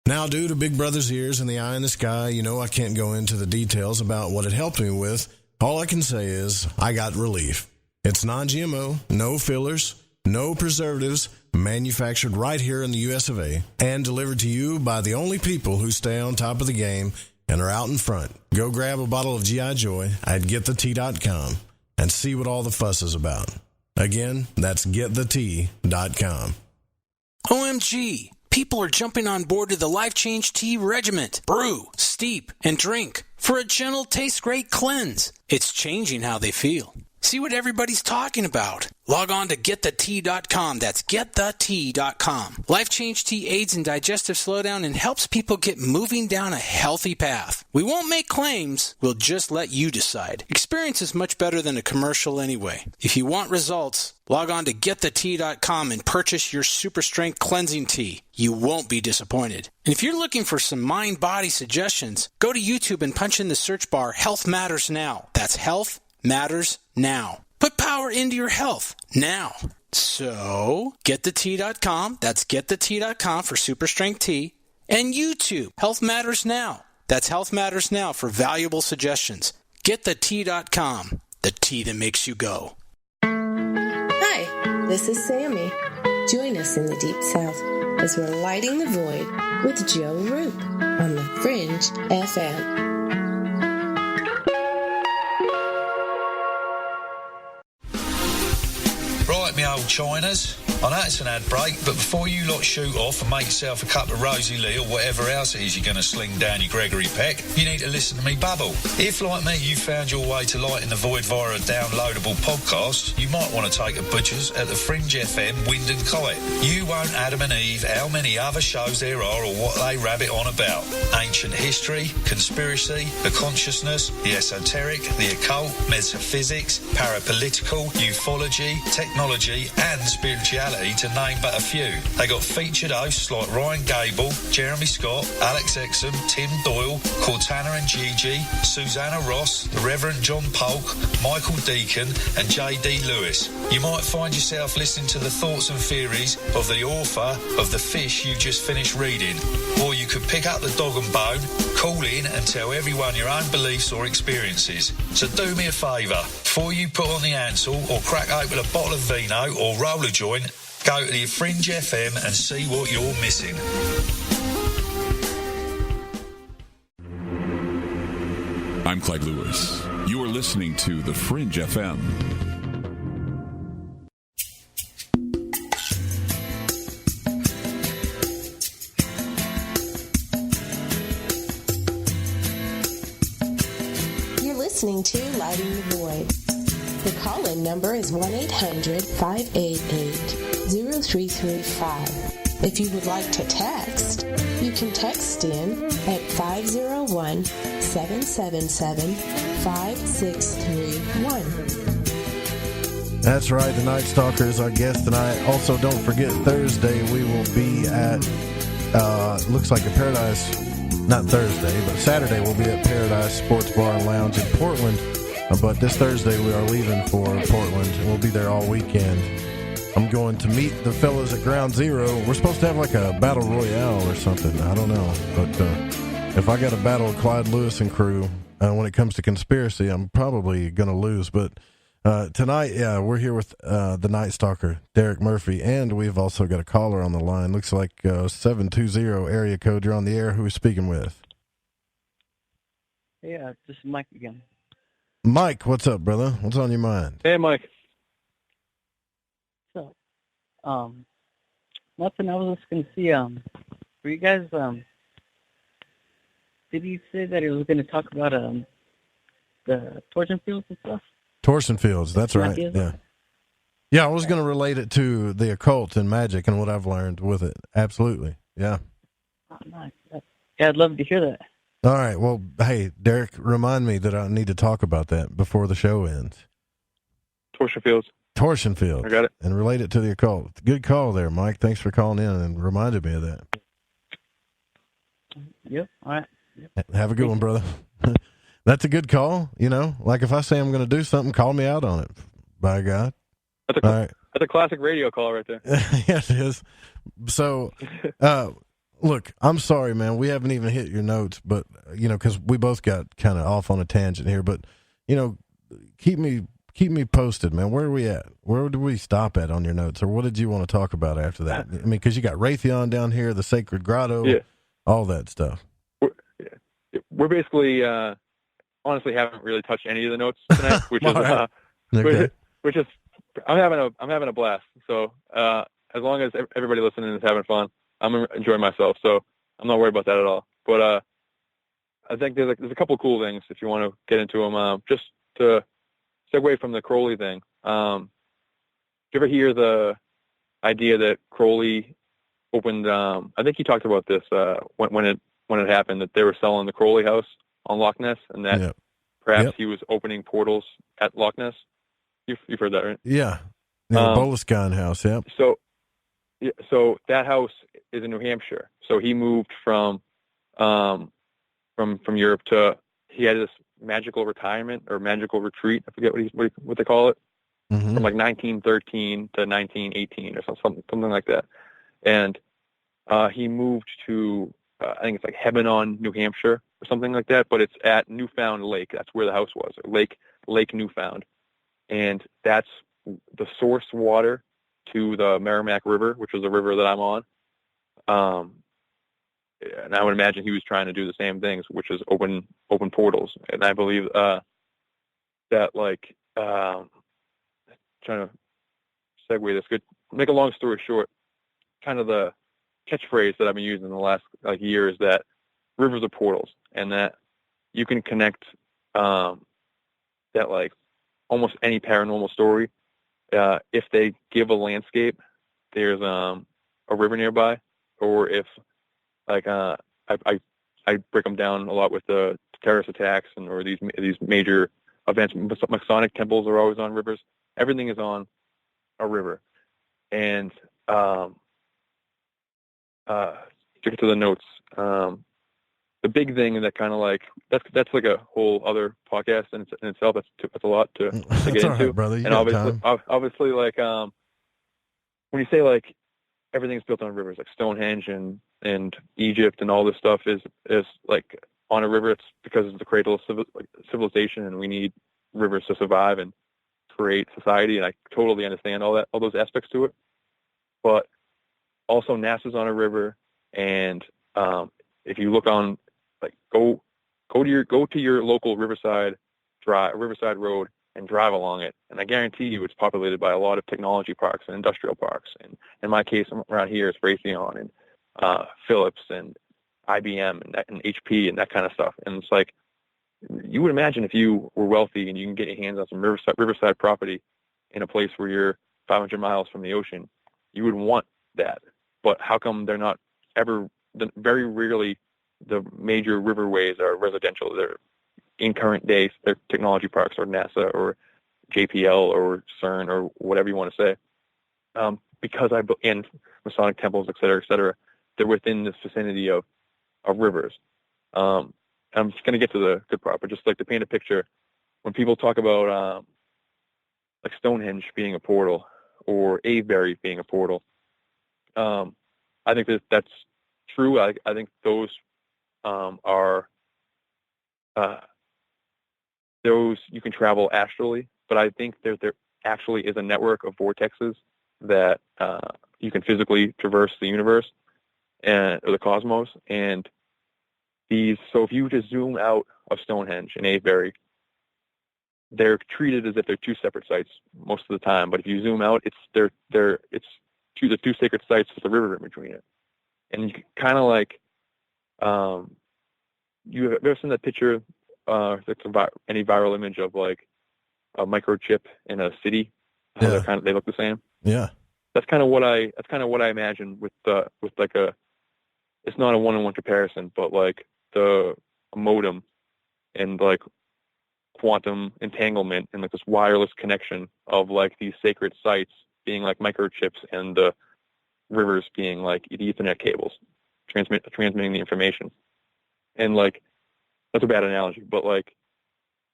Now, due to Big Brother's ears and the eye in the sky, you know I can't go into the details about what it helped me with. All I can say is I got relief. It's non-GMO, no fillers, no preservatives, manufactured right here in the US of A, and delivered to you by the only people who stay on top of the game and are out in front. Go grab a bottle of G.I. Joy at GetTheTea.com and see what all the fuss is about. Again, that's GetTheTea.com. OMG! People are jumping on board to the Life Change Tea Regiment. Brew, steep, and drink for a gentle, taste-great cleanse. It's changing how they feel. See what everybody's talking about. Log on to GetTheTea.com. That's GetTheTea.com. Life Change Tea aids in digestive slowdown and helps people get moving down a healthy path. We won't make claims. We'll just let you decide. Experience is much better than a commercial anyway. If you want results, log on to GetTheTea.com and purchase your super strength cleansing tea. You won't be disappointed. And if you're looking for some mind-body suggestions, go to YouTube and punch in the search bar Health Matters Now. That's Health Matters Now. Put power into your health now. So, GetTheTea.com. That's GetTheTea.com for super strength tea. And YouTube, Health Matters Now. That's Health Matters Now for valuable suggestions. GetTheTea.com. The tea that makes you go. Hi, this is Sammy. Join us in the Deep South as we're lighting the void with Joe Roop on the Fringe FM. Right, me old Chinas. I know it's an ad break, but before you lot shoot off and make yourself a cup of Rosie Lee or whatever else it is you're going to sling down your Gregory Peck, you need to listen to me bubble. If, like me, you found your way to Light in the Void via a downloadable podcast, you might want to take a butcher's at the Fringe FM Wind and Kite. You won't Adam and Eve how many other shows there are or what they rabbit on about. Ancient history, conspiracy, the consciousness, the esoteric, the occult, metaphysics, parapolitical, ufology, technology and spirituality, to name but a few. They got featured hosts like Ryan Gable, Jeremy Scott, Alex Exum, Tim Doyle, Cortana and Gigi, Susanna Ross, the Reverend John Polk, Michael Deacon and J.D. Lewis. You might find yourself listening to the thoughts and theories of the author of The Fish you just finished reading. Or you could pick up the dog and bone, call in and tell everyone your own beliefs or experiences. So do me a favour, before you put on the Ansel or crack open a bottle of vino or roll a joint, go to the Fringe FM and see what you're missing. I'm Clyde Lewis. You are listening to The Fringe FM. You're listening to Lighting the Void. The call-in number is 1-800-588-0335. If you would like to text, you can text in at 501-777-5631. That's right, the Nightstocker is our guest tonight. Also, don't forget, Thursday we will be at, looks like a Paradise, not Thursday, but Saturday we'll be at Paradise Sports Bar and Lounge in Portland. But this Thursday we are leaving for Portland, and we'll be there all weekend. I'm going to meet the fellas at Ground Zero. We're supposed to have like a battle royale or something. I don't know. But if I got to battle Clyde Lewis and crew when it comes to conspiracy, I'm probably going to lose. But tonight, yeah, we're here with the Nightstocker, Derek Murphy, and we've also got a caller on the line. Looks like 720 area code. You're on the air. Who are we speaking with? Yeah, this is Mike again. Mike, what's up, brother? What's on your mind? Hey, Mike. So, nothing. I was just gonna see. Were you guys? Did you say that it was gonna talk about the torsion fields and stuff? Torsion fields. That's right. Ideas? Yeah. Yeah, I was going to relate it to the occult and magic and what I've learned with it. Absolutely. Yeah. Oh, nice. Yeah, I'd love to hear that. All right. Well, hey, Derek, remind me that I need to talk about that before the show ends. Torsion fields. Torsion fields. I got it. And relate it to the occult. Good call there, Mike. Thanks for calling in and reminded me of that. Yep. All right. Yep. Have a good one, brother. That's a good call. You know, like if I say I'm going to do something, call me out on it. By God. That's a classic radio call right there. Yeah, it is. So, look, I'm sorry, man. We haven't even hit your notes, but, you know, because we both got kind of off on a tangent here. But, you know, keep me posted, man. Where are we at? Where did we stop at on your notes? Or what did you want to talk about after that? I mean, because you got Raytheon down here, the Sacred Grotto, yeah, all that stuff. We're basically, honestly, haven't really touched any of the notes tonight, which is, right. Okay. which is, I'm having a blast. So as long as everybody listening is having fun, I'm enjoying myself. So I'm not worried about that at all. But I think there's a couple of cool things if you want to get into them. Just to segue from the Crowley thing. Did you ever hear the idea that Crowley opened? I think he talked about this when it happened, that they were selling the Crowley house on Loch Ness, and that perhaps he was opening portals at Loch Ness. You've heard that, right? Yeah. The Boleskine house, yep. So that house is in New Hampshire. So he moved from Europe to, he had this magical retirement or magical retreat. I forget what they call it. Mm-hmm. From like 1913 to 1918 or something like that. And he moved to, I think it's like Hebanon, New Hampshire or something like that, but it's at Newfound Lake. That's where the house was, Lake Newfound. And that's the source water to the Merrimack River, which is the river that I'm on. And I would imagine he was trying to do the same things, which is open portals. And I believe that, like, trying to segue this, good. Make a long story short, kind of the catchphrase that I've been using in the last year is that rivers are portals, and that you can connect that, like, almost any paranormal story. If they give a landscape, there's a river nearby, or if, like, I break them down a lot with the terrorist attacks or these major events. Masonic temples are always on rivers. Everything is on a river. And to get to the notes, the big thing that kind of, like, that's like a whole other podcast in itself. That's a lot to get into. Right, brother. And obviously, like, when you say, like, everything's built on rivers, like Stonehenge and Egypt and all this stuff is like on a river. It's because it's the cradle of civilization, and we need rivers to survive and create society. And I totally understand all those aspects to it. But also NASA's on a river, and if you look on, like, go to your local riverside road and drive along it, and I guarantee you it's populated by a lot of technology parks and industrial parks. And in my case, around here, it's Raytheon and Philips and IBM and HP and that kind of stuff. And it's like, you would imagine if you were wealthy and you can get your hands on some riverside property in a place where you're 500 miles from the ocean, you would want that. But how come they're not ever? Very rarely, the major riverways are residential. They're in current days, they're technology parks or NASA or JPL or CERN or whatever you want to say. Because and Masonic temples, et cetera, they're within this vicinity of rivers. I'm just going to get to the good part, but just like to paint a picture, when people talk about like Stonehenge being a portal or Avebury being a portal, I think that's true. I think those are those you can travel astrally, but I think there actually is a network of vortexes that you can physically traverse the universe or the cosmos. And so if you just zoom out of Stonehenge and Avebury, they're treated as if they're two separate sites most of the time. But if you zoom out, it's the two sacred sites with the river in between it. And you kind of like, you have ever seen that picture? Any viral image of, like, a microchip in a city? How they look the same. Yeah, that's kind of what I imagine with like it's not a one-on-one comparison, but like a modem and, like, quantum entanglement and, like, this wireless connection of, like, these sacred sites being like microchips and the rivers being like the Ethernet cables transmitting the information. And, like, that's a bad analogy, but, like,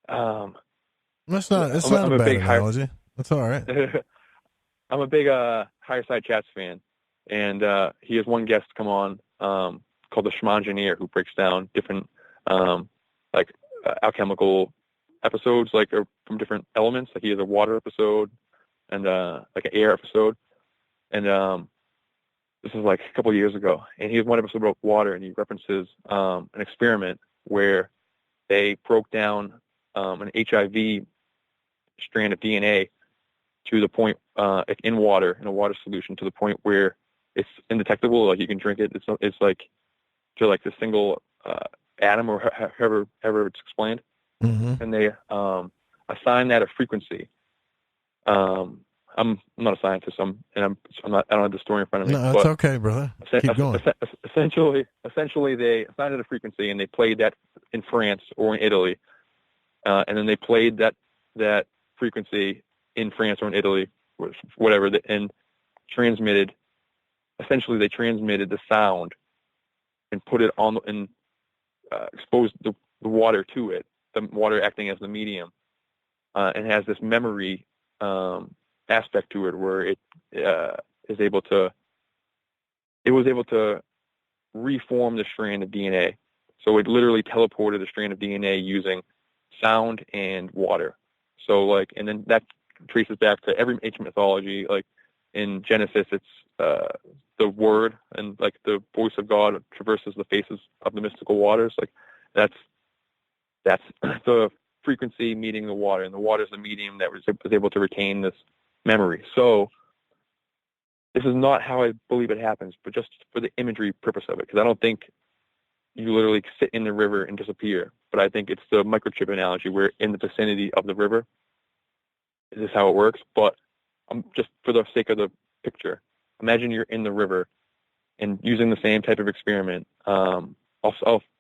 it's not a bad analogy. That's all right. I'm a big Higher Side Chats fan, and he has one guest come on called the Schmongineer, who breaks down different alchemical episodes, like, from different elements. Like, he has a water episode and like an air episode, and this is like a couple of years ago, and he has one episode about water, and he references an experiment where they broke down an HIV strand of DNA to the point in a water solution, to the point where it's indetectable. Like, you can drink it. It's like to, like, the single atom, or however it's explained. Mm-hmm. And they assign that a frequency. I'm not a scientist. I don't have the story in front of me. No, that's okay, brother. Keep going. Essentially, they assigned it a frequency, and they played that in France or in Italy, and then they played that frequency in France or in Italy, whatever, and transmitted. Essentially, they transmitted the sound and put it on and exposed the water to it. The water acting as the medium, and has this memory aspect to it, where it was able to reform the strand of DNA. So it literally teleported a strand of DNA using sound and water. So, like, and then that traces back to every ancient mythology. Like, in Genesis, it's the word and like the voice of God traverses the faces of the mystical waters. Like that's the frequency meeting the water, and the water is the medium that was able to retain this memory. So this is not how I believe it happens, but just for the imagery purpose of it, because I don't think you literally sit in the river and disappear, but I think it's the microchip analogy where in the vicinity of the river. This is how it works, but just for the sake of the picture, imagine you're in the river and using the same type of experiment. I'll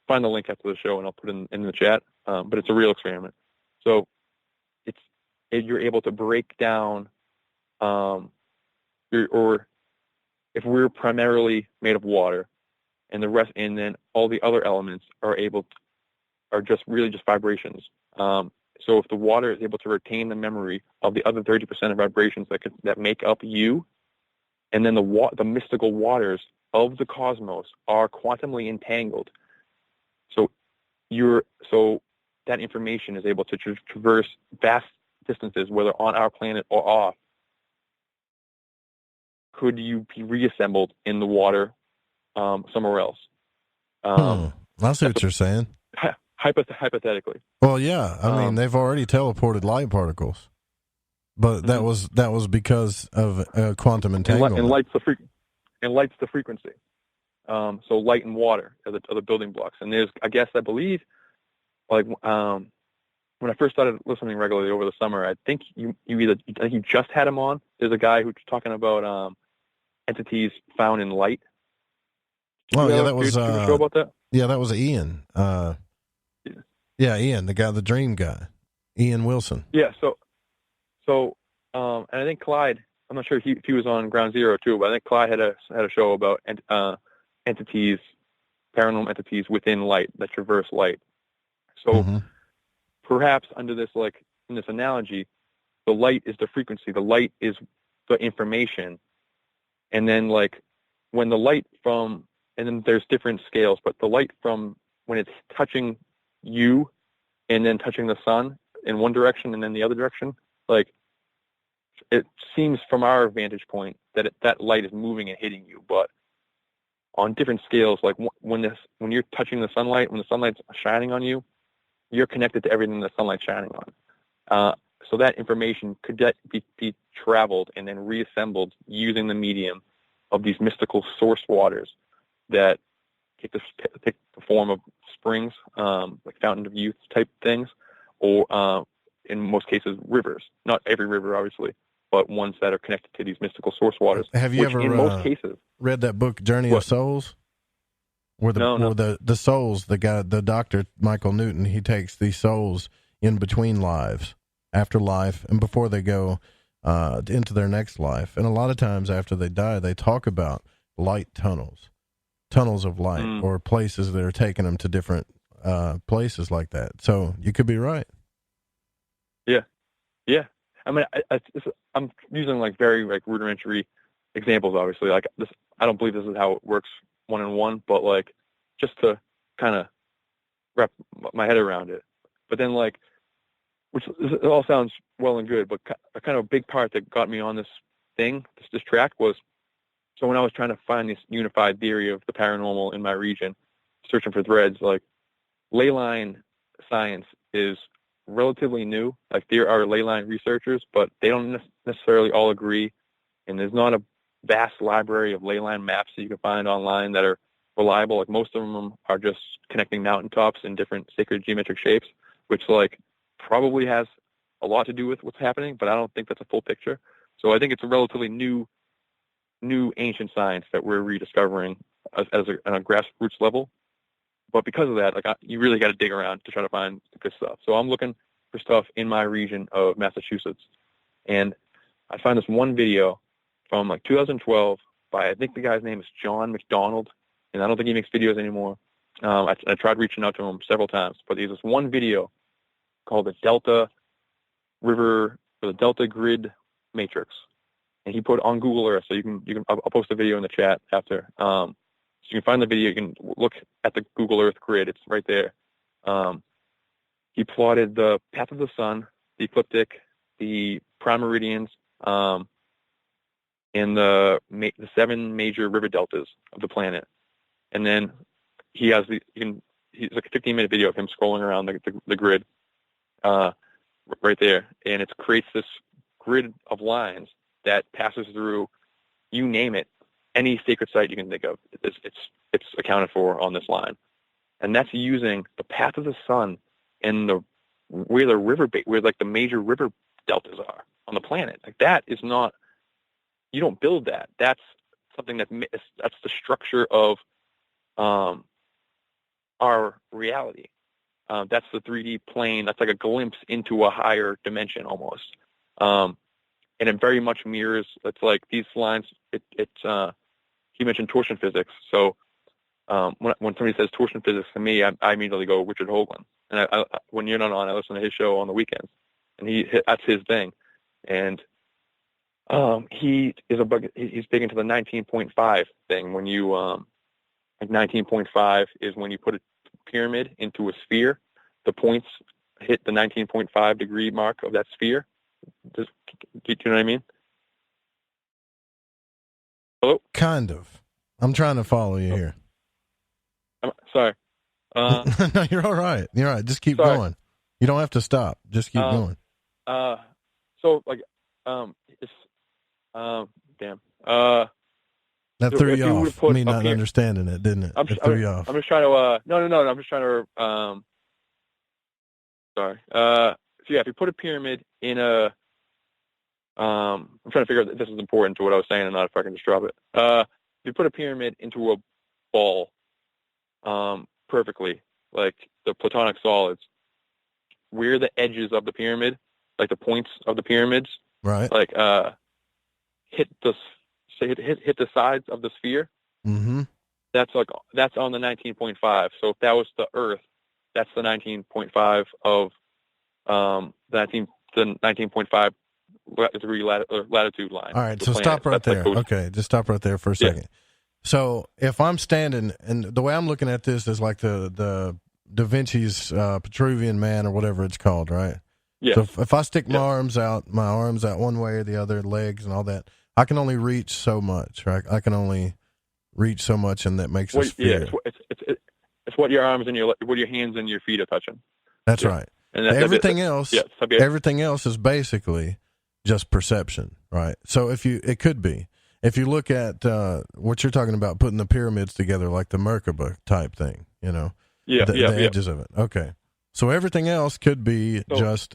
find the link after the show and I'll put it in the chat, but it's a real experiment. So you're able to break down, or if we're primarily made of water and the rest, and then all the other elements are just vibrations. So if the water is able to retain the memory of the other 30% of vibrations that make up you, and then the mystical waters of the cosmos are quantumly entangled. So that information is able to traverse vast distances, whether on our planet or off. Could you be reassembled in the water somewhere else? I see what you're saying. Hypothetically. Well, yeah. I mean, they've already teleported light particles, but that was because of quantum entanglement. And light's the frequency. So light and water are the building blocks. And there's, I believe, like when I first started listening regularly over the summer, I think you just had him on. There's a guy who's talking about entities found in light. Well, yeah, that was a show about that. Yeah, that was Ian. Yeah, Ian, the dream guy, Ian Wilson. Yeah. So, and I think Clyde. I'm not sure if he was on Ground Zero too, but I think Clyde had a show about entities, paranormal entities within light that traverse light. So perhaps under this, like in this analogy, the light is the frequency. The light is the information, and then like when the light from, and then there's different scales, but the light from when it's touching you and then touching the sun in one direction and then the other direction, like it seems from our vantage point that that light is moving and hitting you, but on different scales, like when you're touching the sunlight, when the sunlight's shining on you, you're connected to everything the sunlight's shining on. So that information could be traveled and then reassembled using the medium of these mystical source waters that take the form of springs, like fountain of youth type things, or in most cases rivers. Not every river, obviously, but ones that are connected to these mystical source waters. Have you ever, in most cases, read that book Journey of Souls? Where the souls, the doctor Michael Newton, he takes these souls in between lives, after life, and before they go into their next life. And a lot of times after they die, they talk about light tunnels of light, or places that are taking them to different places like that. So you could be right. Yeah. I mean, I'm using like very like rudimentary examples, obviously. Like this, I don't believe this is how it works one-on-one, but like just to kind of wrap my head around it. But then like, which it all sounds well and good, but a kind of a big part that got me on this thing, this track was, so when I was trying to find this unified theory of the paranormal in my region, searching for threads, like ley line science is relatively new. Like there are ley line researchers, but they don't necessarily all agree. And there's not a vast library of ley line maps that you can find online that are reliable. Like most of them are just connecting mountaintops in different sacred geometric shapes, which like probably has a lot to do with what's happening, but I don't think that's a full picture. So I think it's a relatively new ancient science that we're rediscovering on a grassroots level. But because of that, like you really got to dig around to try to find the good stuff. So I'm looking for stuff in my region of Massachusetts, and I found this one video from like 2012 by, I think the guy's name is John McDonald, and I don't think he makes videos anymore. I tried reaching out to him several times, but there's this one video called the Delta River, or the Delta Grid Matrix, and he put on Google Earth. So you can I'll post a video in the chat after. So you can find the video. You can look at the Google Earth grid. It's right there. He plotted the path of the sun, the ecliptic, the prime meridians, and in the 7 major river deltas of the planet. And then he has he's like a 15-minute video of him scrolling around the grid right there, and it creates this grid of lines that passes through, you name it, any sacred site you can think of. It's accounted for on this line, and that's using the path of the sun and where like the major river deltas are on the planet. Like that is not, you don't build that. That's something that's the structure of our reality. That's the 3D plane. That's like a glimpse into a higher dimension almost. And it very much mirrors, it's like these lines, he mentioned torsion physics. So when somebody says torsion physics to me, I immediately go Richard Hoagland. And I when you're not on, I listen to his show on the weekends, and that's his thing. And he's big into the 19.5 thing. When you like 19.5 is when you put a pyramid into a sphere, the points hit the 19.5 degree mark of that sphere. Do you know what I mean? Hello? Kind of. I'm trying to follow you here. I'm sorry. No, you're all right. You're all right. Just keep going. You don't have to stop. Just keep going. So like, it's, damn. That threw you off. Me not understanding it, didn't it? It threw you off. I'm just trying to, no. I'm just trying to, sorry. So yeah, if you put a pyramid in a, I'm trying to figure out that this is important to what I was saying and not if I can just drop it. If you put a pyramid into a ball, perfectly, like the platonic solids, where the edges of the pyramid, like the points of the pyramids, right, like hit the sides of the sphere. Mm-hmm. That's on the 19.5. So if that was the Earth, that's the 19.5 of the 19.5 degree latitude line. All right, so stop right there. Okay, just stop right there for a second. So if I'm standing, and the way I'm looking at this is like the Da Vinci's Petruvian Man or whatever it's called, right? Yeah. So if I stick my arms out one way or the other, legs and all that, I can only reach so much, right? I can only reach so much, and that makes a sphere. Yeah, it's what your arms and what your hands and your feet are touching. That's right. And everything else is basically just perception, right? So it could be. If you look at what you're talking about, putting the pyramids together like the Merkaba type thing, the edges of it. Okay. So everything else could be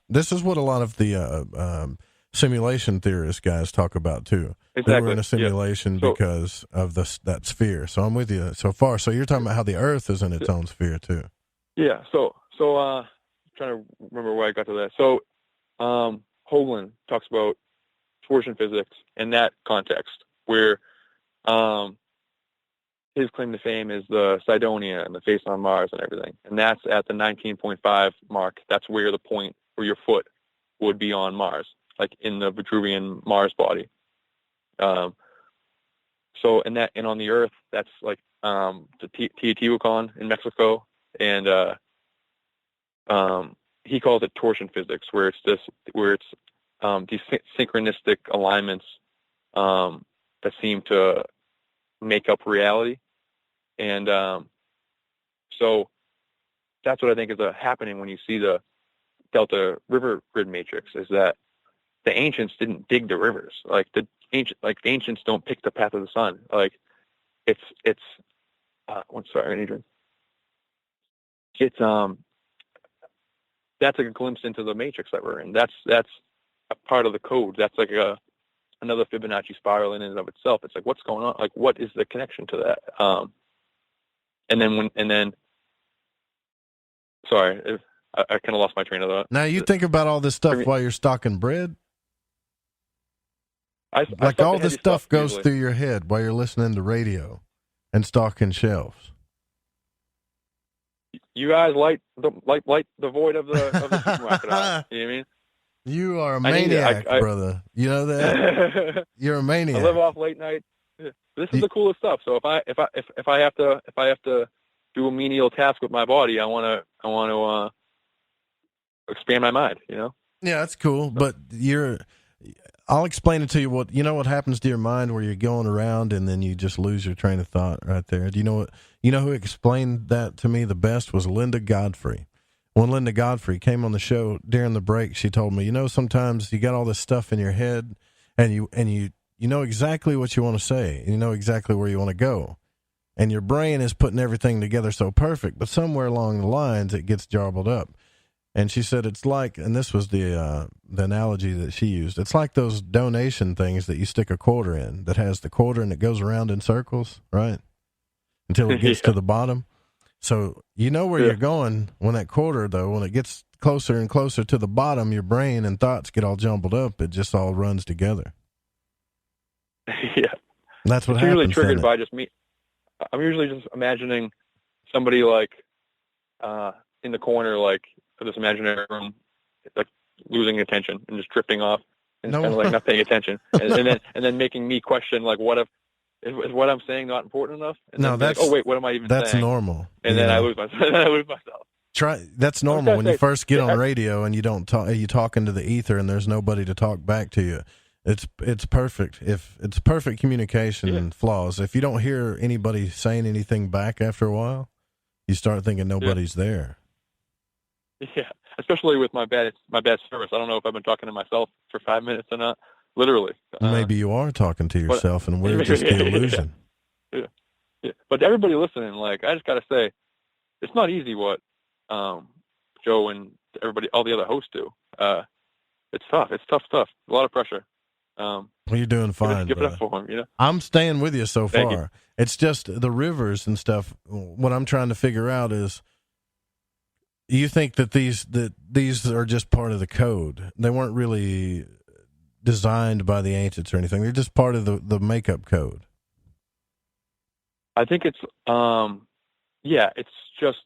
this is what a lot of the simulation theorist guys talk about too. Exactly. They were in a simulation because of that sphere. So I'm with you so far. So you're talking about how the Earth is in its own sphere too. Yeah. So trying to remember where I got to that. So Hoagland talks about torsion physics in that context, where his claim to fame is the Cydonia and the face on Mars and everything. And that's at the 19.5 mark. That's where the point where your foot would be on Mars, like in the Vitruvian Mars body. And on the Earth, that's like the Teotihuacan in Mexico. And he calls it torsion physics, where it's these synchronistic alignments that seem to make up reality. And so that's what I think is happening when you see the Delta River grid matrix, is that the ancients didn't dig the rivers. Like the ancients don't pick the path of the sun. Like it's sorry, I need a drink. It's that's like a glimpse into the matrix that we're in. That's a part of the code. That's like another Fibonacci spiral in and of itself. It's like, what's going on? Like, what is the connection to that? Sorry, I kind of lost my train of thought. Now you think about all this stuff while you're stocking bread. All this stuff goes through your head while you're listening to radio and stocking shelves. You guys light the void of the supermarket. You know what I mean? You are a maniac, brother. You know that? You're a maniac. I live off late night. This is the coolest stuff. So if I have to do a menial task with my body, I want to expand my mind. Yeah, that's cool. But I'll explain it to you. What happens to your mind where you're going around and then you just lose your train of thought right there. Do you know what? You know who explained that to me the best was Linda Godfrey. When Linda Godfrey came on the show during the break, she told me, sometimes you got all this stuff in your head, and you know exactly what you want to say, and you know exactly where you want to go, and your brain is putting everything together so perfect, but somewhere along the lines it gets jarbled up. And she said it's like, and this was the analogy that she used, it's like those donation things that you stick a quarter in, that has the quarter and it goes around in circles, right, until it gets to the bottom. So you know where you're going when that quarter, though, when it gets closer and closer to the bottom, your brain and thoughts get all jumbled up. It just all runs together. Yeah. That's what happens. Usually triggered by just me. I'm usually just imagining somebody like in the corner, like this imaginary room, like losing attention and just drifting off and kind of like not paying attention, and then making me question like, what if is what I'm saying not important enough? And no, that's like, oh wait, what am I even saying? That's normal. And then I lose myself. That's normal when you first get on radio and you don't talk. You talk into the ether and there's nobody to talk back to you. It's perfect. If it's perfect communication flaws. If you don't hear anybody saying anything back after a while, you start thinking nobody's there. Yeah, especially with my bad service. I don't know if I've been talking to myself for 5 minutes or not. Literally. Maybe you are talking to yourself, and we're just the illusion. Yeah. But to everybody listening, like, I just got to say, it's not easy what Joe and everybody, all the other hosts do. It's tough. It's tough stuff. A lot of pressure. Well, you're doing fine. Give it up for him, I'm staying with you so Thank far. you. It's just the rivers and stuff. What I'm trying to figure out is, you think that these are just part of the code. They weren't really designed by the ancients or anything. They're just part of the makeup code. I think it's it's just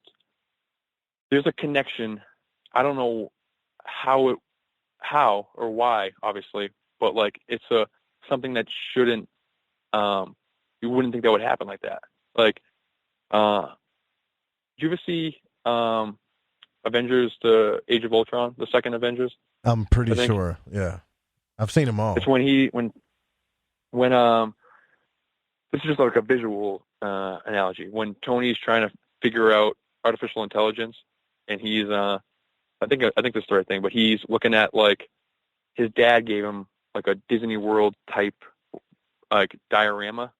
there's a connection. I don't know how or why, obviously, but like it's something that shouldn't you wouldn't think that would happen like that. Like do you ever see Avengers, the Age of Ultron, the second Avengers? I'm pretty sure. Yeah. I've seen them all. It's when this is just like a visual analogy. When Tony's trying to figure out artificial intelligence, and he's I think this is the right thing, but he's looking at like his dad gave him like a Disney World type like diorama,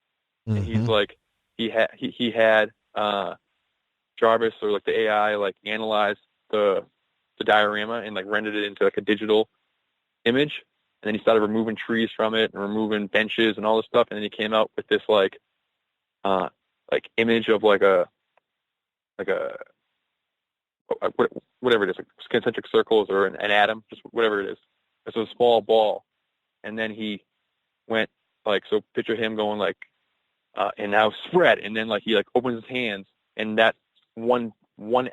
and he's like he had Jarvis or like the AI like analyze the diorama and like rendered it into like a digital image. And then he started removing trees from it and removing benches and all this stuff. And then he came out with this like image of like a whatever it is, like concentric circles or an atom, just whatever it is. It's a small ball. And then he went like, so picture him going like, and now spread. And then like he like opens his hands, and that one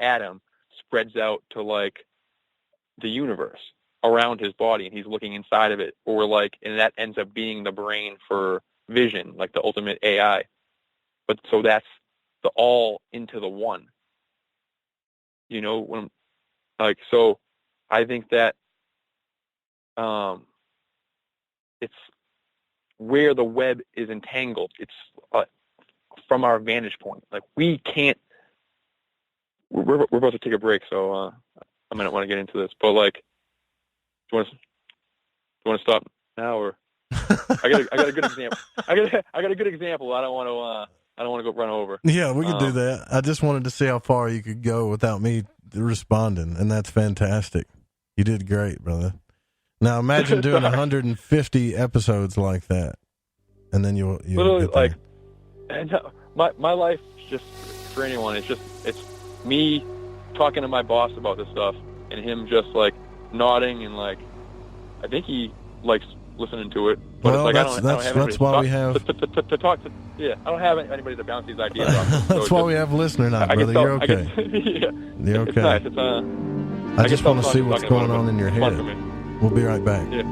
atom spreads out to like the universe around his body, and he's looking inside of it, or like, and that ends up being the brain for vision, like the ultimate AI. But so that's the all into the one, when like, so I think that it's where the web is entangled. It's from our vantage point. Like we can't, we're about to take a break. So I might not want to get into this, but like, do you want to stop now, or I got a good example. I got a good example. I don't want to go run over. Yeah, we could do that. I just wanted to see how far you could go without me responding, and that's fantastic. You did great, brother. Now imagine doing 150 episodes like that, and then you'll literally get there. like, and my life just for anyone. It's me talking to my boss about this stuff, and him just like nodding, and like I think he likes listening to it. But well, it's like that's why we have to talk to. Yeah, I don't have anybody to bounce these ideas off. That's why we have listener night, brother. You're okay. You're okay. It's nice. I just want to see what's going on in your head. We'll be right back. Yeah.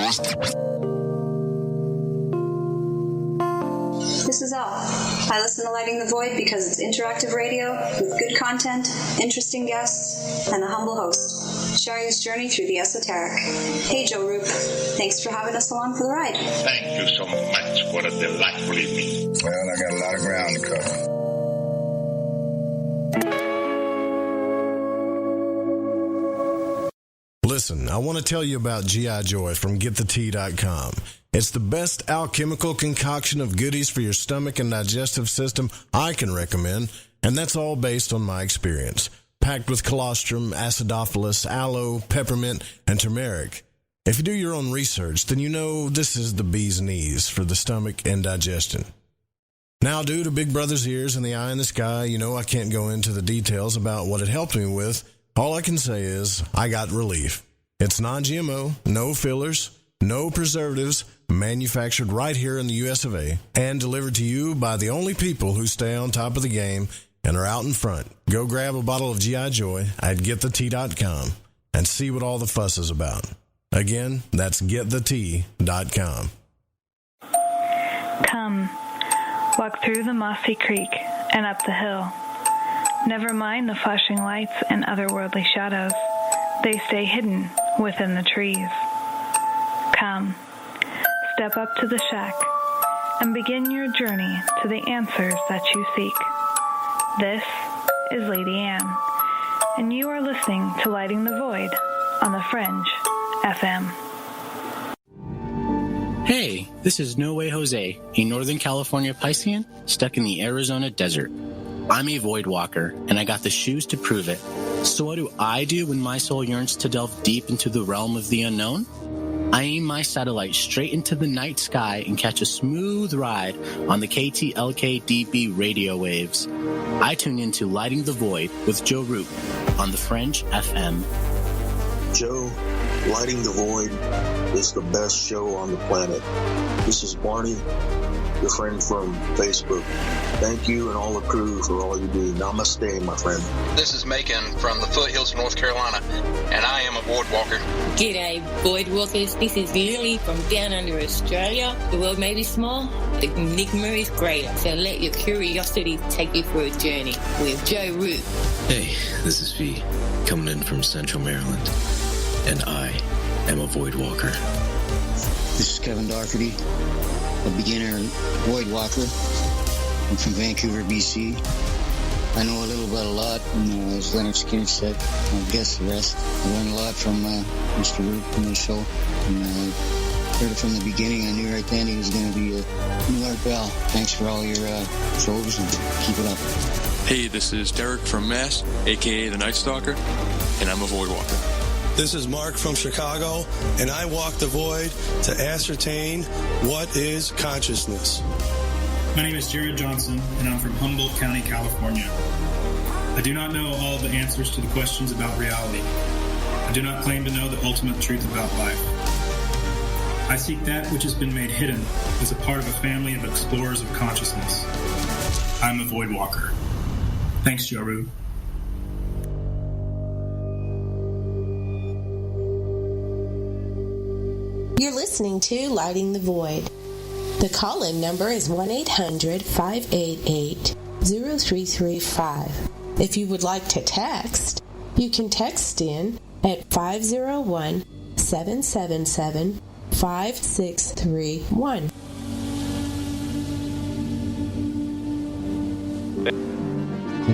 This is Elle. I listen to Lighting the Void because it's interactive radio with good content, interesting guests, and a humble host, sharing his journey through the esoteric. Hey, Joe Roop. Thanks for having us along for the ride. Thank you so much for a delightful evening. Well, I got a lot of ground to cover. Listen, I want to tell you about G.I. Joy from GetTheT.com. It's the best alchemical concoction of goodies for your stomach and digestive system I can recommend, and that's all based on my experience. Packed with colostrum, acidophilus, aloe, peppermint, and turmeric. If you do your own research, then you know this is the bee's knees for the stomach and digestion. Now, due to Big Brother's ears and the eye in the sky, you know I can't go into the details about what it helped me with. All I can say is I got relief. It's non-GMO, no fillers, no preservatives, manufactured right here in the US of A, and delivered to you by the only people who stay on top of the game and are out in front. Go grab a bottle of G.I. Joy at GetTheT.com and see what all the fuss is about. Again, that's GetTheT.com. Come, walk through the mossy creek and up the hill. Never mind the flashing lights and otherworldly shadows. They stay hidden within the trees. Come, step up to the shack and begin your journey to the answers that you seek. This is Lady Anne, and you are listening to Lighting the Void on the Fringe FM. Hey, this is No Way Jose, a Northern California Piscean stuck in the Arizona desert. I'm a void walker, and I got the shoes to prove it. So what do I do when my soul yearns to delve deep into the realm of the unknown? I aim my satellite straight into the night sky and catch a smooth ride on the KTLK-DB radio waves. I tune into Lighting the Void with Joe Roop on the Fringe FM. Joe, Lighting the Void is the best show on the planet. This is Barney, your friend from Facebook. Thank you and all the crew for all you do. Namaste, my friend. This is Macon from the foothills of North Carolina, and I am a void walker. G'day, void walkers. This is Lily from down under Australia. The world may be small, the enigma is greater. So let your curiosity take you for a journey with Joe Root. Hey, this is V, coming in from Central Maryland, and I am a void walker. This is Kevin Doherty, a beginner void walker. I'm from Vancouver, BC. I know a little about a lot, and as Leonard Skinner said, I'll guess the rest. I learned a lot from Mr. Root and the show, and heard it from the beginning. I knew right then he was going to be a new Art Bell. Thanks for all your shows, and keep it up. Hey, this is Derek from Mass, a.k.a. the Nightstocker, and I'm a void walker. This is Mark from Chicago, and I walk the void to ascertain what is consciousness. My name is Jared Johnson, and I'm from Humboldt County, California. I do not know all of the answers to the questions about reality. I do not claim to know the ultimate truth about life. I seek that which has been made hidden as a part of a family of explorers of consciousness. I'm a void walker. Thanks, Joe Root. You're listening to Lighting the Void. The call-in number is 1-800-588-0335. If you would like to text, you can text in at 501-777-5631.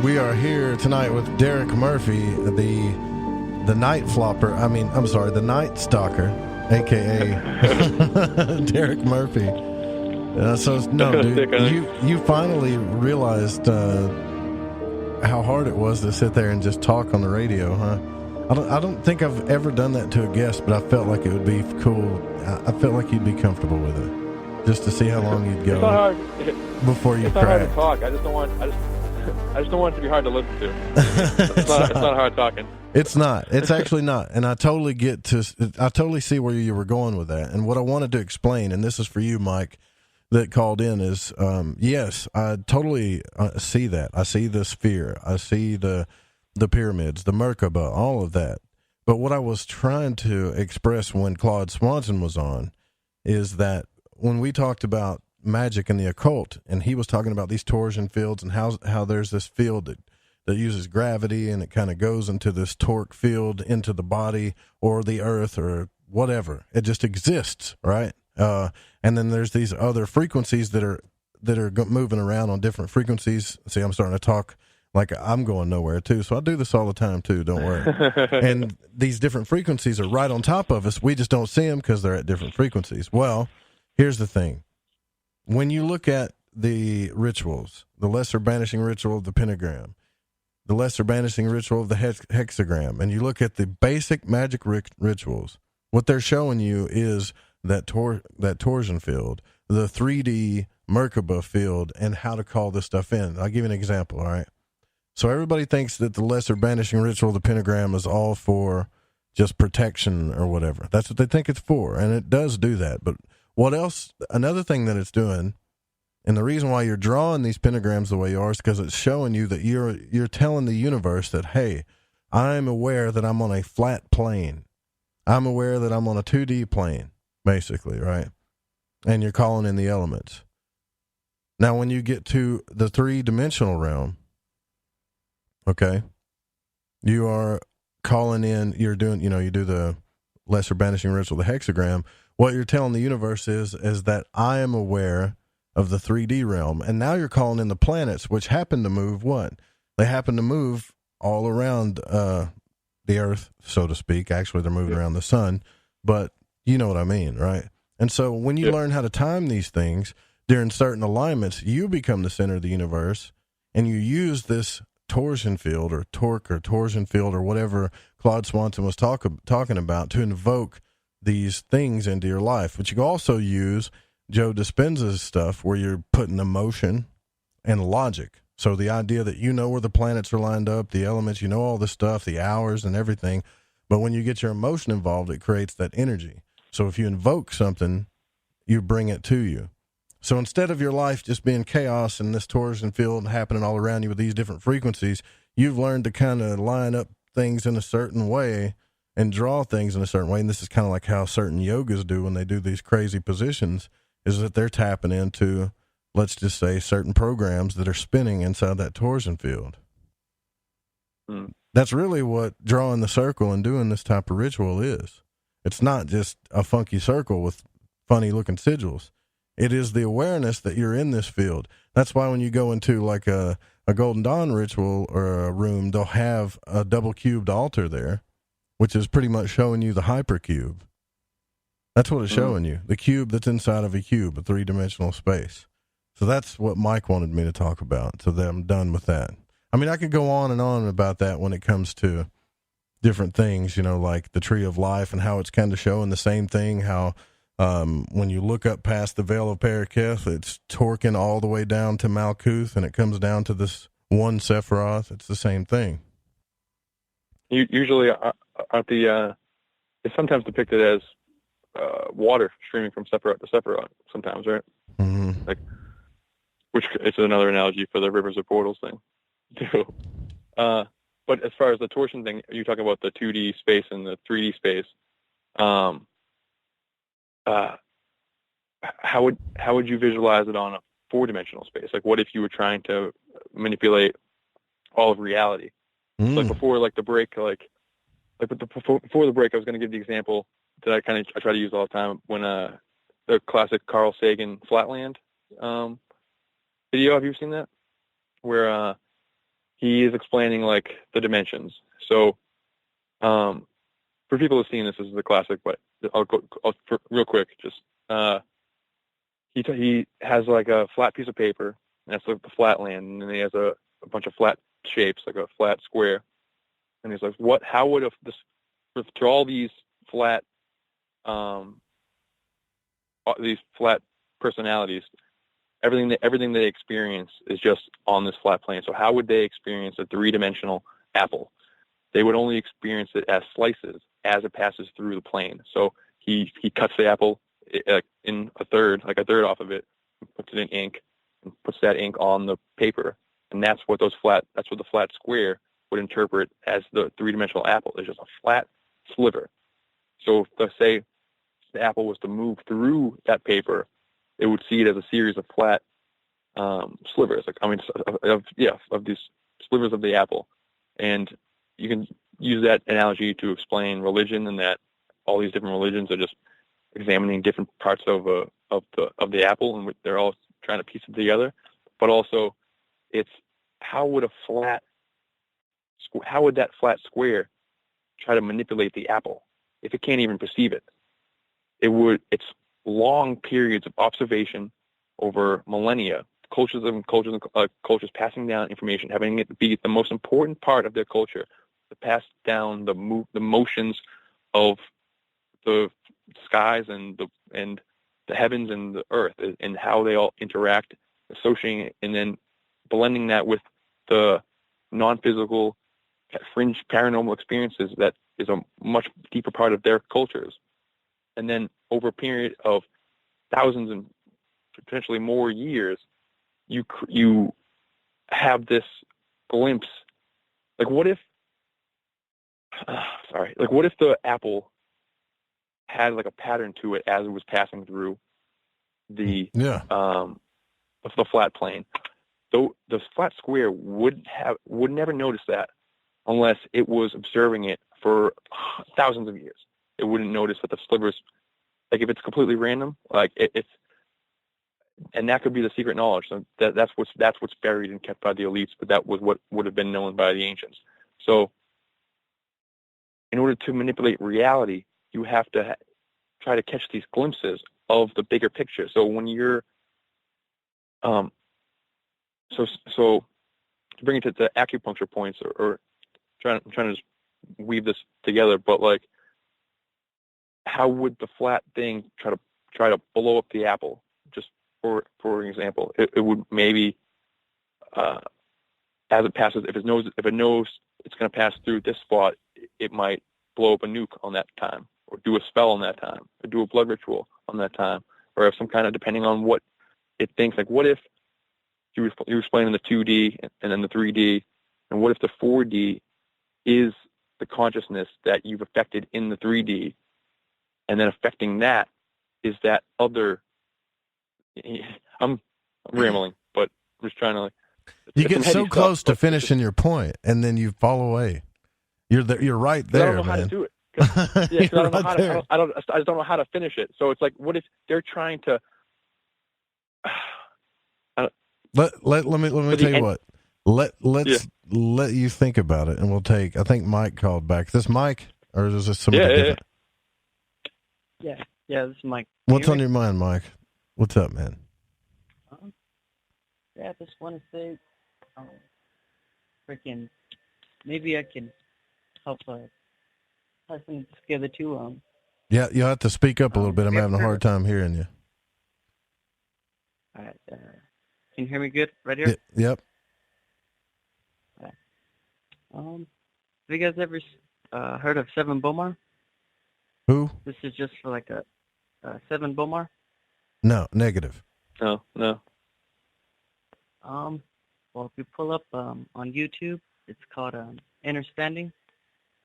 We are here tonight with Derek Murphy, the Night Flopper. The Nightstocker, a.k.a. Derek Murphy. You finally realized how hard it was to sit there and just talk on the radio, huh? I don't think I've ever done that to a guest, but I felt like it would be cool. I felt like you'd be comfortable with it, just to see how long you'd go before you crack. It's not hard to talk. I just don't want it to be hard to listen to. It's not hard talking. It's not. It's actually not. And I totally see where you were going with that. And what I wanted to explain, and this is for you, Mike, that called in, is yes, I totally see that. I see the sphere. I see the pyramids, the Merkaba, all of that. But what I was trying to express when Claude Swanson was on is that when we talked about magic and the occult, and he was talking about these torsion fields and how there's this field that uses gravity and it kind of goes into this torque field into the body or the earth or whatever. It just exists, right? And then there's these other frequencies that are moving around on different frequencies. See, I'm starting to talk like I'm going nowhere too. So I do this all the time too. Don't worry. And these different frequencies are right on top of us. We just don't see them because they're at different frequencies. Well, here's the thing. When you look at the rituals, the lesser banishing ritual of the pentagram, the lesser banishing ritual of the hexagram, and you look at the basic magic rituals, what they're showing you is that torsion field, the 3D Merkaba field, and how to call this stuff in. I'll give you an example, all right? So everybody thinks that the lesser banishing ritual of the pentagram is all for just protection or whatever. That's what they think it's for, and it does do that. But what else? Another thing that it's doing, and the reason why you're drawing these pentagrams the way you are is because it's showing you that you're telling the universe that, hey, I'm aware that I'm on a flat plane. I'm aware that I'm on a 2D plane, basically, right? And you're calling in the elements. Now, when you get to the 3-dimensional realm, okay, you are calling in, you're doing, you do the lesser banishing ritual, the hexagram. What you're telling the universe is that I am aware of the 3D realm. And now you're calling in the planets, which happen to move what? They happen to move all around the Earth, so to speak. Actually, they're moving around the sun, but you know what I mean, right? And so when you learn how to time these things during certain alignments, you become the center of the universe, and you use this torsion field or torque or torsion field or whatever Claude Swanson was talking about to invoke these things into your life. But you can also use Joe Dispenza's stuff where you're putting emotion and logic. So the idea that you know where the planets are lined up, the elements, you know all this stuff, the hours and everything. But when you get your emotion involved, it creates that energy. So if you invoke something, you bring it to you. So instead of your life just being chaos and this torsion field happening all around you with these different frequencies, you've learned to kind of line up things in a certain way and draw things in a certain way. And this is kind of like how certain yogas do when they do these crazy positions, is that they're tapping into, let's just say, certain programs that are spinning inside that torsion field. That's really what drawing the circle and doing this type of ritual is. It's not just a funky circle with funny looking sigils. It is the awareness that you're in this field. That's why when you go into like a Golden Dawn ritual or a room, they'll have a double cubed altar there, which is pretty much showing you the hypercube. That's what it's showing you, the cube that's inside of a cube, a 3-dimensional space. So that's what Mike wanted me to talk about. So that I'm done with that. I mean, I could go on and on about that when it comes to different things, like the tree of life and how it's kind of showing the same thing, how when you look up past the veil of Paraketh, it's torquing all the way down to Malkuth, and it comes down to this one Sephiroth. It's the same thing. Usually, it's sometimes depicted as water streaming from Sephiroth to Sephiroth. Sometimes, right? Mm-hmm. Which is another analogy for the rivers of portals thing, too. But as far as the torsion thing, you're talking about the 2D space and the 3D space. How would you visualize it on a 4-dimensional space? Like, what if you were trying to manipulate all of reality? Like before, like the break, before the break, I was going to give the example that I try to use all the time when the classic Carl Sagan Flatland video. Have you seen that? Where he is explaining like the dimensions. So for people who've seen this, this is the classic, but I'll real quick. Just he has like a flat piece of paper, and that's like the flatland, and then he has a bunch of flat shapes, like a flat square, and he's like, how would to all these flat personalities, everything that they experience is just on this flat plane. So how would they experience a 3-dimensional apple? They would only experience it as slices as it passes through the plane. So he cuts the apple in a third off of it, puts it in ink, and puts that ink on the paper, and that's what the flat square would interpret as the 3-dimensional apple. It's just a flat sliver. So let's say the apple was to move through that paper, it would see it as a series of flat slivers. Of these slivers of the apple. And you can use that analogy to explain religion, and that all these different religions are just examining different parts of the apple, and they're all trying to piece it together. But also, it's how would that flat square try to manipulate the apple if it can't even perceive it? It's long periods of observation over millennia, cultures passing down information, having it be the most important part of their culture, to pass down the motions of the skies and the heavens and the earth, and how they all interact, associating it, and then blending that with the non-physical fringe paranormal experiences that is a much deeper part of their cultures. And then over a period of thousands and potentially more years, you have this glimpse. Like, what if the apple had like a pattern to it as it was passing through the flat plane? Though the flat square would never notice that unless it was observing it for thousands of years. It wouldn't notice that the slivers, like if it's completely random, like it's, and that could be the secret knowledge. So that's what's buried and kept by the elites, but that was what would have been known by the ancients. So in order to manipulate reality, you have to try to catch these glimpses of the bigger picture. So when you're, so to bring it to the acupuncture points, or I'm trying to just weave this together, but like, how would the flat thing try to blow up the apple? Just for example, it would maybe, as it passes, if it knows it's going to pass through this spot, it might blow up a nuke on that time, or do a spell on that time, or do a blood ritual on that time, or have some kind of, depending on what it thinks. Like, what if you were explaining the 2D and then the 3D, and what if the 4D is the consciousness that you've affected in the 3D, and then affecting that is that other. I'm rambling, but I'm just trying to. You get so close to finishing your point, and then you fall away. You're there. You're right there, I don't know how to do it. I don't know how to. I just don't know how to finish it. So it's like, what if they're trying to? Let me tell you what. Let's let you think about it, and we'll take. I think Mike called back. Is this Mike, or is this somebody different? Yeah, this is Mike. What's on your mind, Mike? What's up, man? I just want to say, maybe I can help put things together too. Yeah, you'll have to speak up a little bit. I'm having a hard time hearing you. All right. Can you hear me good right here? Yep. All right. Have you guys ever heard of Seven Bomar? Who? This is just for like a Seven Bomar. No, negative. No. Well, if you pull up on YouTube, it's called Understanding,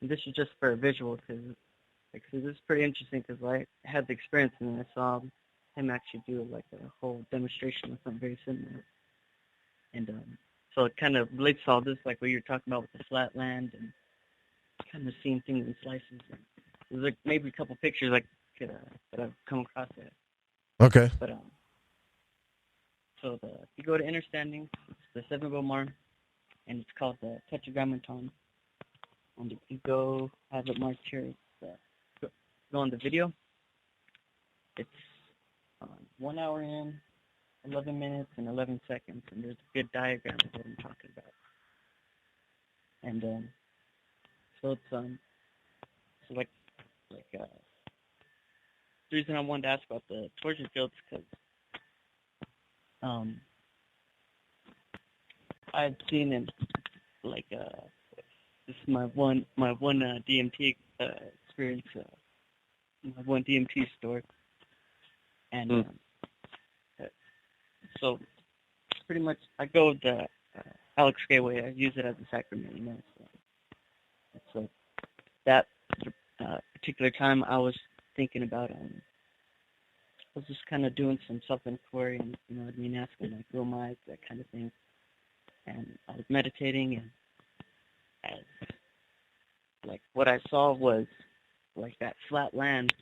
and this is just for a visual, because this is pretty interesting, because I had the experience and I saw him actually do like a whole demonstration of something very similar, and so it kind of relates to all this, like what you're talking about with the flat land and kind of seeing things in slices. And there's like maybe a couple pictures that I've come across that. Okay. But if you go to Understanding, it's the Seven Bomar, and it's called the Tetragrammaton. And if you go, have it marked here, go on the video. It's 1 hour in, 11 minutes, and 11 seconds, and there's a good diagram of what I'm talking about. And so it's the reason I wanted to ask about the torsion fields, because I had seen in this is my one DMT experience, my one DMT store, and so pretty much I go the Alex Gay way. I use it as a sacrament, So it's that particular time, I was thinking about, I was just kind of doing some self-inquiry and, you know what I mean, asking, like, who am I, that kind of thing. And I was meditating, and like, what I saw was, like, that flat land.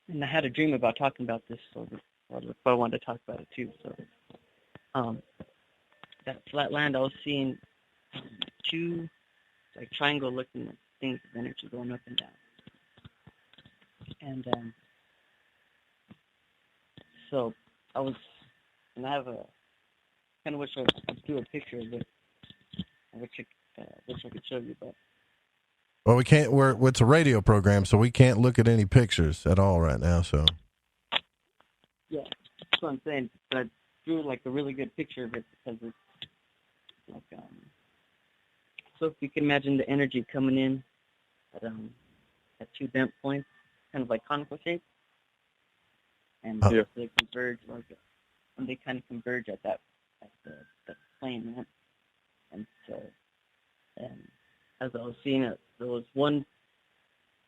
And I had a dream about talking about this, so I wanted to talk about it too. So, that flat land, I was seeing two, like, triangle-looking things of energy going up and down. And so I have a, kind of wish I could do a picture of it, which I could show you, but. Well, we can't. It's a radio program, so we can't look at any pictures at all right now. So. Yeah, that's what I'm saying. But I drew like a really good picture of it because it's like So if you can imagine the energy coming in at two bent points, kind of like conical shape, and they converge when they kind of converge at the plane, right? And so, as I was seeing it, there was one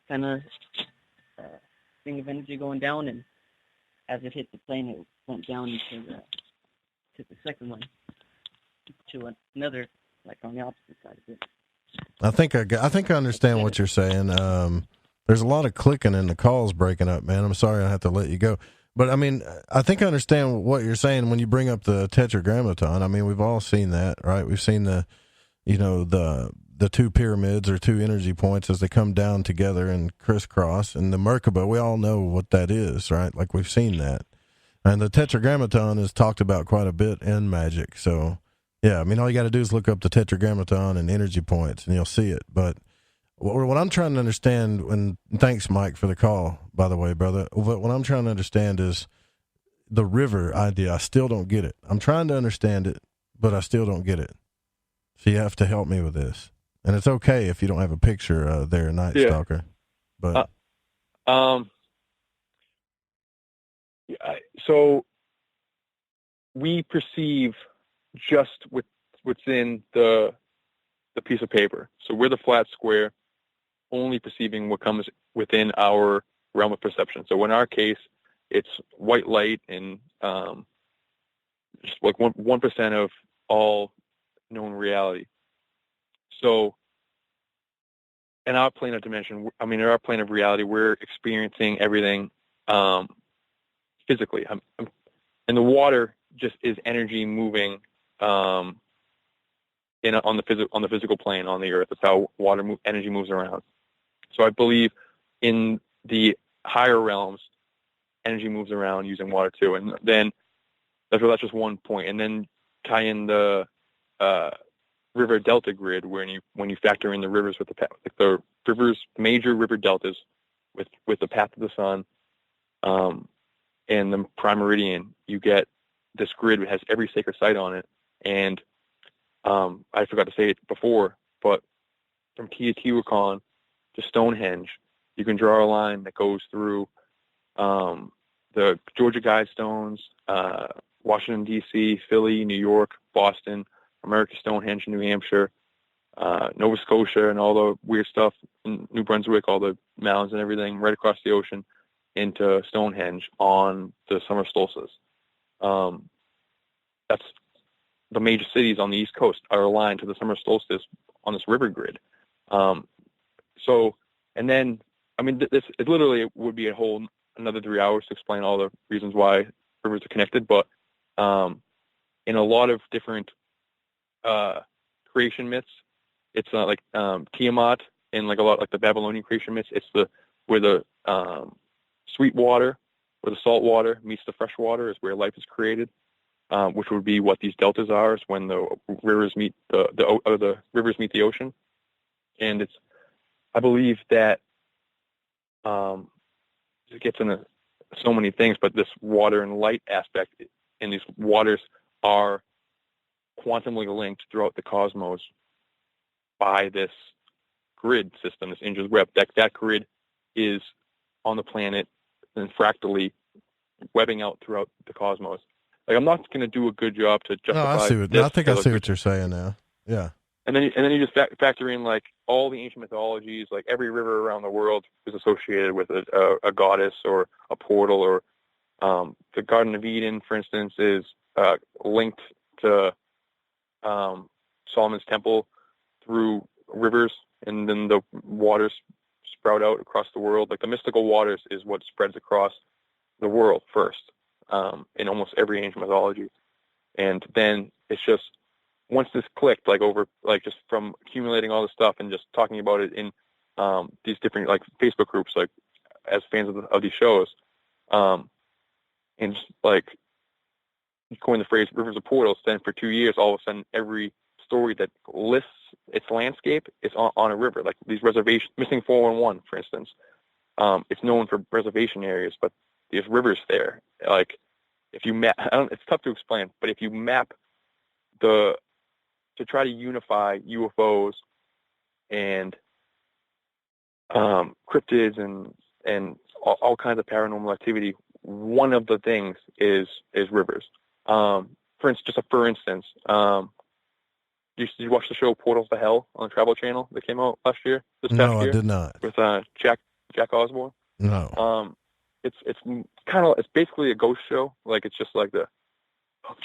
kind of thing of energy going down, and as it hit the plane, it went down to the second one, to another, like on the opposite side of it. I think I understand what you're saying. There's a lot of clicking and the call's breaking up, man. I'm sorry I have to let you go. But, I mean, I think I understand what you're saying when you bring up the tetragrammaton. I mean, we've all seen that, right? We've seen the two pyramids or two energy points as they come down together and crisscross. And the Merkaba, we all know what that is, right? Like, we've seen that. And the tetragrammaton is talked about quite a bit in magic. So, yeah, I mean, all you got to do is look up the tetragrammaton and energy points, and you'll see it. But what I'm trying to understand, and thanks, Mike, for the call, by the way, brother. What I'm trying to understand is the river idea. I still don't get it. I'm trying to understand it, but I still don't get it. So you have to help me with this. And it's okay if you don't have a picture there, Nightstocker. But so we perceive just what's in the piece of paper. So we're the flat square, only perceiving what comes within our realm of perception. So in our case, it's white light and just like 1% of all known reality. So in our plane of dimension, in our plane of reality, we're experiencing everything physically. And the water just is energy moving on the physical plane on the earth. That's how energy moves around. So I believe in the higher realms, energy moves around using water too. And then that's just one point. And then tie in the river delta grid when you factor in the rivers with the major river deltas with the path of the sun and the prime meridian, you get this grid that has every sacred site on it. And I forgot to say it before, but from Teotihuacan to Stonehenge, you can draw a line that goes through the Georgia Guidestones, Washington, D.C., Philly, New York, Boston, America, Stonehenge, New Hampshire, Nova Scotia, and all the weird stuff in New Brunswick, all the mountains and everything, right across the ocean into Stonehenge on the summer solstice. That's the major cities on the East Coast are aligned to the summer solstice on this river grid. It literally would be another 3 hours to explain all the reasons why rivers are connected. But in a lot of different creation myths, it's not like Tiamat and like a lot like the Babylonian creation myths. It's where the sweet water, where the salt water meets the fresh water is where life is created. Which would be what these deltas are, is when the rivers meet the rivers meet the ocean, and I believe that it gets into so many things, but this water and light aspect, and these waters are quantumly linked throughout the cosmos by this grid system, this Indra's web. That grid is on the planet and fractally webbing out throughout the cosmos. Like, I'm not going to do a good job to justify. I think I see what you're saying now. Yeah. And then you just factor in like all the ancient mythologies, like every river around the world is associated with a goddess or a portal, or the Garden of Eden, for instance, is linked to Solomon's temple through rivers, and then the waters sprout out across the world. Like the mystical waters is what spreads across the world first, in almost every ancient mythology. And then it's just, once this clicked, like over, like just from accumulating all this stuff and just talking about it in these different like Facebook groups, like as fans of these shows, and just like coined the phrase "rivers of portals." Then for 2 years, all of a sudden, every story that lists its landscape is on a river. Like these reservations, missing 411, for instance, it's known for reservation areas, but there's rivers there. Like if you map, it's tough to explain, but if you map to try to unify UFOs and cryptids and all kinds of paranormal activity, one of the things is rivers. For instance, did you watch the show Portals to Hell on the Travel Channel that came out this past year? I did not. With Jack Osborne. No. It's basically a ghost show. Like it's just like did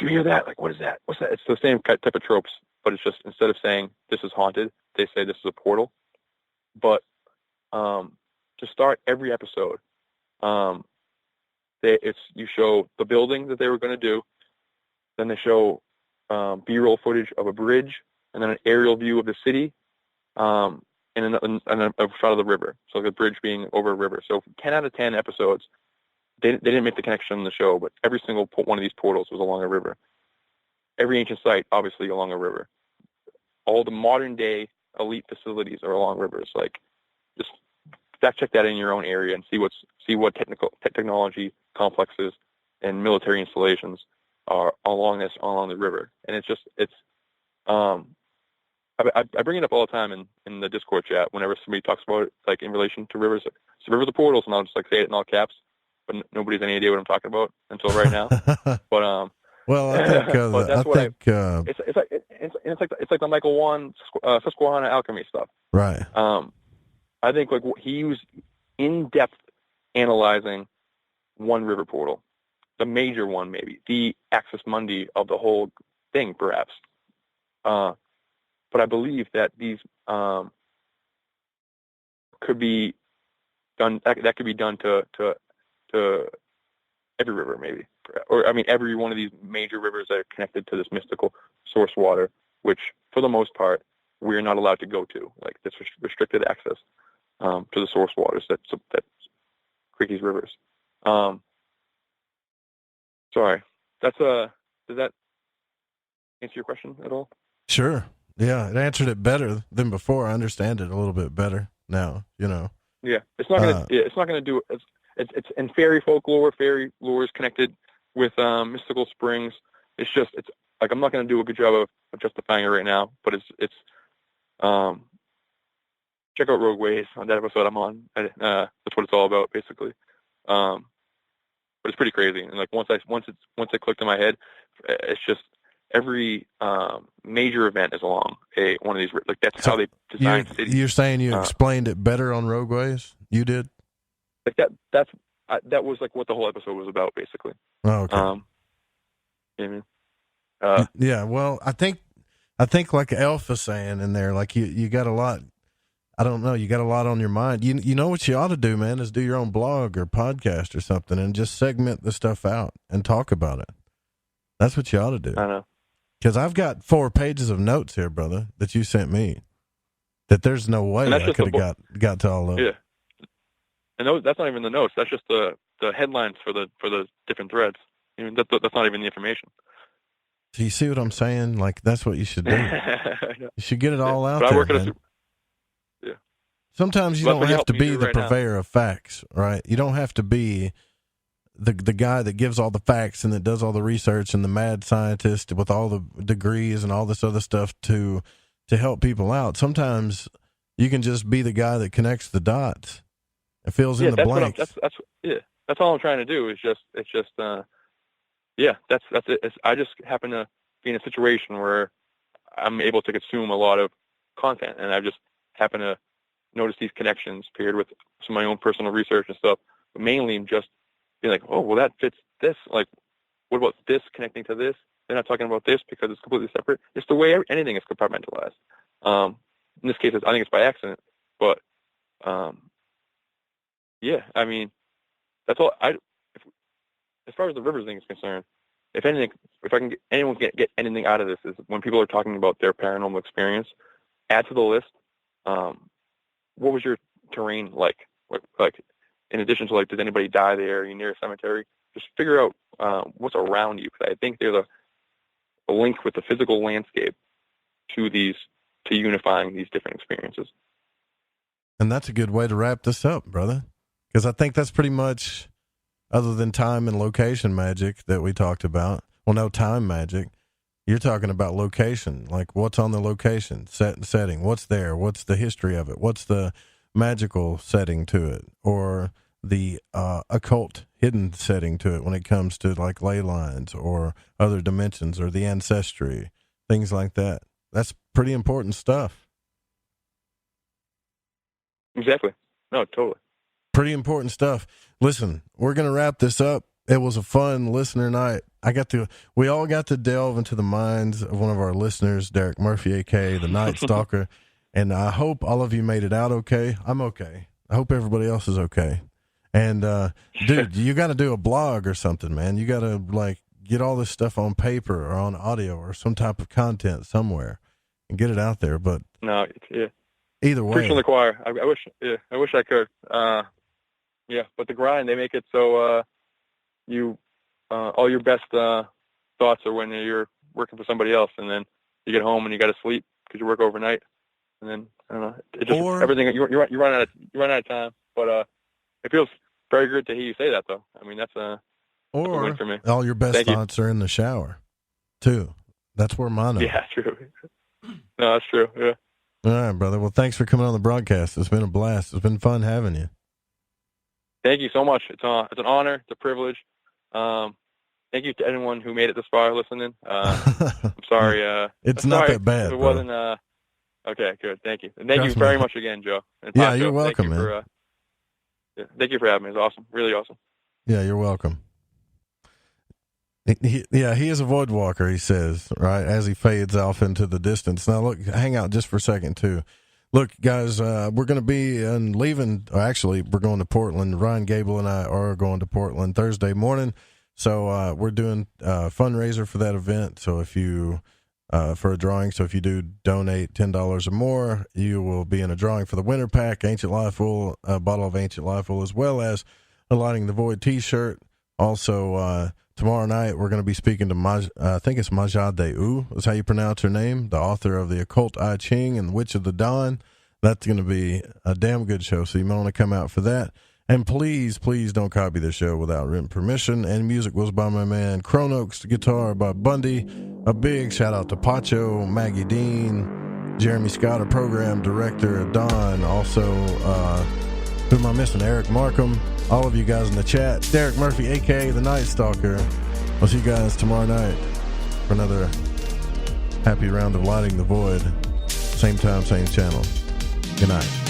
you hear that? Like, what is that? What's that? It's the same type of tropes, but it's just, instead of saying this is haunted, they say this is a portal. But to start every episode, you show the building that they were going to do, then they show B-roll footage of a bridge, and then an aerial view of the city, and a shot of the river. So the bridge being over a river. So 10 out of 10 episodes, they didn't make the connection in the show, but every single one of these portals was along a river. Every ancient site, obviously, along a river. All the modern day elite facilities are along rivers. Like, just fact check that in your own area and see what technology complexes and military installations are along the river. And I bring it up all the time in the Discord chat whenever somebody talks about it, like in relation to rivers. So rivers are portals, and I'll just like say it in all caps, but nobody's any idea what I'm talking about until right now. But well, I think but that's it's like the Michael Wan Susquehanna alchemy stuff, right? I think like he was in depth analyzing one river portal, the major one, maybe the axis mundi of the whole thing, perhaps. But I believe that these could be done. That could be done to every river, maybe, or I mean, every one of these major rivers that are connected to this mystical source water, which for the most part we're not allowed to go to. Like this restricted access to the source waters that create these rivers. Sorry, does that answer your question at all? Sure. Yeah, it answered it better than before. I understand it a little bit better now. Yeah, it's not gonna do it. It's in fairy folklore. Fairy lore is connected with mystical springs. It's like I'm not gonna do a good job of justifying it right now. But it's check out Rogue Ways on that episode I'm on. That's what it's all about, basically. But it's pretty crazy. And like once it clicked in my head, it's just every major event is along one of these. Like that's how they design cities. You're saying you explained it better on Rogue Ways? You did? Like that was like what the whole episode was about, basically. Oh, okay. Yeah. Well, I think like Alpha's saying in there, like you got a lot. I don't know. You got a lot on your mind. You know what you ought to do, man, is do your own blog or podcast or something and just segment the stuff out and talk about it. That's what you ought to do. I know. Because I've got 4 pages of notes here, brother, that you sent me. That there's no way I could have got to all of it. Yeah. And that's not even the notes. That's just the headlines for the different threads. I mean, that's not even the information. So you see what I'm saying? Like that's what you should do. You should get it all out but there. I work man. Yeah. Sometimes you don't have to be the purveyor of facts, right? You don't have to be the guy that gives all the facts and that does all the research and the mad scientist with all the degrees and all this other stuff to help people out. Sometimes you can just be the guy that connects the dots and fills in the blanks. That's all I'm trying to do. It's just that's it. I just happen to be in a situation where I'm able to consume a lot of content, and I just happen to notice these connections paired with some of my own personal research and stuff, but mainly just being like, oh, well, that fits this. Like, what about this connecting to this? They're not talking about this because it's completely separate. It's the way anything is compartmentalized. In this case, I think it's by accident, but yeah, I mean, that's all. As far as the rivers thing is concerned, if anything, if I can anyone can get anything out of this, is when people are talking about their paranormal experience, add to the list. What was your terrain like? Like, in addition to, like, did anybody die there? Are you near a cemetery? Just figure out what's around you, because I think there's a link with the physical landscape to unifying these different experiences. And that's a good way to wrap this up, brother, because I think that's pretty much, other than time and location magic that we talked about. Well, no time magic. You're talking about location, like what's on the location, setting, what's there, what's the history of it, what's the magical setting to it, or the occult hidden setting to it when it comes to, like, ley lines or other dimensions or the ancestry, things like that. That's pretty important stuff. Exactly. No, totally. Pretty important stuff. Listen, we're going to wrap this up. It was a fun listener night. We all got to delve into the minds of one of our listeners, Derek Murphy, aka the Nightstocker. And I hope all of you made it out okay. I'm okay. I hope everybody else is okay. And, dude, you got to do a blog or something, man. You got to, like, get all this stuff on paper or on audio or some type of content somewhere and get it out there. But no, yeah. Either way. Preaching the choir. I wish I could. Yeah, but the grind, they make it so all your best thoughts are when you're working for somebody else, and then you get home and you got to sleep because you work overnight, and then I don't know, it just everything you run out of time. But it feels very good to hear you say that, though. I mean, that's a win for me. All your best thoughts are in the shower, too. That's where mine are. Yeah, true. No, that's true. Yeah. All right, brother. Well, thanks for coming on the broadcast. It's been a blast. It's been fun having you. Thank you so much. It's an honor. It's a privilege. Thank you to anyone who made it this far listening. I'm sorry. It's not that bad. It wasn't. Okay, good. Thank you. And thank you very much again, Joe. And yeah, you're welcome, man. Thank you for having me. It's awesome. Really awesome. Yeah, you're welcome. He is a void walker, he says, right, as he fades off into the distance. Now, look, hang out just for a second, too. Look, guys, we're going to be leaving. Actually, we're going to Portland. Ryan Gable and I are going to Portland Thursday morning. So we're doing a fundraiser for that event. So if you, for a drawing, so if you do donate $10 or more, you will be in a drawing for the winter pack, Ancient Life Oil, a bottle of Ancient Life Oil, as well as a Lighting the Void t-shirt. Also, tomorrow night, we're going to be speaking to I think it's Majade U, is how you pronounce her name, the author of the Occult I Ching and Witch of the Dawn. That's going to be a damn good show, so you might want to come out for that. And please, please don't copy the show without written permission. And music was by my man Chronox, guitar by Bundy. A big shout out to Pacho, Maggie Dean, Jeremy Scott, our program director, Don. Also, who am I missing? Eric Markham. All of you guys in the chat. Derek Murphy, a.k.a. the Nightstocker. I'll see you guys tomorrow night for another happy round of Lighting the Void. Same time, same channel. Good night.